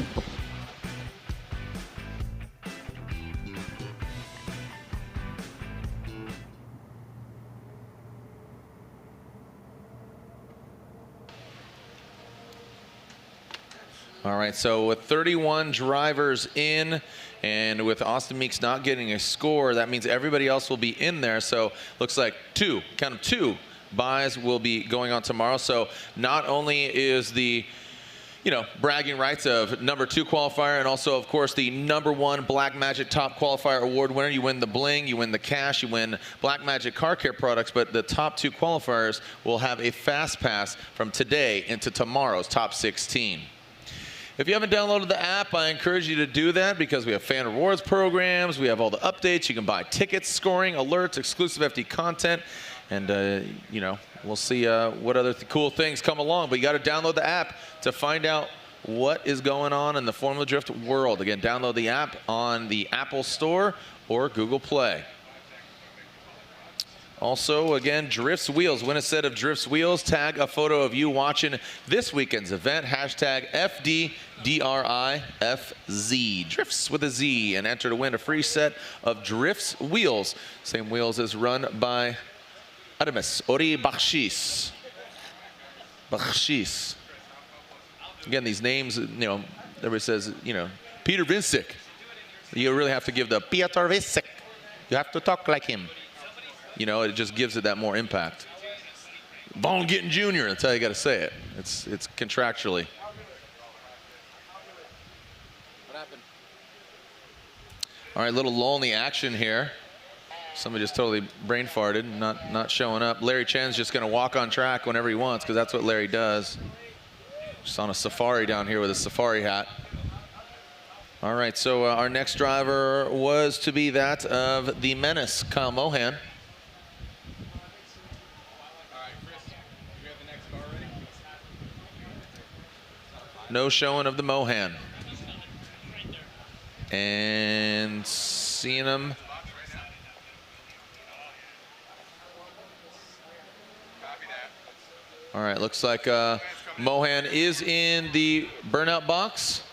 A: All right, so with 31 drivers in, and with Austin Meeks not getting a score, that means everybody else will be in there. So looks like two buys will be going on tomorrow. So not only is the bragging rights of #2 qualifier, and also, of course, the #1 Black Magic Top Qualifier Award winner. You win the bling, you win the cash, you win Black Magic car care products, but the top 2 qualifiers will have a fast pass from today into tomorrow's top 16. If you haven't downloaded the app, I encourage you to do that because we have fan rewards programs, we have all the updates, you can buy tickets, scoring, alerts, exclusive FD content, and we'll see what other cool things come along. But you got to download the app to find out what is going on in the Formula Drift world. Again, download the app on the Apple Store or Google Play. Also, again, Drifts Wheels. Win a set of Drifts Wheels. Tag a photo of you watching this weekend's event. Hashtag FDDRIFZ. Drifts with a Z. And enter to win a free set of Drifts Wheels. Same wheels as run by Adamus Ori Bakhshis. Bakhshis. Again, these names, everybody says, Peter Vincic. You really have to give the Peter Vincic. You have to talk like him. It just gives it that more impact. Bone Getting Jr., that's how you got to say it. It's contractually. What happened? All right, little lull in the action here. Somebody just totally brain farted, not showing up. Larry Chen's just going to walk on track whenever he wants because that's what Larry does. Just on a safari down here with a safari hat. All right, so our next driver was to be that of the menace, Kyle Mohan. No showing of the Mohan. And seeing him. All right, looks like Mohan is in the burnout box.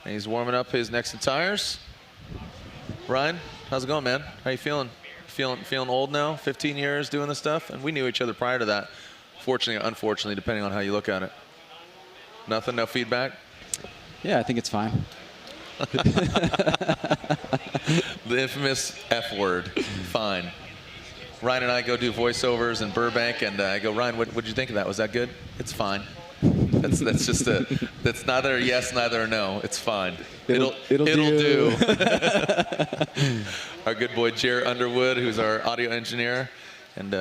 A: And he's warming up his necks and tires. Ryan, how's it going, man? How you feeling? Feeling old now? 15 years doing this stuff? And we knew each other prior to that. Fortunately or unfortunately, depending on how you look at it. Nothing, no feedback?
B: Yeah, I think it's fine.
A: The infamous F word, fine. Ryan and I go do voiceovers in Burbank, and I go, Ryan, what did you think of that? Was that good? It's fine. That's just that's neither a yes, neither a no. It's fine. It'll do. Our good boy Jared Underwood, who's our audio engineer, and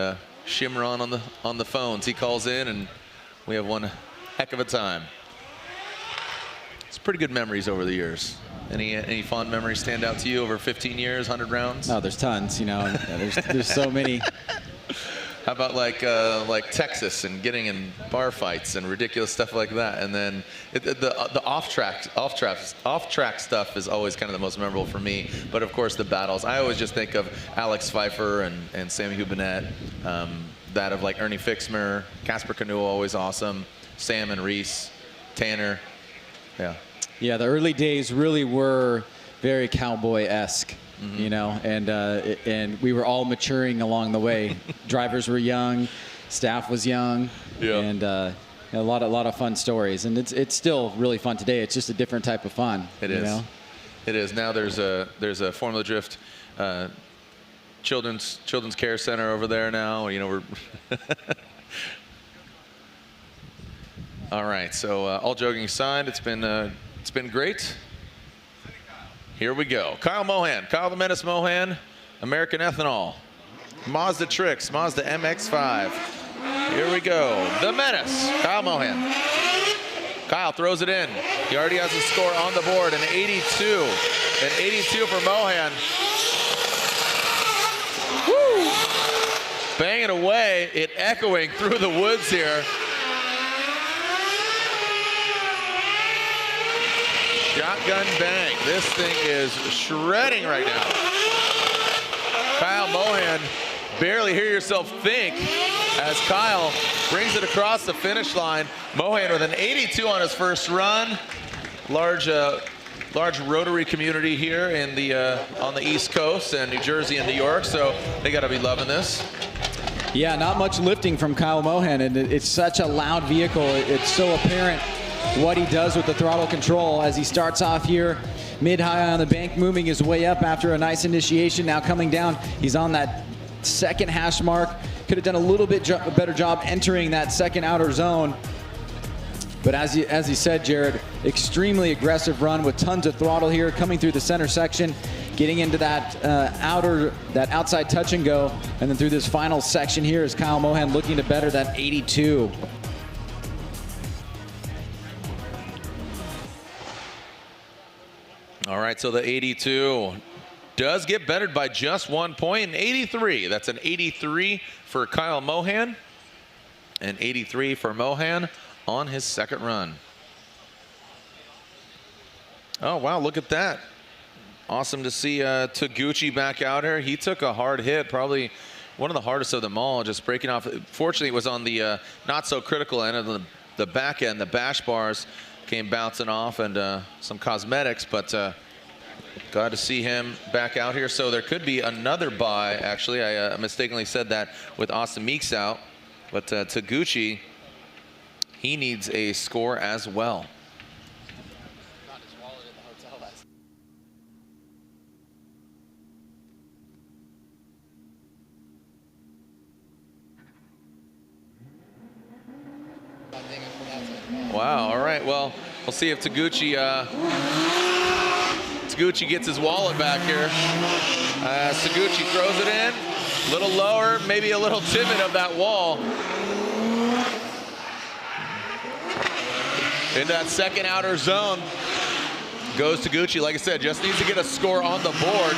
A: Shimron on the phones. He calls in, and we have one heck of a time. It's pretty good memories over the years. Any fond memories stand out to you over 15 years, 100 rounds?
B: Oh, there's tons, there's so many.
A: How about like Texas and getting in bar fights and ridiculous stuff like that? And then the off-track stuff is always kind of the most memorable for me. But of course the battles. I always just think of Alex Pfeiffer and Sammy Hubinette. That of like Ernie Fixmer, Casper Canoe, always awesome. Sam and Reese, Tanner. Yeah.
B: Yeah, the early days really were very cowboy-esque. You know, and we were all maturing along the way. Drivers were young, staff was young, and a lot of fun stories. And it's still really fun today. It's just a different type of fun.
A: It is. Know? It is. Now there's a Formula Drift children's care center over there now. You know, we're all right. So all joking aside, it's been great. Here we go. Kyle Mohan, Kyle the Menace Mohan, American Ethanol, Mazda Tricks, Mazda MX-5. Here we go. The Menace, Kyle Mohan. Kyle throws it in. He already has a score on the board, an 82. An 82 for Mohan. Woo! Banging away, it echoing through the woods here. Shotgun bang. This thing is shredding right now. Kyle Mohan, barely hear yourself think as Kyle brings it across the finish line. Mohan with an 82 on his first run. Large rotary community here in on the East Coast and New Jersey and New York, so they got to be loving this.
B: Yeah, not much lifting from Kyle Mohan, and it's such a loud vehicle. It's so apparent what he does with the throttle control as he starts off here mid-high on the bank, moving his way up after a nice initiation. Now coming down, he's on that second hash mark. Could have done a little bit better job entering that second outer zone. But as he said, Jared, extremely aggressive run with tons of throttle here, coming through the center section, getting into that outside touch and go, and then through this final section here is Kyle Mohan looking to better that 82.
A: All right, so the 82 does get bettered by just 1 point, an 83. That's an 83 for Kyle Mohan, and 83 for Mohan on his second run. Oh, wow, look at that. Awesome to see Taguchi back out here. He took a hard hit, probably one of the hardest of them all, just breaking off. Fortunately, it was on the not so critical end of the back end. The bash bars came bouncing off and some cosmetics, but glad to see him back out here. So there could be another bye, actually. I mistakenly said that with Austin Meeks out, but Taguchi, he needs a score as well. Wow, all right, well, we'll see if Taguchi gets his wallet back here. Taguchi throws it in, a little lower, maybe a little timid of that wall. In that second outer zone goes Taguchi. Like I said, just needs to get a score on the board.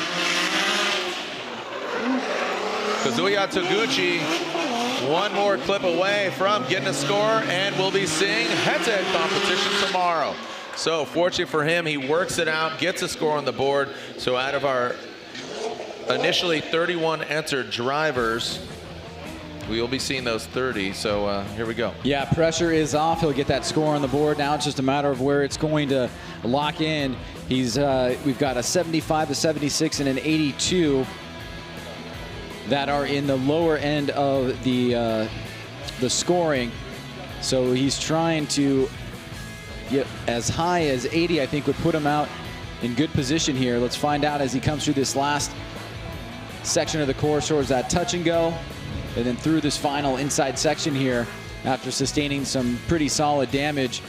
A: Kazuya Taguchi, one more clip away from getting a score, and we'll be seeing head-to-head competition tomorrow. So fortunately for him, he works it out, gets a score on the board. So out of our initially 31 entered drivers, we will be seeing those 30. So here we go.
B: Yeah, pressure is off. He'll get that score on the board. Now it's just a matter of where it's going to lock in. We've got a 75, a 76, and an 82 that are in the lower end of the scoring. So he's trying to get as high as 80, I think would put him out in good position here. Let's find out as he comes through this last section of the course towards that touch and go, and then through this final inside section here after sustaining some pretty solid damage.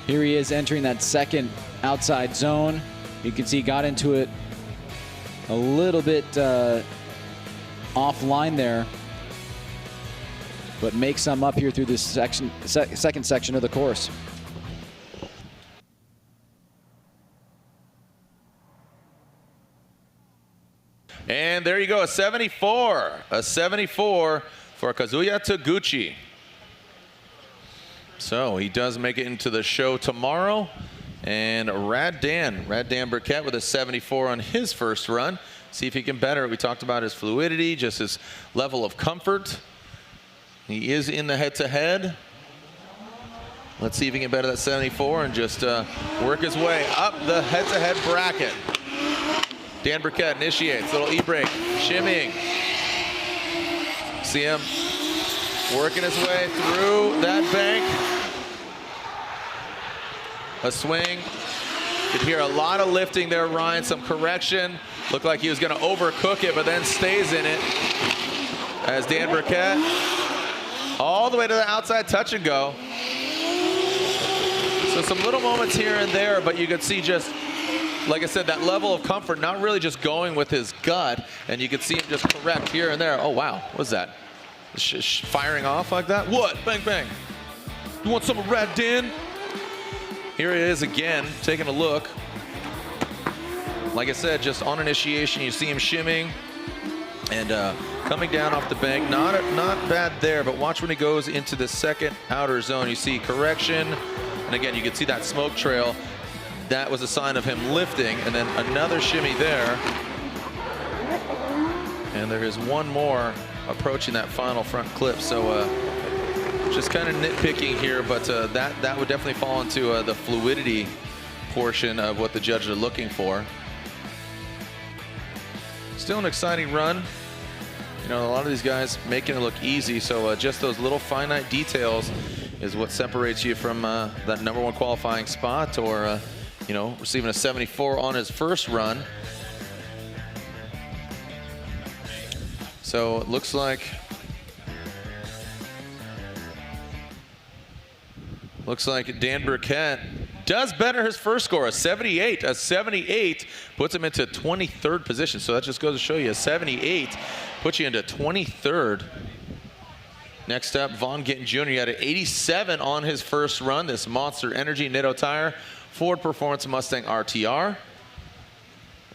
B: Here he is entering that second outside zone. You can see he got into it a little bit offline there, but make some up here through this section, second section of the course. And
A: there you go, a 74. A 74 for Kazuya Taguchi. So he does make it into the show tomorrow. And Rad Dan Burkett with a 74 on his first run. See if he can better it. We talked about his fluidity, just his level of comfort. He is in the head-to-head. Let's see if he can better that 74 and just work his way up the head-to-head bracket. Dan Burkett initiates, little e-brake, shimmying. See him working his way through that bank. A swing. Could hear a lot of lifting there, Ryan, some correction. Looked like he was going to overcook it, but then stays in it. As Dan Burkett all the way to the outside touch and go. So some little moments here and there, but you could see just, like I said, that level of comfort, not really just going with his gut, and you could see him just correct here and there. Oh, wow, what's that? Firing off like that? What? Bang, bang. You want some of Rad Dan? Here it is again, taking a look. Like I said, just on initiation, you see him shimming and coming down off the bank. Not bad there, but watch when he goes into the second outer zone. You see correction, and again, you can see that smoke trail. That was a sign of him lifting, and then another shimmy there. And there is one more approaching that final front clip. So just kind of nitpicking here, but that would definitely fall into the fluidity portion of what the judges are looking for. Still an exciting run. You know, a lot of these guys making it look easy, so just those little finite details is what separates you from that #1 qualifying spot, or you know, receiving a 74 on his first run. So it looks like Dan Burkett does better his first score, a 78. A 78 puts him into 23rd position. So that just goes to show you, a 78 puts you into 23rd. Next up, Vaughn Gittin Jr. He had an 87 on his first run. This Monster Energy Nitto tire, Ford Performance Mustang RTR.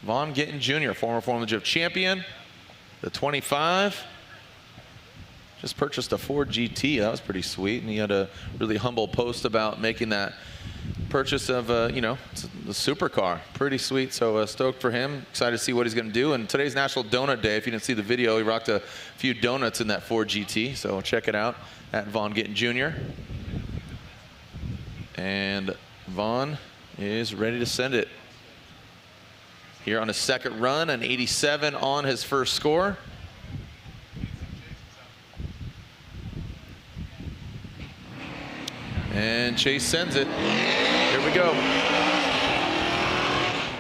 A: Vaughn Gittin Jr., former Formula Drift champion. The 25. Just purchased a Ford GT. That was pretty sweet. And he had a really humble post about making that purchase of, you know, the supercar. Pretty sweet. So stoked for him. Excited to see what he's going to do. And today's National Donut Day. If you didn't see the video, he rocked a few donuts in that Ford GT. So check it out at Vaughn Gittin Jr. And Vaughn is ready to send it. Here on his second run, an 87 on his first score. And Chase sends it. Here we go.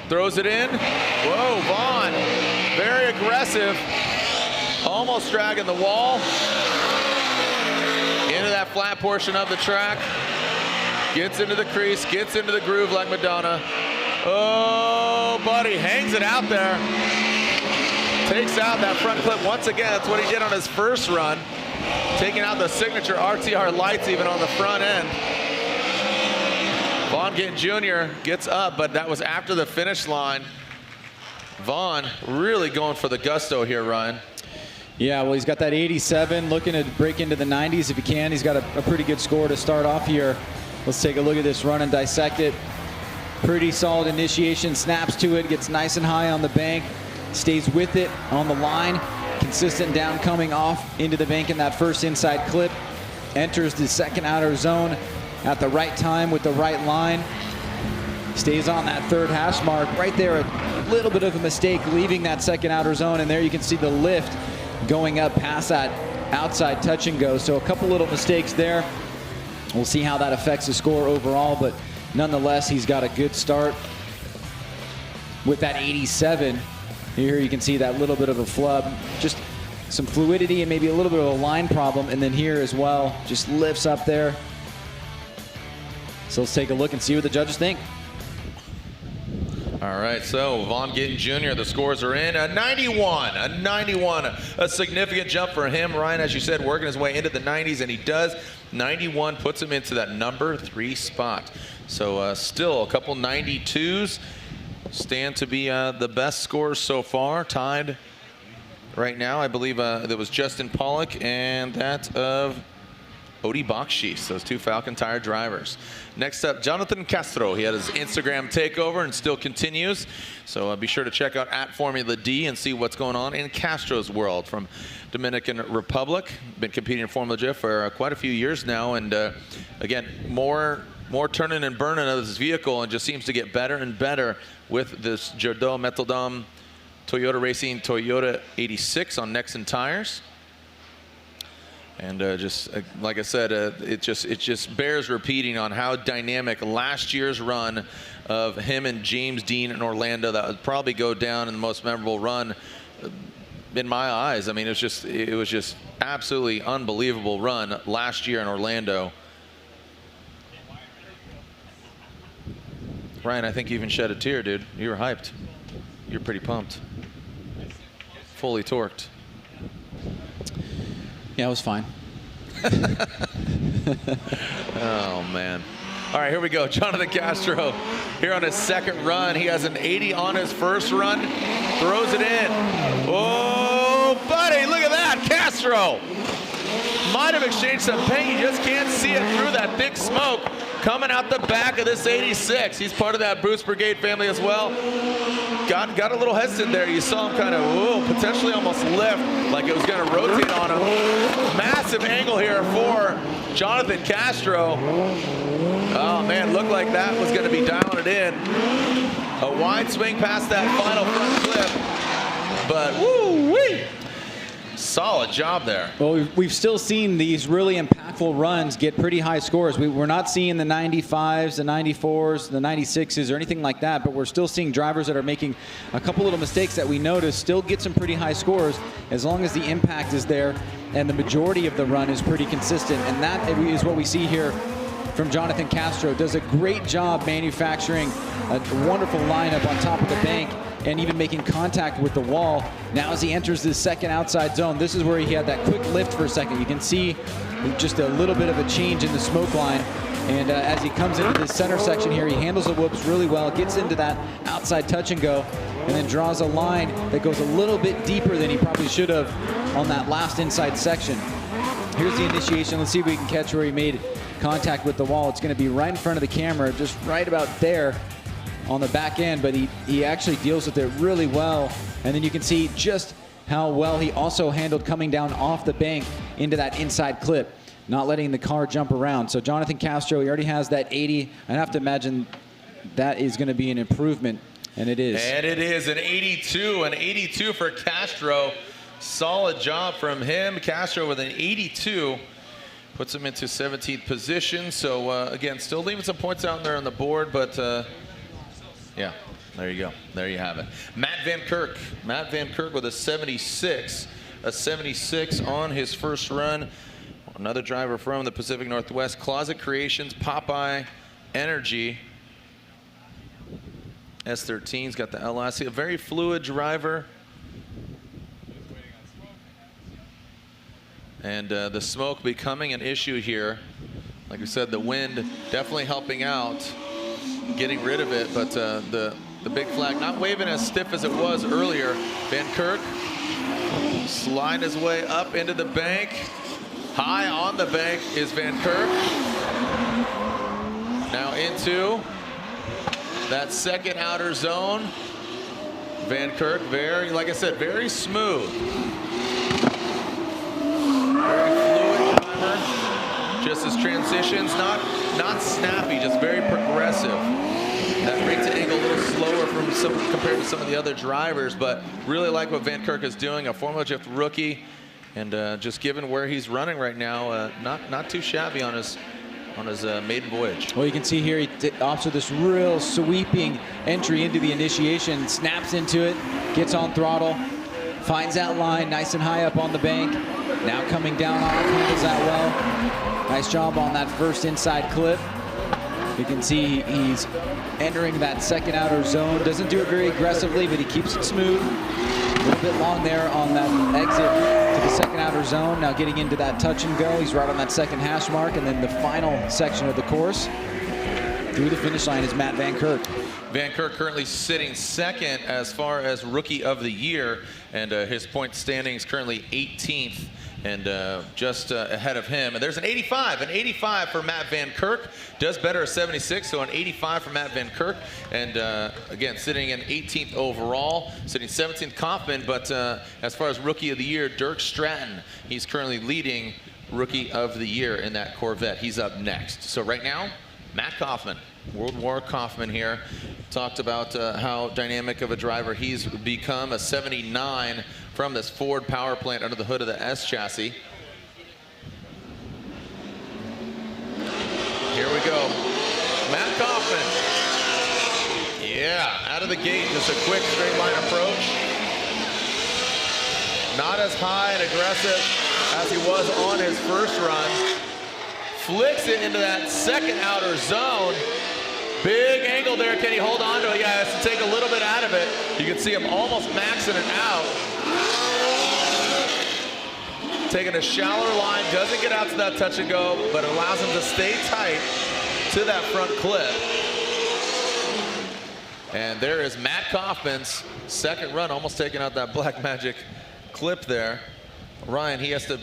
A: Throws it in. Whoa, Vaughn. Very aggressive. Almost dragging the wall. Into that flat portion of the track. Gets into the crease, gets into the groove like Madonna. Oh, buddy, hangs it out there. Takes out that front clip once again. That's what he did on his first run. Taking out the signature RTR lights even on the front end. Vaughn Gittin Jr. gets up, but that was after the finish line. Vaughn really going for the gusto here, Ryan.
B: Yeah, well, he's got that 87, looking to break into the 90s if he can. He's got a pretty good score to start off here. Let's take a look at this run and dissect it. Pretty solid initiation, snaps to it, gets nice and high on the bank, stays with it on the line. Consistent down coming off into the bank in that first inside clip. Enters the second outer zone at the right time with the right line. Stays on that third hash mark. Right there, a little bit of a mistake leaving that second outer zone, and there you can see the lift going up past that outside touch and go. So a couple little mistakes there. We'll see how that affects the score overall, but nonetheless, he's got a good start with that 87. Here you can see that little bit of a flub, just some fluidity and maybe a little bit of a line problem. And then here as well, just lifts up there. So let's take a look and see what the judges think.
A: All right, so Vaughn Gittin Jr., the scores are in. A 91, a significant jump for him. Ryan, as you said, working his way into the 90s, and he does. 91 puts him into that #3 spot. So still a couple 92s stand to be the best scores so far, tied right now. I believe there was Justin Pollock and that of Odie Bakshish, those two Falcon Tire drivers. Next up, Jonathan Castro. He had his Instagram takeover and still continues. So be sure to check out @Formula D and see what's going on in Castro's world from Dominican Republic. Been competing in Formula J for quite a few years now. And again, more turning and burning of this vehicle, and just seems to get better and better with this Jordo Metaldom Toyota Racing Toyota 86 on Nexen tires. And just like I said, it just bears repeating on how dynamic last year's run of him and James Dean in Orlando. That would probably go down in the most memorable run in my eyes. I mean, it was just absolutely unbelievable run last year in Orlando. Ryan, I think you even shed a tear, dude. You were hyped. You're pretty pumped. Fully torqued.
B: Yeah, it was fine.
A: Oh, man. All right, here we go. Jonathan Castro here on his second run. He has an 80 on his first run. Throws it in. Oh, buddy, look at that. Castro might have exchanged some paint. You just can't see it through that thick smoke coming out the back of this 86. He's part of that Bruce Brigade family as well. Got a little hesitant there. You saw him kind of potentially almost lift like it was going to rotate on him. Massive angle here for Jonathan Castro. Oh man, looked like that was going to be dialing it in. A wide swing past that final front clip, but woo-wee! Solid job there.
B: Well, we've still seen these really impactful runs get pretty high scores. We're not seeing the 95s, the 94s, the 96s, or anything like that, but we're still seeing drivers that are making a couple little mistakes that we noticed still get some pretty high scores as long as the impact is there and the majority of the run is pretty consistent. And that is what we see here from Jonathan Castro. Does a great job manufacturing a wonderful lineup on top of the bank and even making contact with the wall. Now as he enters this second outside zone, this is where he had that quick lift for a second. You can see just a little bit of a change in the smoke line. And as he comes into this center section here, he handles the whoops really well, gets into that outside touch and go, and then draws a line that goes a little bit deeper than he probably should have on that last inside section. Here's the initiation. Let's see if we can catch where he made contact with the wall. It's going to be right in front of the camera, just right about there on the back end, but he actually deals with it really well. And then you can see just how well he also handled coming down off the bank into that inside clip, not letting the car jump around. So Jonathan Castro, he already has that 80. I have to imagine that is going to be an improvement, and it is.
A: And it is an 82 for Castro. Solid job from him. Castro with an 82. Puts him into 17th position. So again, still leaving some points out there on the board, but yeah, there you go. There you have it. Matt Van Kirk. Matt Van Kirk with a 76. A 76 on his first run. Another driver from the Pacific Northwest. Closet Creations, Popeye Energy. S13's got the LS. A very fluid driver. And the smoke becoming an issue here. Like we said, the wind definitely helping out, getting rid of it, but the big flag not waving as stiff as it was earlier. Van Kirk sliding his way up into the bank. High on the bank is Van Kirk. Now into that second outer zone. Van Kirk, very, like I said, very smooth. Very fluid driver. Just his transitions, not snappy, just very progressive. That brake to angle a little slower compared to some of the other drivers, but really like what Van Kirk is doing. A Formula Drift rookie, and just given where he's running right now, not too shabby on his maiden voyage.
B: Well, you can see here he opts with this real sweeping entry into the initiation, snaps into it, gets on throttle, finds that line nice and high up on the bank. Now coming down off, handles that well. Nice job on that first inside clip. You can see he's entering that second outer zone. Doesn't do it very aggressively, but he keeps it smooth. A little bit long there on that exit to the second outer zone. Now getting into that touch and go. He's right on that second hash mark, and then the final section of the course. through the finish line is Matt Van Kirk.
A: Van Kirk currently sitting second as far as Rookie of the Year, and his point standings currently 18th. And just ahead of him. And there's an 85 for Matt Van Kirk. Does better a 76, so an 85 for Matt Van Kirk. And again, sitting in 18th overall, sitting 17th Kaufman. But as far as Rookie of the Year, Dirk Stratton, he's currently leading Rookie of the Year in that Corvette. He's up next. So right now, Matt Kaufman, World War Kaufman here. Talked about how dynamic of a driver he's become, a 79 from this Ford power plant under the hood of the S chassis. Here we go. Matt Kaufman. Yeah, out of the gate, just a quick straight line approach. Not as high and aggressive as he was on his first run. Flicks it into that second outer zone. Big angle there. Can he hold on to it? Yeah, he has to take a little bit out of it. You can see him almost maxing it out. Taking a shallower line, doesn't get out to that touch and go, but it allows him to stay tight to that front clip. And there is Matt Kaufman's second run, almost taking out that Black Magic clip there. Ryan, he has to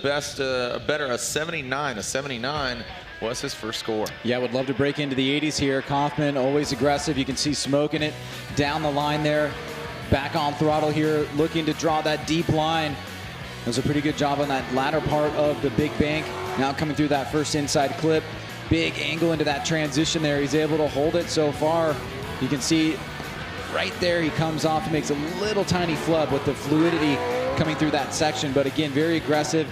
A: better a 79. A 79 was his first score.
B: Yeah, would love to break into the 80s here. Kaufman, always aggressive. You can see smoking it down the line there. Back on throttle here, looking to draw that deep line. Does a pretty good job on that latter part of the big bank. Now coming through that first inside clip. Big angle into that transition there. He's able to hold it so far. You can see right there he comes off and makes a little tiny flub with the fluidity coming through that section. But again, very aggressive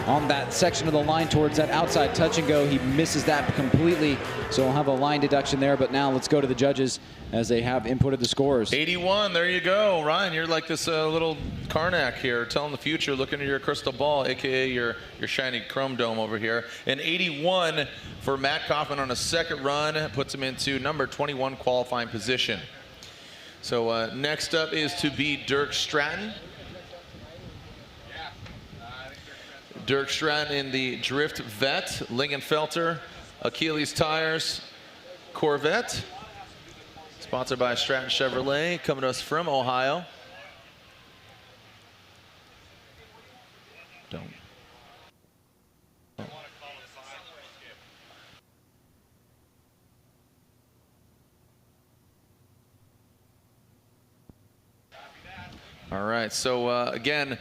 B: on that section of the line towards that outside touch and go. He misses that completely, so we'll have a line deduction there. But now let's go to the judges as they have inputted the scores.
A: 81, there you go. Ryan, you're like this little Karnak here, telling the future, looking at your crystal ball, aka your shiny chrome dome over here. An 81 for Matt Kaufman on a second run, puts him into number 21 qualifying position. So next up is to be Dirk Stratton. Dirk Stratton in the Drift Vet, Lingenfelter, Achilles Tires, Corvette. Sponsored by Stratton Chevrolet, coming to us from Ohio. Don't. Oh. All right, so again,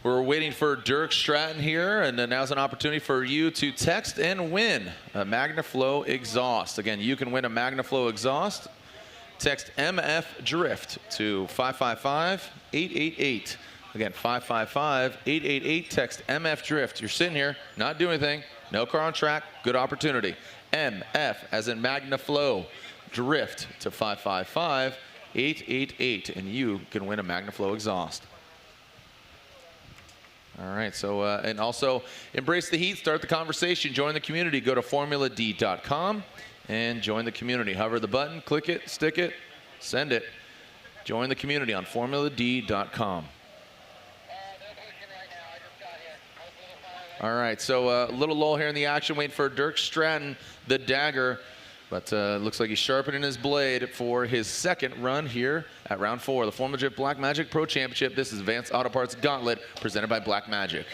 A: we're waiting for Dirk Stratton here, and now's an opportunity for you to text and win a MagnaFlow exhaust. Again, you can win a MagnaFlow exhaust. Text MF Drift to 555-888. Again, 555-888. Text MF Drift. You're sitting here, not doing anything, no car on track, good opportunity. MF as in MagnaFlow Drift to 555-888, and you can win a MagnaFlow exhaust. All right, so, and also embrace the heat, start the conversation, join the community. Go to formuladee.com and join the community. Hover the button, click it, stick it, send it. Join the community on formuladee.com. All right, so a little lull here in the action, waiting for Dirk Stratton, the dagger. But looks like he's sharpening his blade for his second run here at round 4, the Formula Drift Black Magic Pro Championship. This is Advanced Auto Parts Gauntlet presented by Black Magic.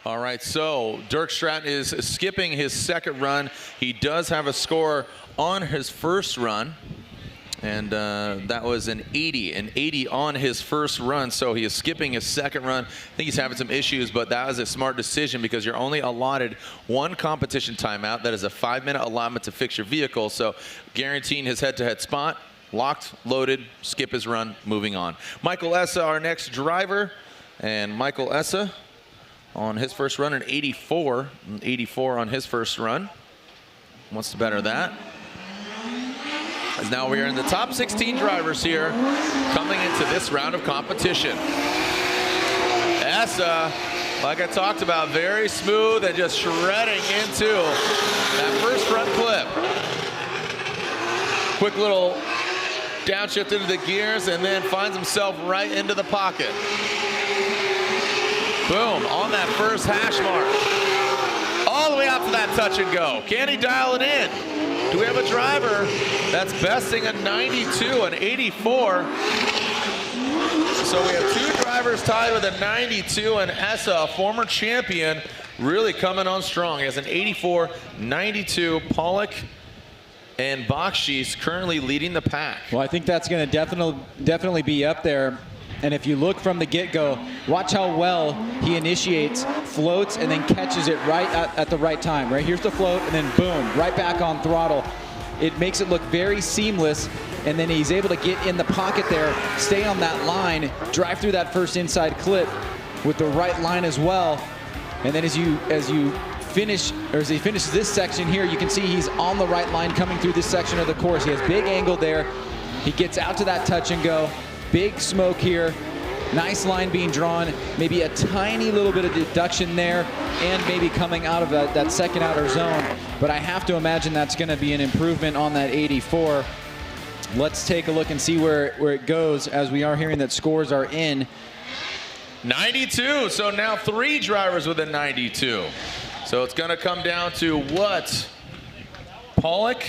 A: All right, so Dirk Stratton is skipping his second run. He does have a score on his first run, and that was an 80 on his first run, so he is skipping his second run. I think he's having some issues, but that was a smart decision because you're only allotted one competition timeout. That is a 5-minute allotment to fix your vehicle, so guaranteeing his head-to-head spot, locked, loaded, skip his run, moving on. Michael Essa, our next driver, and Michael Essa on his first run, an 84 on his first run. Wants to better that. As now we are in the top 16 drivers here coming into this round of competition. Essa, like I talked about, very smooth and just shredding into that first front clip. Quick little downshift into the gears and then finds himself right into the pocket. Boom, on that first hash mark. All the way out to that touch and go. Can he dial it in? Do we have a driver that's besting a 92, an 84? So we have two drivers tied with a 92, and Essa, a former champion, really coming on strong. He has an 84, 92. Pollock and Bakshi's currently leading the pack.
B: Well, I think that's going to definitely be up there. And if you look from the get-go, watch how well he initiates, floats, and then catches it right at the right time. Right here's the float, and then boom, right back on throttle. It makes it look very seamless, and then he's able to get in the pocket there, stay on that line, drive through that first inside clip with the right line as well. And then as he finishes this section here, you can see he's on the right line coming through this section of the course. He has big angle there. He gets out to that touch and go. Big smoke here, nice line being drawn, maybe a tiny little bit of deduction there, and maybe coming out of that second outer zone. But I have to imagine that's going to be an improvement on that 84. Let's take a look and see where it goes, as we are hearing that scores are in.
A: 92, so now three drivers with a 92. So it's going to come down to what Pollock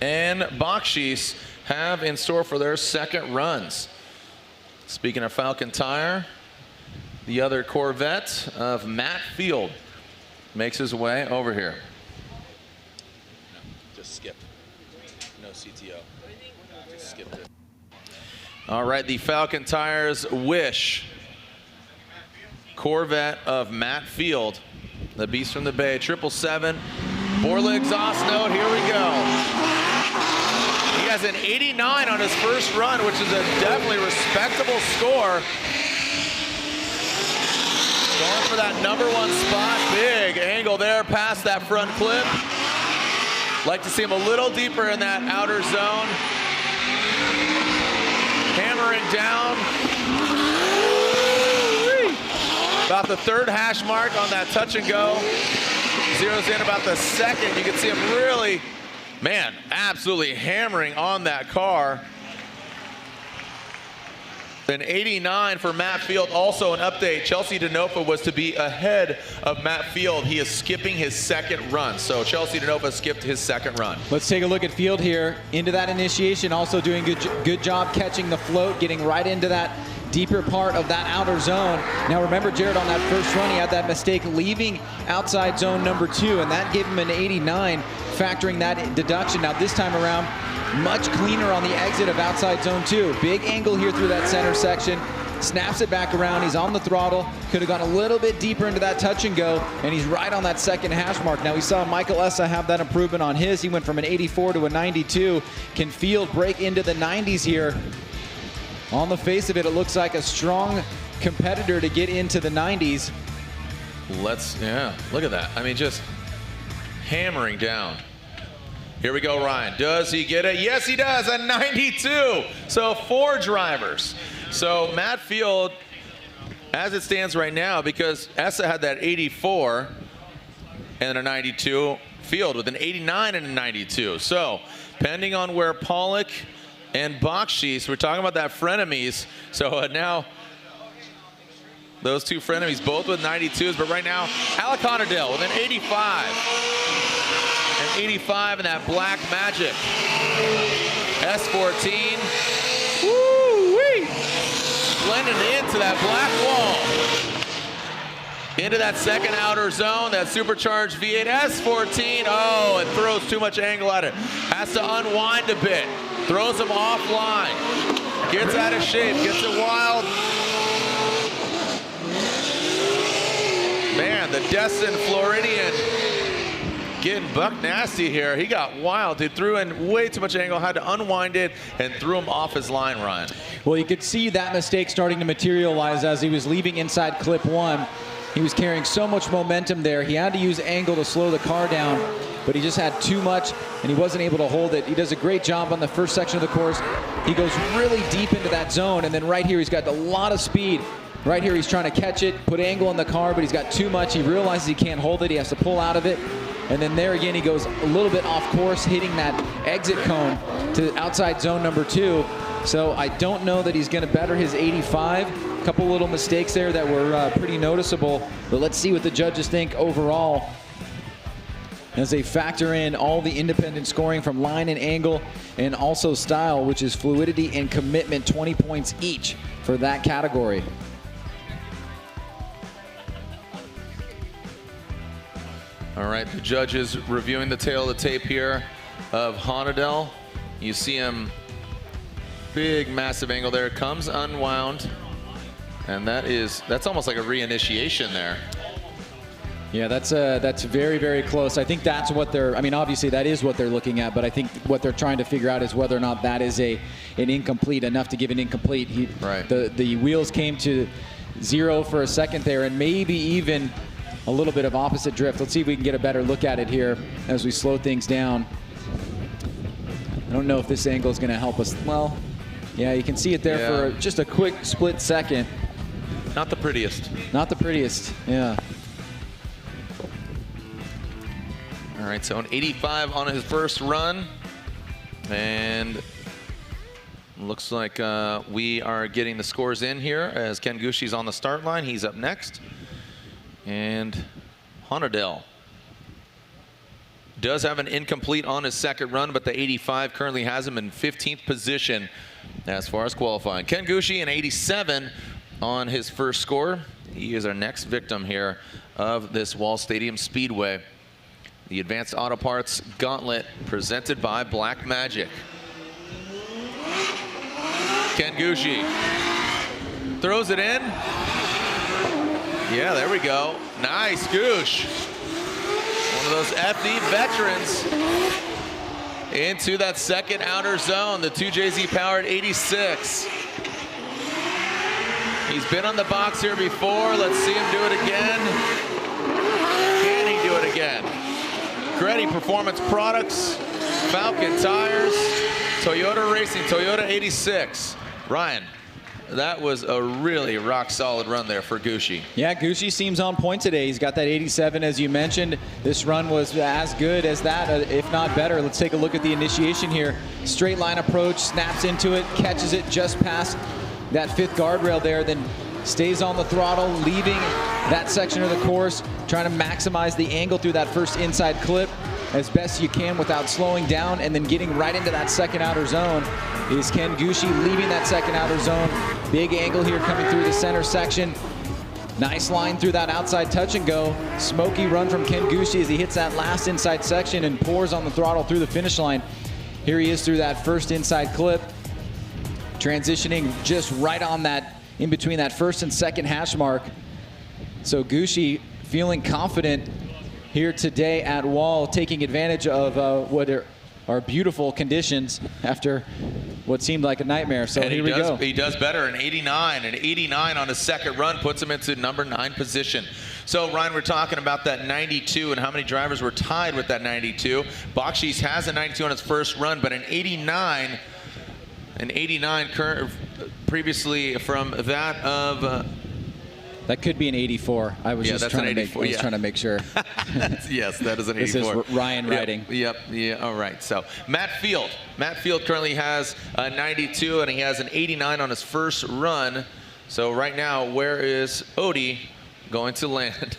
A: and Bakshis have in store for their second runs. Speaking of Falcon Tire, the other Corvette of Matt Field makes his way over here. No, just skip. No CTO. Just skip it. All right, the Falcon Tires Wish Corvette of Matt Field, the Beast from the Bay, 777. Borla exhaust note, here we go. He has an 89 on his first run, which is a definitely respectable score. Going for that #1 spot. Big angle there past that front clip. Like to see him a little deeper in that outer zone. Hammering down. About the third hash mark on that touch and go. Zeroes in about the second. You can see him really, man, absolutely hammering on that car. An 89 for Matt Field. Also an update, Chelsea Denofa was to be ahead of Matt Field. He is skipping his second run. So Chelsea Denofa skipped his second run.
B: Let's take a look at Field here. Into that initiation, also doing good job catching the float, getting right into that deeper part of that outer zone. Now remember, Jared, on that first run, he had that mistake leaving outside zone #2, and that gave him an 89, factoring that deduction. Now this time around, much cleaner on the exit of outside zone 2. Big angle here through that center section. Snaps it back around. He's on the throttle. Could have gone a little bit deeper into that touch and go, and he's right on that second hash mark. Now we saw Michael Essa have that improvement on his. He went from an 84 to a 92. Can Field break into the 90s here? On the face of it, it looks like a strong competitor to get into the 90s.
A: Yeah, look at that. I mean, just hammering down. Here we go, Ryan. Does he get it? Yes, he does, a 92. So 4 drivers. So Matt Field, as it stands right now, because Essa had that 84 and a 92, Field with an 89 and a 92. So depending on where Pollock and Bakshis, we're talking about that frenemies. So now those two frenemies both with 92s, but right now Alec Honordale with an 85. An 85 in that Black Magic S14. Woo-wee! Blending into that black wall. Into that second outer zone, that supercharged V8 S14. Oh, it throws too much angle at it. Has to unwind a bit. Throws him offline. Gets out of shape, gets it wild. Man, the Destin Floridian getting buck nasty here. He got wild. He threw in way too much angle, had to unwind it, and threw him off his line, Ryan.
B: Well, you could see that mistake starting to materialize as he was leaving inside clip 1. He was carrying so much momentum there. He had to use angle to slow the car down, but he just had too much, and he wasn't able to hold it. He does a great job on the first section of the course. He goes really deep into that zone, and then right here he's got a lot of speed. Right here he's trying to catch it, put angle in the car, but he's got too much. He realizes he can't hold it. He has to pull out of it. And then there again, he goes a little bit off course, hitting that exit cone to outside zone number 2. So I don't know that he's going to better his 85. A couple little mistakes there that were pretty noticeable. But let's see what the judges think overall as they factor in all the independent scoring from line and angle and also style, which is fluidity and commitment, 20 points each for that category.
A: All right, the judges reviewing the tail of the tape here of Honadel. You see him, big, massive angle there. Comes unwound, and that's almost like a reinitiation there.
B: Yeah, that's very, very close. I think that's what they're, I mean, obviously that is what they're looking at, but I think what they're trying to figure out is whether or not that is an incomplete, enough to give an incomplete.
A: Right.
B: The wheels came to 0 for a second there, and maybe even a little bit of opposite drift. Let's see if we can get a better look at it here as we slow things down. I don't know if this angle is going to help us. Well, yeah, you can see it there for just a quick split second.
A: Not the prettiest.
B: Not the prettiest, yeah.
A: All right, so an 85 on his first run. And looks like we are getting the scores in here as Ken Gushi's on the start line. He's up next. And Honadel does have an incomplete on his second run, but the 85 currently has him in 15th position as far as qualifying. Ken Gushi, an 87 on his first score. He is our next victim here of this Wall Stadium Speedway. The Advanced Auto Parts Gauntlet presented by Black Magic. Ken Gushi throws it in. Yeah, there we go. Nice, Goosh. One of those FD veterans into that second outer zone, the 2JZ powered 86. He's been on the box here before. Let's see him do it again. Can he do it again? Gretti Performance Products, Falcon Tires, Toyota Racing, Toyota 86. Ryan, that was a really rock solid run there for Gushi.
B: Yeah, Gushi seems on point today. He's got that 87 as you mentioned. This run was as good as that, if not better. Let's take a look at the initiation here. Straight line approach, snaps into it, catches it just past that 5th guardrail there, then stays on the throttle, leaving that section of the course, trying to maximize the angle through that first inside clip as best you can without slowing down, and then getting right into that second outer zone is Ken Gushi leaving that second outer zone. Big angle here coming through the center section. Nice line through that outside touch and go. Smoky run from Ken Gushi as he hits that last inside section and pours on the throttle through the finish line. Here he is through that first inside clip, transitioning just right on that, in between that first and second hash mark. So Gushi feeling confident here today at Wall, taking advantage of what are beautiful conditions after what seemed like a nightmare. So here we go.
A: He does better, an 89. An 89 on his second run puts him into number 9 position. So Ryan, we're talking about that 92 and how many drivers were tied with that 92. Bakshi's has a 92 on his first run, but an 89 previously from that of
B: that could be an 84. I was just trying to make sure.
A: Yes, that is an 84.
B: This is Ryan writing.
A: Yep. Yeah. All right. So Matt Field currently has a 92 and he has an 89 on his first run. So right now, where is Odie going to land?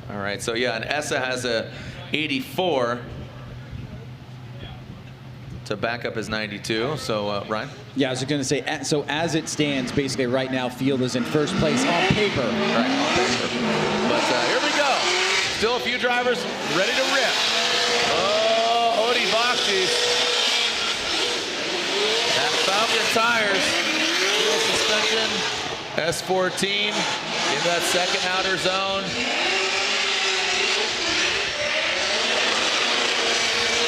A: All right. So yeah, and Essa has a 84. to back up his 92. So, Ryan?
B: Yeah, I was going to say, so as it stands, basically right now, Field is in first place on paper.
A: Right, on paper. But here we go. Still a few drivers ready to rip. Oh, Odie Bakshi's. That Falcon tires. Fuel suspension. S14 in that second outer zone.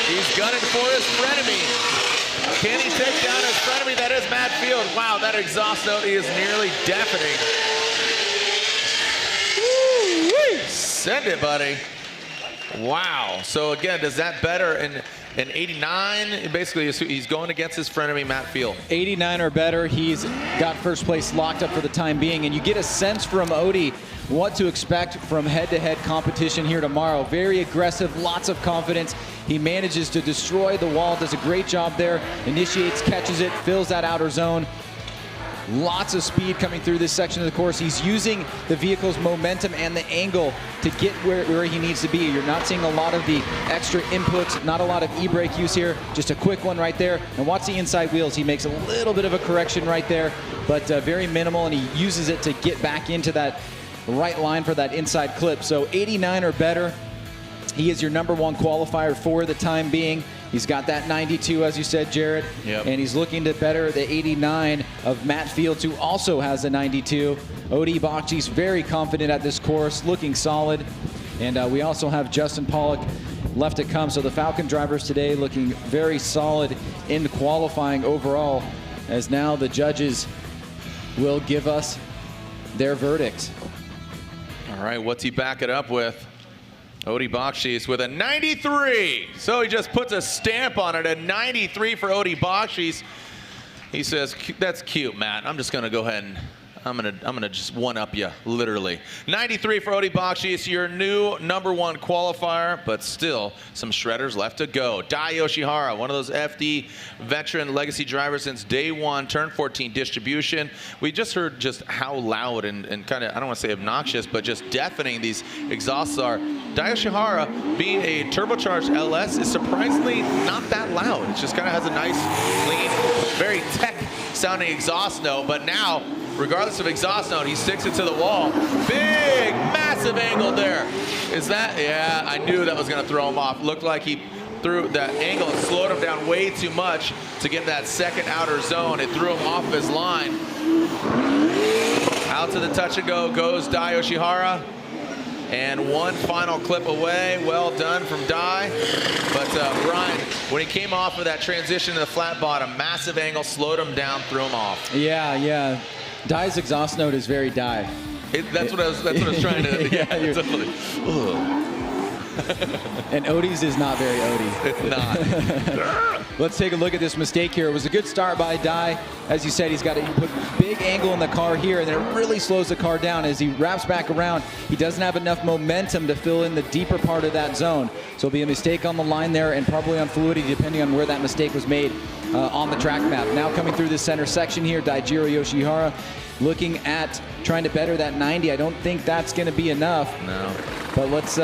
A: He's gunning for his frenemy. Can he take down his frenemy? That is Matt Field. Wow, that exhaust note is nearly deafening. Woo-wee. Send it, buddy. Wow. So again, does that better in 89? Basically, he's going against his frenemy, Matt Field.
B: 89 or better. He's got first place locked up for the time being, and you get a sense from Odie what to expect from head-to-head competition here tomorrow. Very aggressive, lots of confidence. He manages to destroy the wall, does a great job there, initiates, catches it, fills that outer zone. Lots of speed coming through this section of the course. He's using the vehicle's momentum and the angle to get where he needs to be. You're not seeing a lot of the extra inputs, not a lot of e-brake use here. Just a quick one right there. And watch the inside wheels. He makes a little bit of a correction right there, but very minimal, and he uses it to get back into that right line for that inside clip. So 89 or better. He is your #1 qualifier for the time being. He's got that 92, as you said, Jared.
A: Yep.
B: And he's looking to better the 89 of Matt Fields, who also has a 92. Odie Bakshi's very confident at this course, looking solid. And we also have Justin Pollock left to come. So the Falcon drivers today looking very solid in qualifying overall, as now the judges will give us their verdict.
A: All right, what's he back it up with? Odie Bakshi's with a 93. So he just puts a stamp on it, a 93 for Odie Bakshi's. He says, that's cute, Matt. I'm just gonna go ahead and I'm gonna just one-up you, literally. 93 for Odie Bakshi's, your new #1 qualifier, but still some shredders left to go. Dai Yoshihara, one of those FD veteran legacy drivers since day one, turn 14 distribution. We just heard just how loud and kind of, I don't want to say obnoxious, but just deafening these exhausts are. Dai Yoshihara, being a turbocharged LS, is surprisingly not that loud. It just kind of has a nice, clean, very tech-sounding exhaust note, but now, regardless of exhaust note, he sticks it to the wall. Big, massive angle there. Is that? Yeah, I knew that was going to throw him off. Looked like he threw that angle and slowed him down way too much to get that second outer zone. It threw him off of his line. Out to the touch and go goes Dai Yoshihara. And one final clip away. Well done from Dai. But Brian, when he came off of that transition to the flat bottom, massive angle, slowed him down, threw him off.
B: Yeah. Dai's exhaust note is very Dai.
A: That's what I was trying to. Yeah, totally.
B: And Odie's is not very Odie.
A: It's not.
B: Let's take a look at this mistake here. It was a good start by Dai. As you said, he's got to put big angle in the car here, and then it really slows the car down. As he wraps back around, he doesn't have enough momentum to fill in the deeper part of that zone. So it'll be a mistake on the line there, and probably on fluidity, depending on where that mistake was made on the track map. Now coming through this center section here, Daijiro Yoshihara looking at trying to better that 90. I don't think that's going to be enough.
A: No.
B: But let's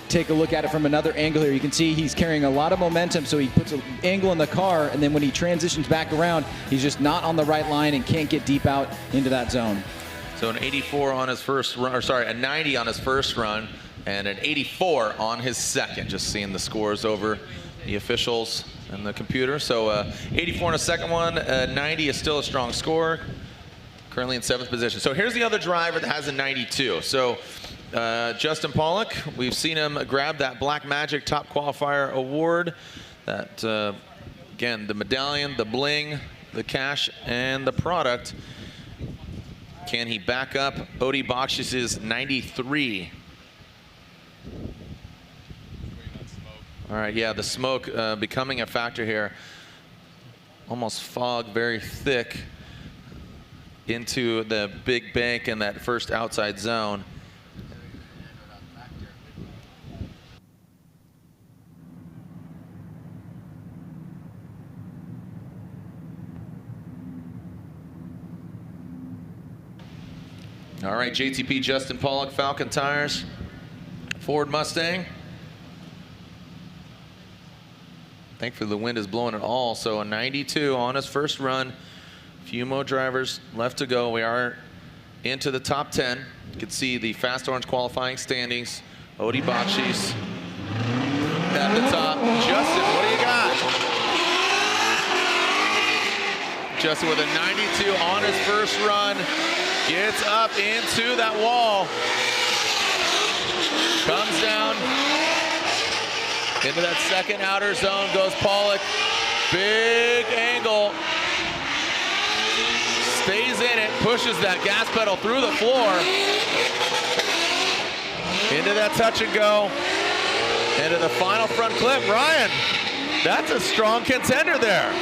B: take a look at it from another angle here. You can see he's carrying a lot of momentum, so he puts an angle in the car, and then when he transitions back around, he's just not on the right line and can't get deep out into that zone.
A: So an 84 on his first run, or sorry, a 90 on his first run, and an 84 on his second. Just seeing the scores over the officials and the computer. So 84 on a second one, 90 is still a strong score. Currently in 7th position. So here's the other driver that has a 92. So Justin Pollock, we've seen him grab that Black Magic Top Qualifier Award. That, again, the medallion, the bling, the cash, and the product. Can he back up Odie Bakshi's 93? All right, yeah, the smoke becoming a factor here. Almost fog, very thick into the big bank and that first outside zone. All right, JTP Justin Pollock, Falcon tires, Ford Mustang. Thankfully, the wind is blowing it all. So a 92 on his first run. Few more drivers left to go. We are into the top 10. You can see the Fast Orange qualifying standings. Odi Bakshis at the top. Justin, what do you got? Justin with a 92 on his first run. Gets up into that wall. Comes down into that second outer zone. Goes Pollock. Big angle. Stays in it. Pushes that gas pedal through the floor. Into that touch and go. Into the final front clip. Ryan, that's a strong contender there.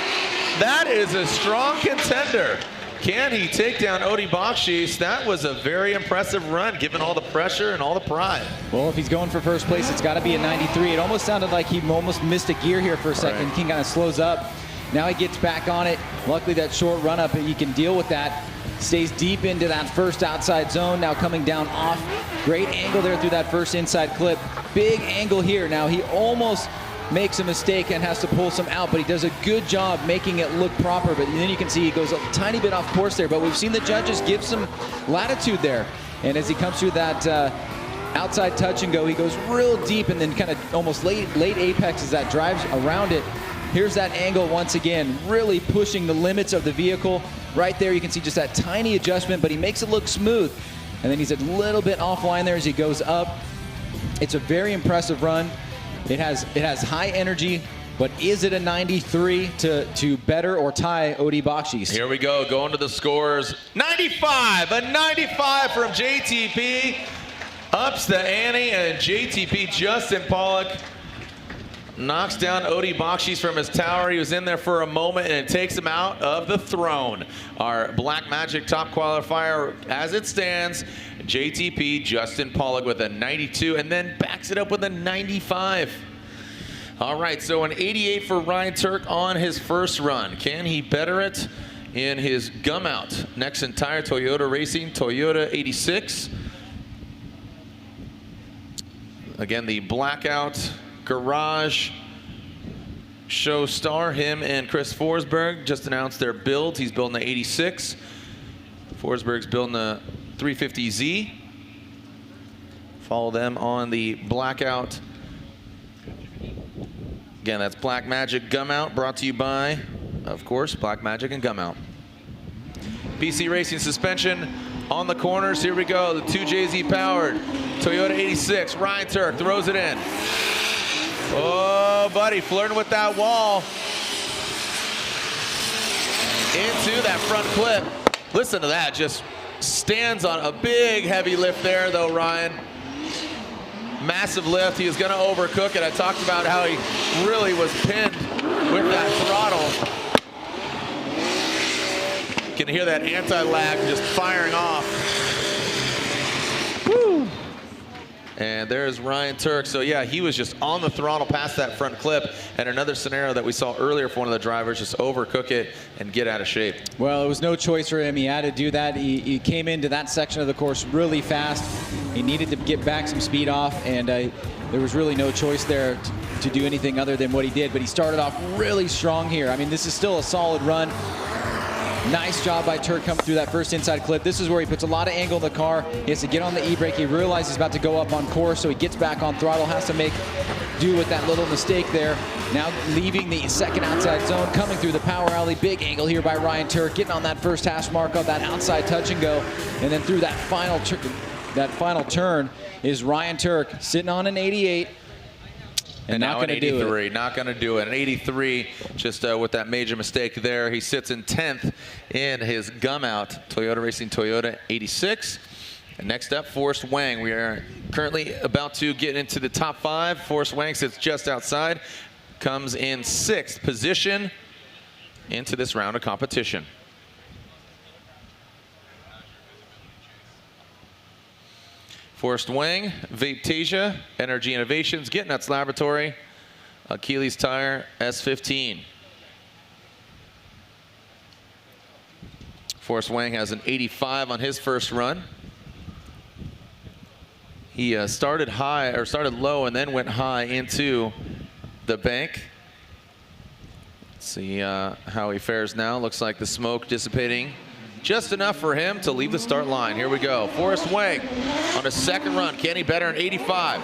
A: That is a strong contender. Can he take down Odi Bakshis? That was a very impressive run, given all the pressure and all the pride.
B: Well, if he's going for first place, it's got to be a 93. It almost sounded like he almost missed a gear here for a second.
A: Right.
B: He kind of slows up. Now he gets back on it. Luckily, that short run up, he can deal with that. Stays deep into that first outside zone. Now coming down off. Great angle there through that first inside clip. Big angle here. Now he almost makes a mistake and has to pull some out, but he does a good job making it look proper. But then you can see he goes a tiny bit off course there, but we've seen the judges give some latitude there. And as he comes through that outside touch and go, he goes real deep and then kind of almost late apex as that drives around it. Here's that angle once again, really pushing the limits of the vehicle. Right there you can see just that tiny adjustment, but he makes it look smooth. And then he's a little bit offline there as he goes up. It's a very impressive run. It has high energy, but is it a 93 to better or tie Odi Bakshis?
A: Here we go, going to the scores. 95, a 95 from JTP. Ups the ante, and JTP, Justin Pollock, knocks down Odi Bakshis from his tower. He was in there for a moment, and it takes him out of the throne. Our Black Magic top qualifier, as it stands, JTP, Justin Pollock with a 92, and then backs it up with a 95. All right, so an 88 for Ryan Turk on his first run. Can he better it in his gum out? Next entire Toyota Racing, Toyota 86. Again, the Blackout Garage show star, him and Chris Forsberg just announced their builds. He's building the 86. Forsberg's building the 350Z. Follow them on the Blackout. Again, that's Black Magic Gum Out, brought to you by, of course, Black Magic and Gum Out. PC Racing suspension on the corners. Here we go, the 2JZ powered Toyota 86. Ryan Turk throws it in. Oh, buddy, flirting with that wall. Into that front clip. Listen to that, just stands on a big heavy lift there though, Ryan. Massive lift, he was gonna overcook it. I talked about how he really was pinned with that throttle. You can hear that anti-lag just firing off. Woo! And there's Ryan Turk. So yeah, he was just on the throttle past that front clip. And another scenario that we saw earlier for one of the drivers, just overcook it and get out of shape.
B: Well, it was no choice for him. He had to do that. He came into that section of the course really fast. He needed to get back some speed off, and there was really no choice there to do anything other than what he did. But he started off really strong here. I mean, this is still a solid run. Nice job by Turk coming through that first inside clip. This is where he puts a lot of angle in the car. He has to get on the e-brake. He realizes he's about to go up on course, so he gets back on throttle, has to make do with that little mistake there. Now leaving the second outside zone, coming through the power alley. Big angle here by Ryan Turk, getting on that first hash mark of that outside touch and go. And then through that final turn is Ryan Turk sitting on an 88. And
A: now an 83, not going to do it. An 83, just with that major mistake there. He sits in 10th in his gum out Toyota Racing Toyota 86. And next up, Forrest Wang. We are currently about to get into the top 5. Forrest Wang sits just outside, comes in 6th position into this round of competition. Forrest Wang, Vaptasia, Energy Innovations, Get Nuts Laboratory, Achilles Tire, S15. Forrest Wang has an 85 on his first run. He started low and then went high into the bank. See how he fares now. Looks like the smoke dissipating just enough for him to leave the start line. Here we go. Forrest Wang on his second run. Can he better an 85?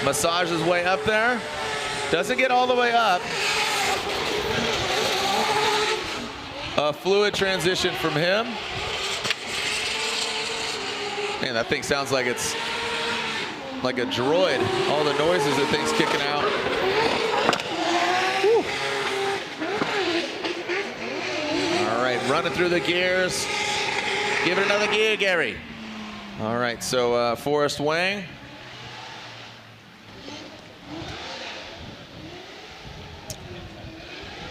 A: Massage his way up there. Doesn't get all the way up. A fluid transition from him. Man, that thing sounds like it's like a droid. All the noises that thing's kicking out. Whew. All right, running through the gears. Give it another gear, Gary. All right, so Forrest Wang.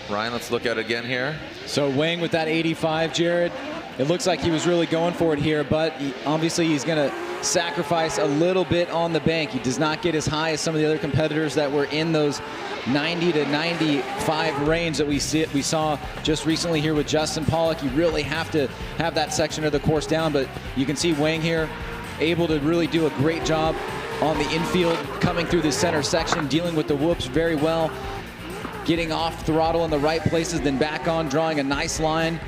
A: Ryan, let's look at it again here.
B: So Wang with that 85, Jared. It looks like he was really going for it here, but obviously he's going to sacrifice a little bit on the bank. He does not get as high as some of the other competitors that were in those 90 to 95 range that we saw just recently here with Justin Pollock. You really have to have that section of the course down, but you can see Wang here able to really do a great job on the infield, coming through the center section, dealing with the whoops very well, getting off throttle in the right places, then back on, drawing a nice line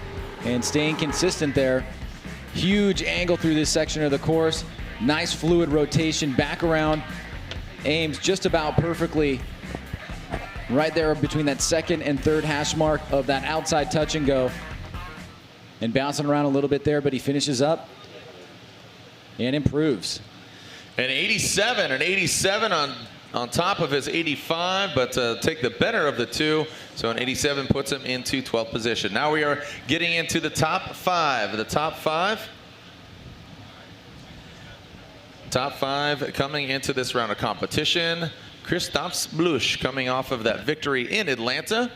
B: and staying consistent there. Huge angle through this section of the course. Nice fluid rotation back around. Aims just about perfectly right there between that second and third hash mark of that outside touch and go. And bouncing around a little bit there, but he finishes up and improves.
A: An 87 on top of his 85, but take the better of the two. So an 87 puts him into 12th position. Now we are getting into the top five. The top five. Top five coming into this round of competition. Christophe Bluch coming off of that victory in Atlanta.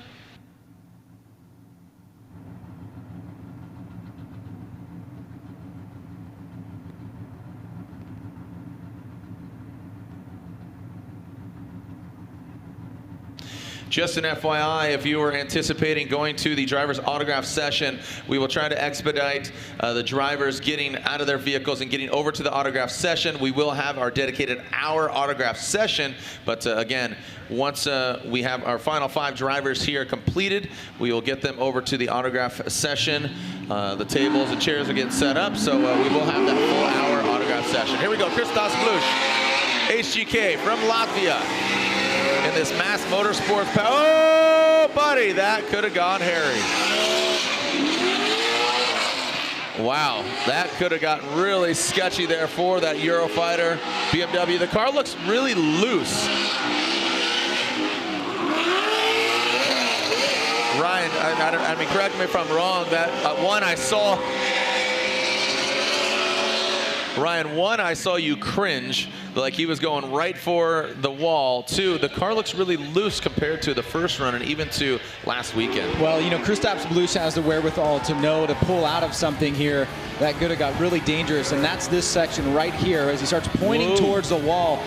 A: Just an FYI, if you were anticipating going to the driver's autograph session, we will try to expedite the drivers getting out of their vehicles and getting over to the autograph session. We will have our dedicated hour autograph session, but again, once we have our final 5 drivers here completed, we will get them over to the autograph session. The tables and chairs are getting set up, so we will have that full hour autograph session. Here we go, Christophe Bluch, HGK from Latvia. In this Mass Motorsports oh, buddy, that could have gone hairy. Wow, that could have gotten really sketchy there for that Eurofighter BMW. The car looks really loose. Ryan, I mean, correct me if I'm wrong, that one I saw, Ryan, one, I saw you cringe, like he was going right for the wall. 2, the car looks really loose compared to the first run and even to last weekend.
B: Well, you know, Christophe Bluch has the wherewithal to know to pull out of something here that could have got really dangerous, and that's this section right here as he starts pointing towards the wall.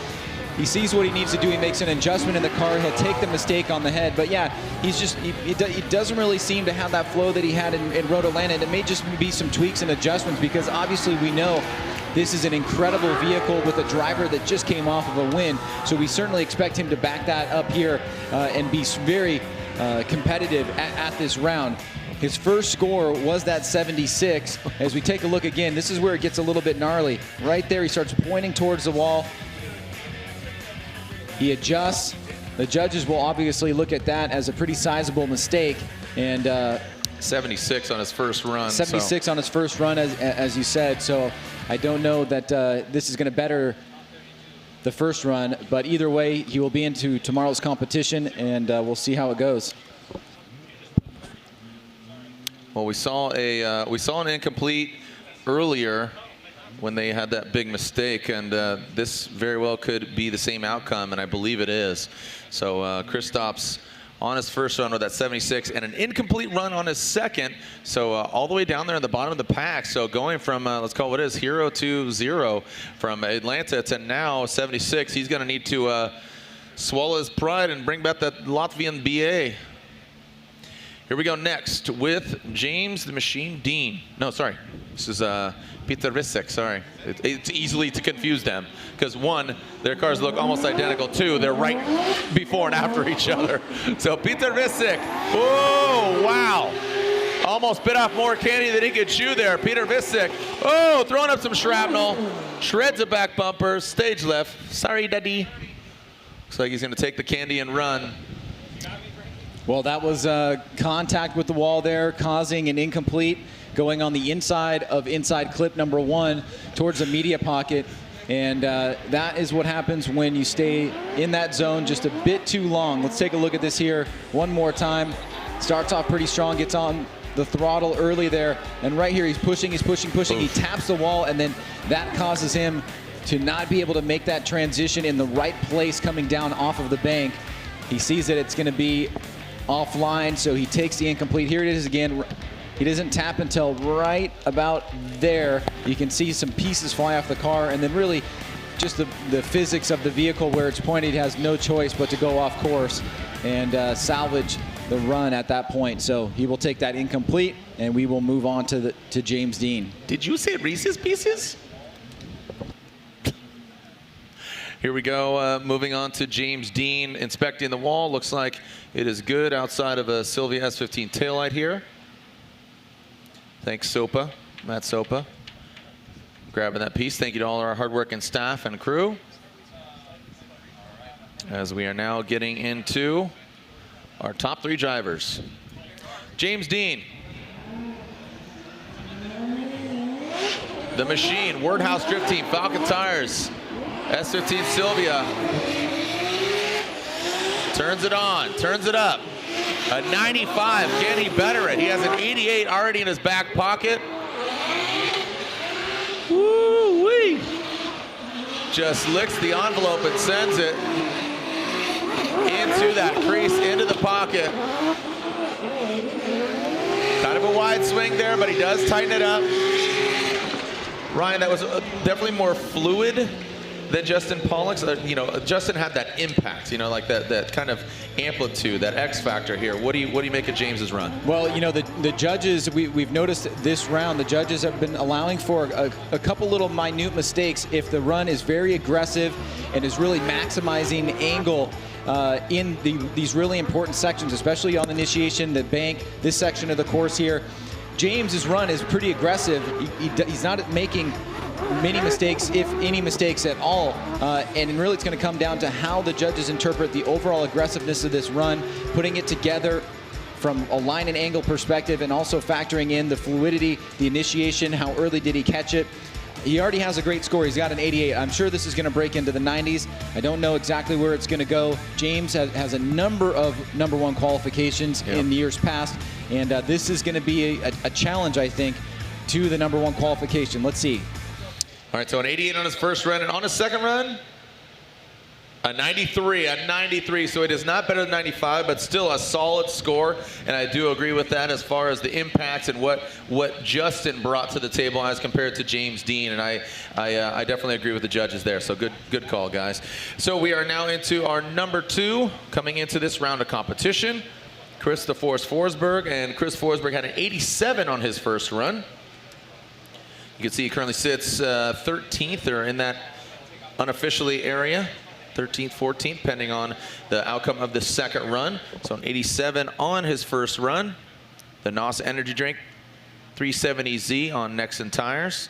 B: He sees what he needs to do. He makes an adjustment in the car. He'll take the mistake on the head. But yeah, he's just, he doesn't really seem to have that flow that he had in Road Atlanta. And it may just be some tweaks and adjustments because obviously we know this is an incredible vehicle with a driver that just came off of a win. So we certainly expect him to back that up here and be very competitive at this round. His first score was that 76. As we take a look again, this is where it gets a little bit gnarly. Right there, he starts pointing towards the wall. He adjusts. The judges will obviously look at that as a pretty sizable mistake. And
A: 76 on his first run.
B: 76 on his first run, as you said. So I don't know that this is going to better the first run. But either way, he will be into tomorrow's competition, and we'll see how it goes.
A: Well, we saw an incomplete earlier when they had that big mistake, and this very well could be the same outcome, and I believe it is. So Christophe's on his first run with that 76 and an incomplete run on his second, so all the way down there in the bottom of the pack. So going from let's call it what it is, hero to 0 from Atlanta to now 76, he's going to need to swallow his pride and bring back that Latvian BA. Here we go next with James the Machine Dean. No, sorry. This is Peter Visek, sorry. It's easily to confuse them because one, their cars look almost identical. Two, they're right before and after each other. So Peter Visek, oh, wow. Almost bit off more candy than he could chew there. Peter Visek, oh, throwing up some shrapnel. Shreds of back bumpers, stage left. Sorry, Daddy. Looks like he's gonna take the candy and run.
B: Well, that was contact with the wall there, causing an incomplete, going on the inside of inside clip number 1 towards the media pocket. And that is what happens when you stay in that zone just a bit too long. Let's take a look at this here one more time. Starts off pretty strong, gets on the throttle early there. And right here, he's pushing. He taps the wall, and then that causes him to not be able to make that transition in the right place coming down off of the bank. He sees that it's going to be offline, so he takes the incomplete. Here it is again. He doesn't tap until right about there. You can see some pieces fly off the car, and then really just the physics of the vehicle where it's pointed has no choice but to go off course and salvage the run at that point. So he will take that incomplete, and we will move on to James Dean.
A: Did you say Reese's Pieces? Here we go, moving on to James Dean, inspecting the wall. Looks like it is good outside of a Sylvia S15 taillight here. Thanks, Sopa, Matt Sopa, grabbing that piece. Thank you to all our hardworking staff and crew. As we are now getting into our top 3 drivers. James Dean. The Machine, Wordhouse Drift Team, Falcon Tires. S15 Sylvia turns it on, turns it up. A 95, can he better it? He has an 88 already in his back pocket. Woo-wee. Just licks the envelope and sends it into that crease, into the pocket. Kind of a wide swing there, but he does tighten it up. Ryan, that was definitely more fluid than Justin Pollock's. You know, Justin had that impact, you know, like that kind of amplitude, that X factor here. What do you make of James's run?
B: Well, you know, the judges, we've noticed this round, the judges have been allowing for a couple little minute mistakes if the run is very aggressive and is really maximizing angle in these really important sections, especially on the initiation, the bank, this section of the course here. James's run is pretty aggressive. He's not making many mistakes, if any mistakes at all. And really it's going to come down to how the judges interpret the overall aggressiveness of this run, putting it together from a line and angle perspective, and also factoring in the fluidity, the initiation, how early did he catch it. He already has a great score. He's got an 88. I'm sure this is going to break into the 90s. I don't know exactly where it's going to go. James has a number of #1 qualifications in years past, and this is going to be a challenge, I think, to the #1 qualification. Let's see.
A: All right, so an 88 on his first run, and on his second run, a 93, so it is not better than 95, but still a solid score, and I do agree with that as far as the impacts and what Justin brought to the table as compared to James Dean, and I definitely agree with the judges there, so good call, guys. So we are now into our #2, coming into this round of competition. Chris the Force Forsberg, and Chris Forsberg had an 87 on his first run. You can see he currently sits 13th, or in that unofficially area. 13th, 14th, depending on the outcome of the second run. So an 87 on his first run. The NOS Energy Drink 370Z on Nexen tires.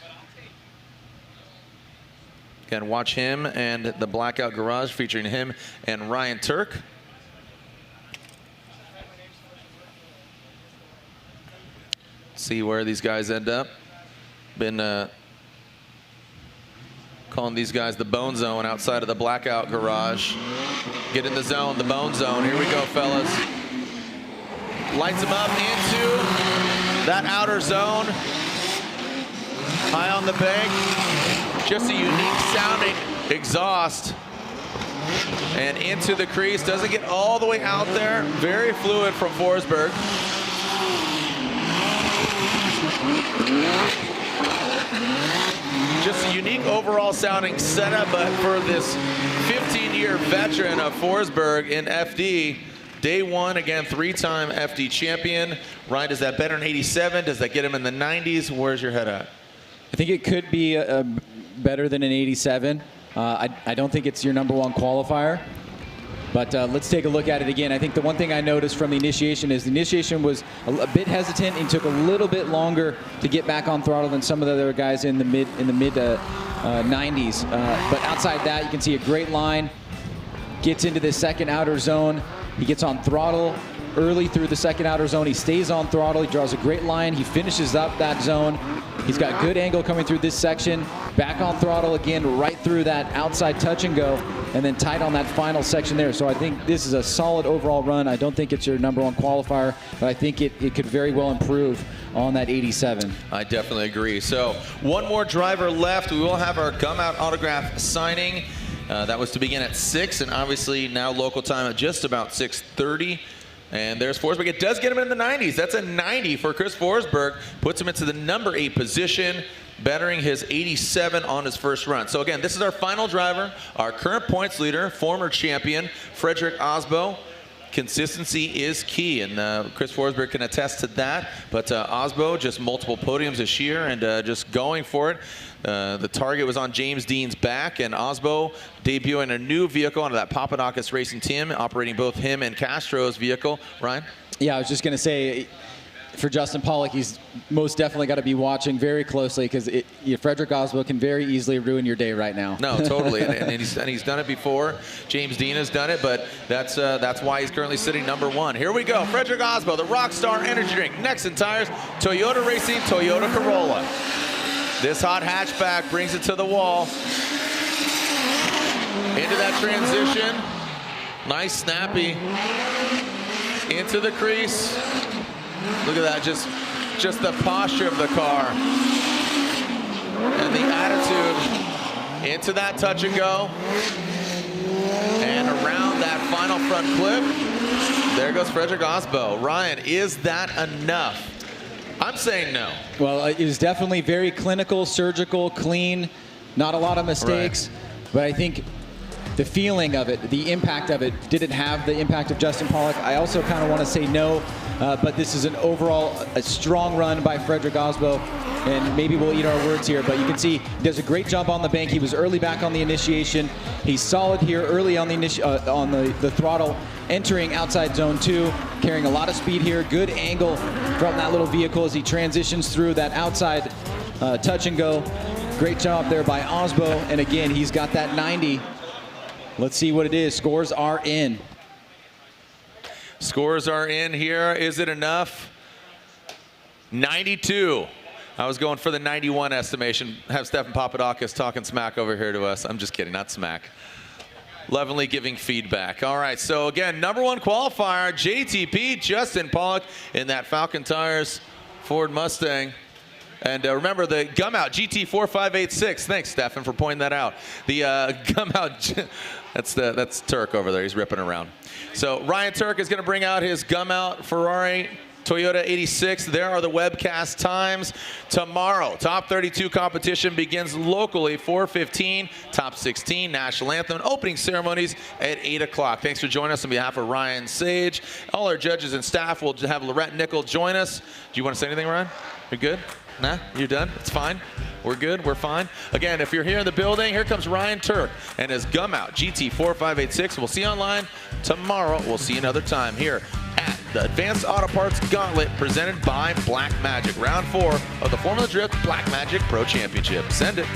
A: Again, watch him and the Blackout Garage featuring him and Ryan Turk. See where these guys end up. Been calling these guys the Bone Zone outside of the Blackout Garage. Get in the zone, the Bone Zone. Here we go, fellas. Lights them up into that outer zone. High on the bank. Just a unique sounding exhaust. And into the crease. Doesn't get all the way out there. Very fluid from Forsberg. Just a unique overall sounding setup, but for this 15-year veteran of Forsberg in FD, Day one, again, 3-time FD champion. Ryan, does that better in 87? Does that get him in the 90s? Where's your head at?
B: I think it could be better than an 87. I don't think it's your #1 qualifier. But let's take a look at it again. I think the one thing I noticed from the initiation is the initiation was a bit hesitant and took a little bit longer to get back on throttle than some of the other guys in the mid 90s. But outside that, you can see a great line. Gets into the second outer zone. He gets on throttle early through the second outer zone. He stays on throttle. He draws a great line. He finishes up that zone. He's got good angle coming through this section. Back on throttle again, right through that outside touch and go, and then tight on that final section there. So I think this is a solid overall run. I don't think it's your #1 qualifier, but I think it could very well improve on that 87.
A: I definitely agree. So one more driver left. We will have our gum out autograph signing. That was to begin at 6, and obviously now local time at just about 6:30. And there's Forsberg. It does get him in the 90s. That's a 90 for Chris Forsberg. Puts him into the #8 position, bettering his 87 on his first run. So again, this is our final driver, our current points leader, former champion, Frederick Osbo. Consistency is key, and Chris Forsberg can attest to that. But Osbo, just multiple podiums this year, and just going for it. The target was on James Dean's back, and Osbo debuting a new vehicle onto that Papadakis Racing team, operating both him and Castro's vehicle. Ryan?
B: Yeah, I was just going to say, for Justin Pollock, he's most definitely got to be watching very closely, because Frederick Osbo can very easily ruin your day right now.
A: No, totally, and he's done it before. James Dean has done it, but that's why he's currently sitting #1. Here we go, Frederick Osbo, the Rockstar Energy Drink. Nexen Tires, Toyota Racing, Toyota Corolla. This hot hatchback brings it to the wall. Into that transition. Nice, snappy. Into the crease. Look at that, just the posture of the car. And the attitude. Into that touch and go. And around that final front clip. There goes Frederick Osbo. Ryan, is that enough? I'm saying no.
B: Well, it was definitely very clinical, surgical, clean, not a lot of mistakes. Right. But I think the feeling of it, the impact of it, did it have the impact of Justin Pollock? I also kind of want to say no, but this is an overall a strong run by Frederick Osbo, and maybe we'll eat our words here, but you can see he does a great job on the bank. He was early back on the initiation. He's solid here early on the throttle, entering outside zone 2, carrying a lot of speed here. Good angle from that little vehicle as he transitions through that outside touch and go. Great job there by Osbo, and again, he's got that 90. Let's see what it is. Scores are in.
A: Scores are in here. Is it enough? 92. I was going for the 91 estimation. Have Stefan Papadakis talking smack over here to us. I'm just kidding, not smack. Lovingly giving feedback. All right, so again, #1 qualifier, JTP, Justin Pollock in that Falcon Tires Ford Mustang. And remember the gum out GT4586. Thanks, Stefan, for pointing that out. The gum out, that's Turk over there. He's ripping around. So Ryan Turk is going to bring out his gum out Ferrari Toyota 86. There are the webcast times. Tomorrow, top 32 competition begins locally, 4:15. Top 16, national anthem, and opening ceremonies at 8 o'clock. Thanks for joining us on behalf of Ryan Sage. All our judges and staff will have Lorette Nickel join us. Do you want to say anything, Ryan? You're good? Nah, you're done? It's fine? We're good? We're fine? Again, if you're here in the building, here comes Ryan Turk and his gum out GT4586. We'll see you online tomorrow. We'll see you another time here at the Advanced Auto Parts Gauntlet presented by Black Magic. Round 4 of the Formula Drift Black Magic Pro Championship. Send it.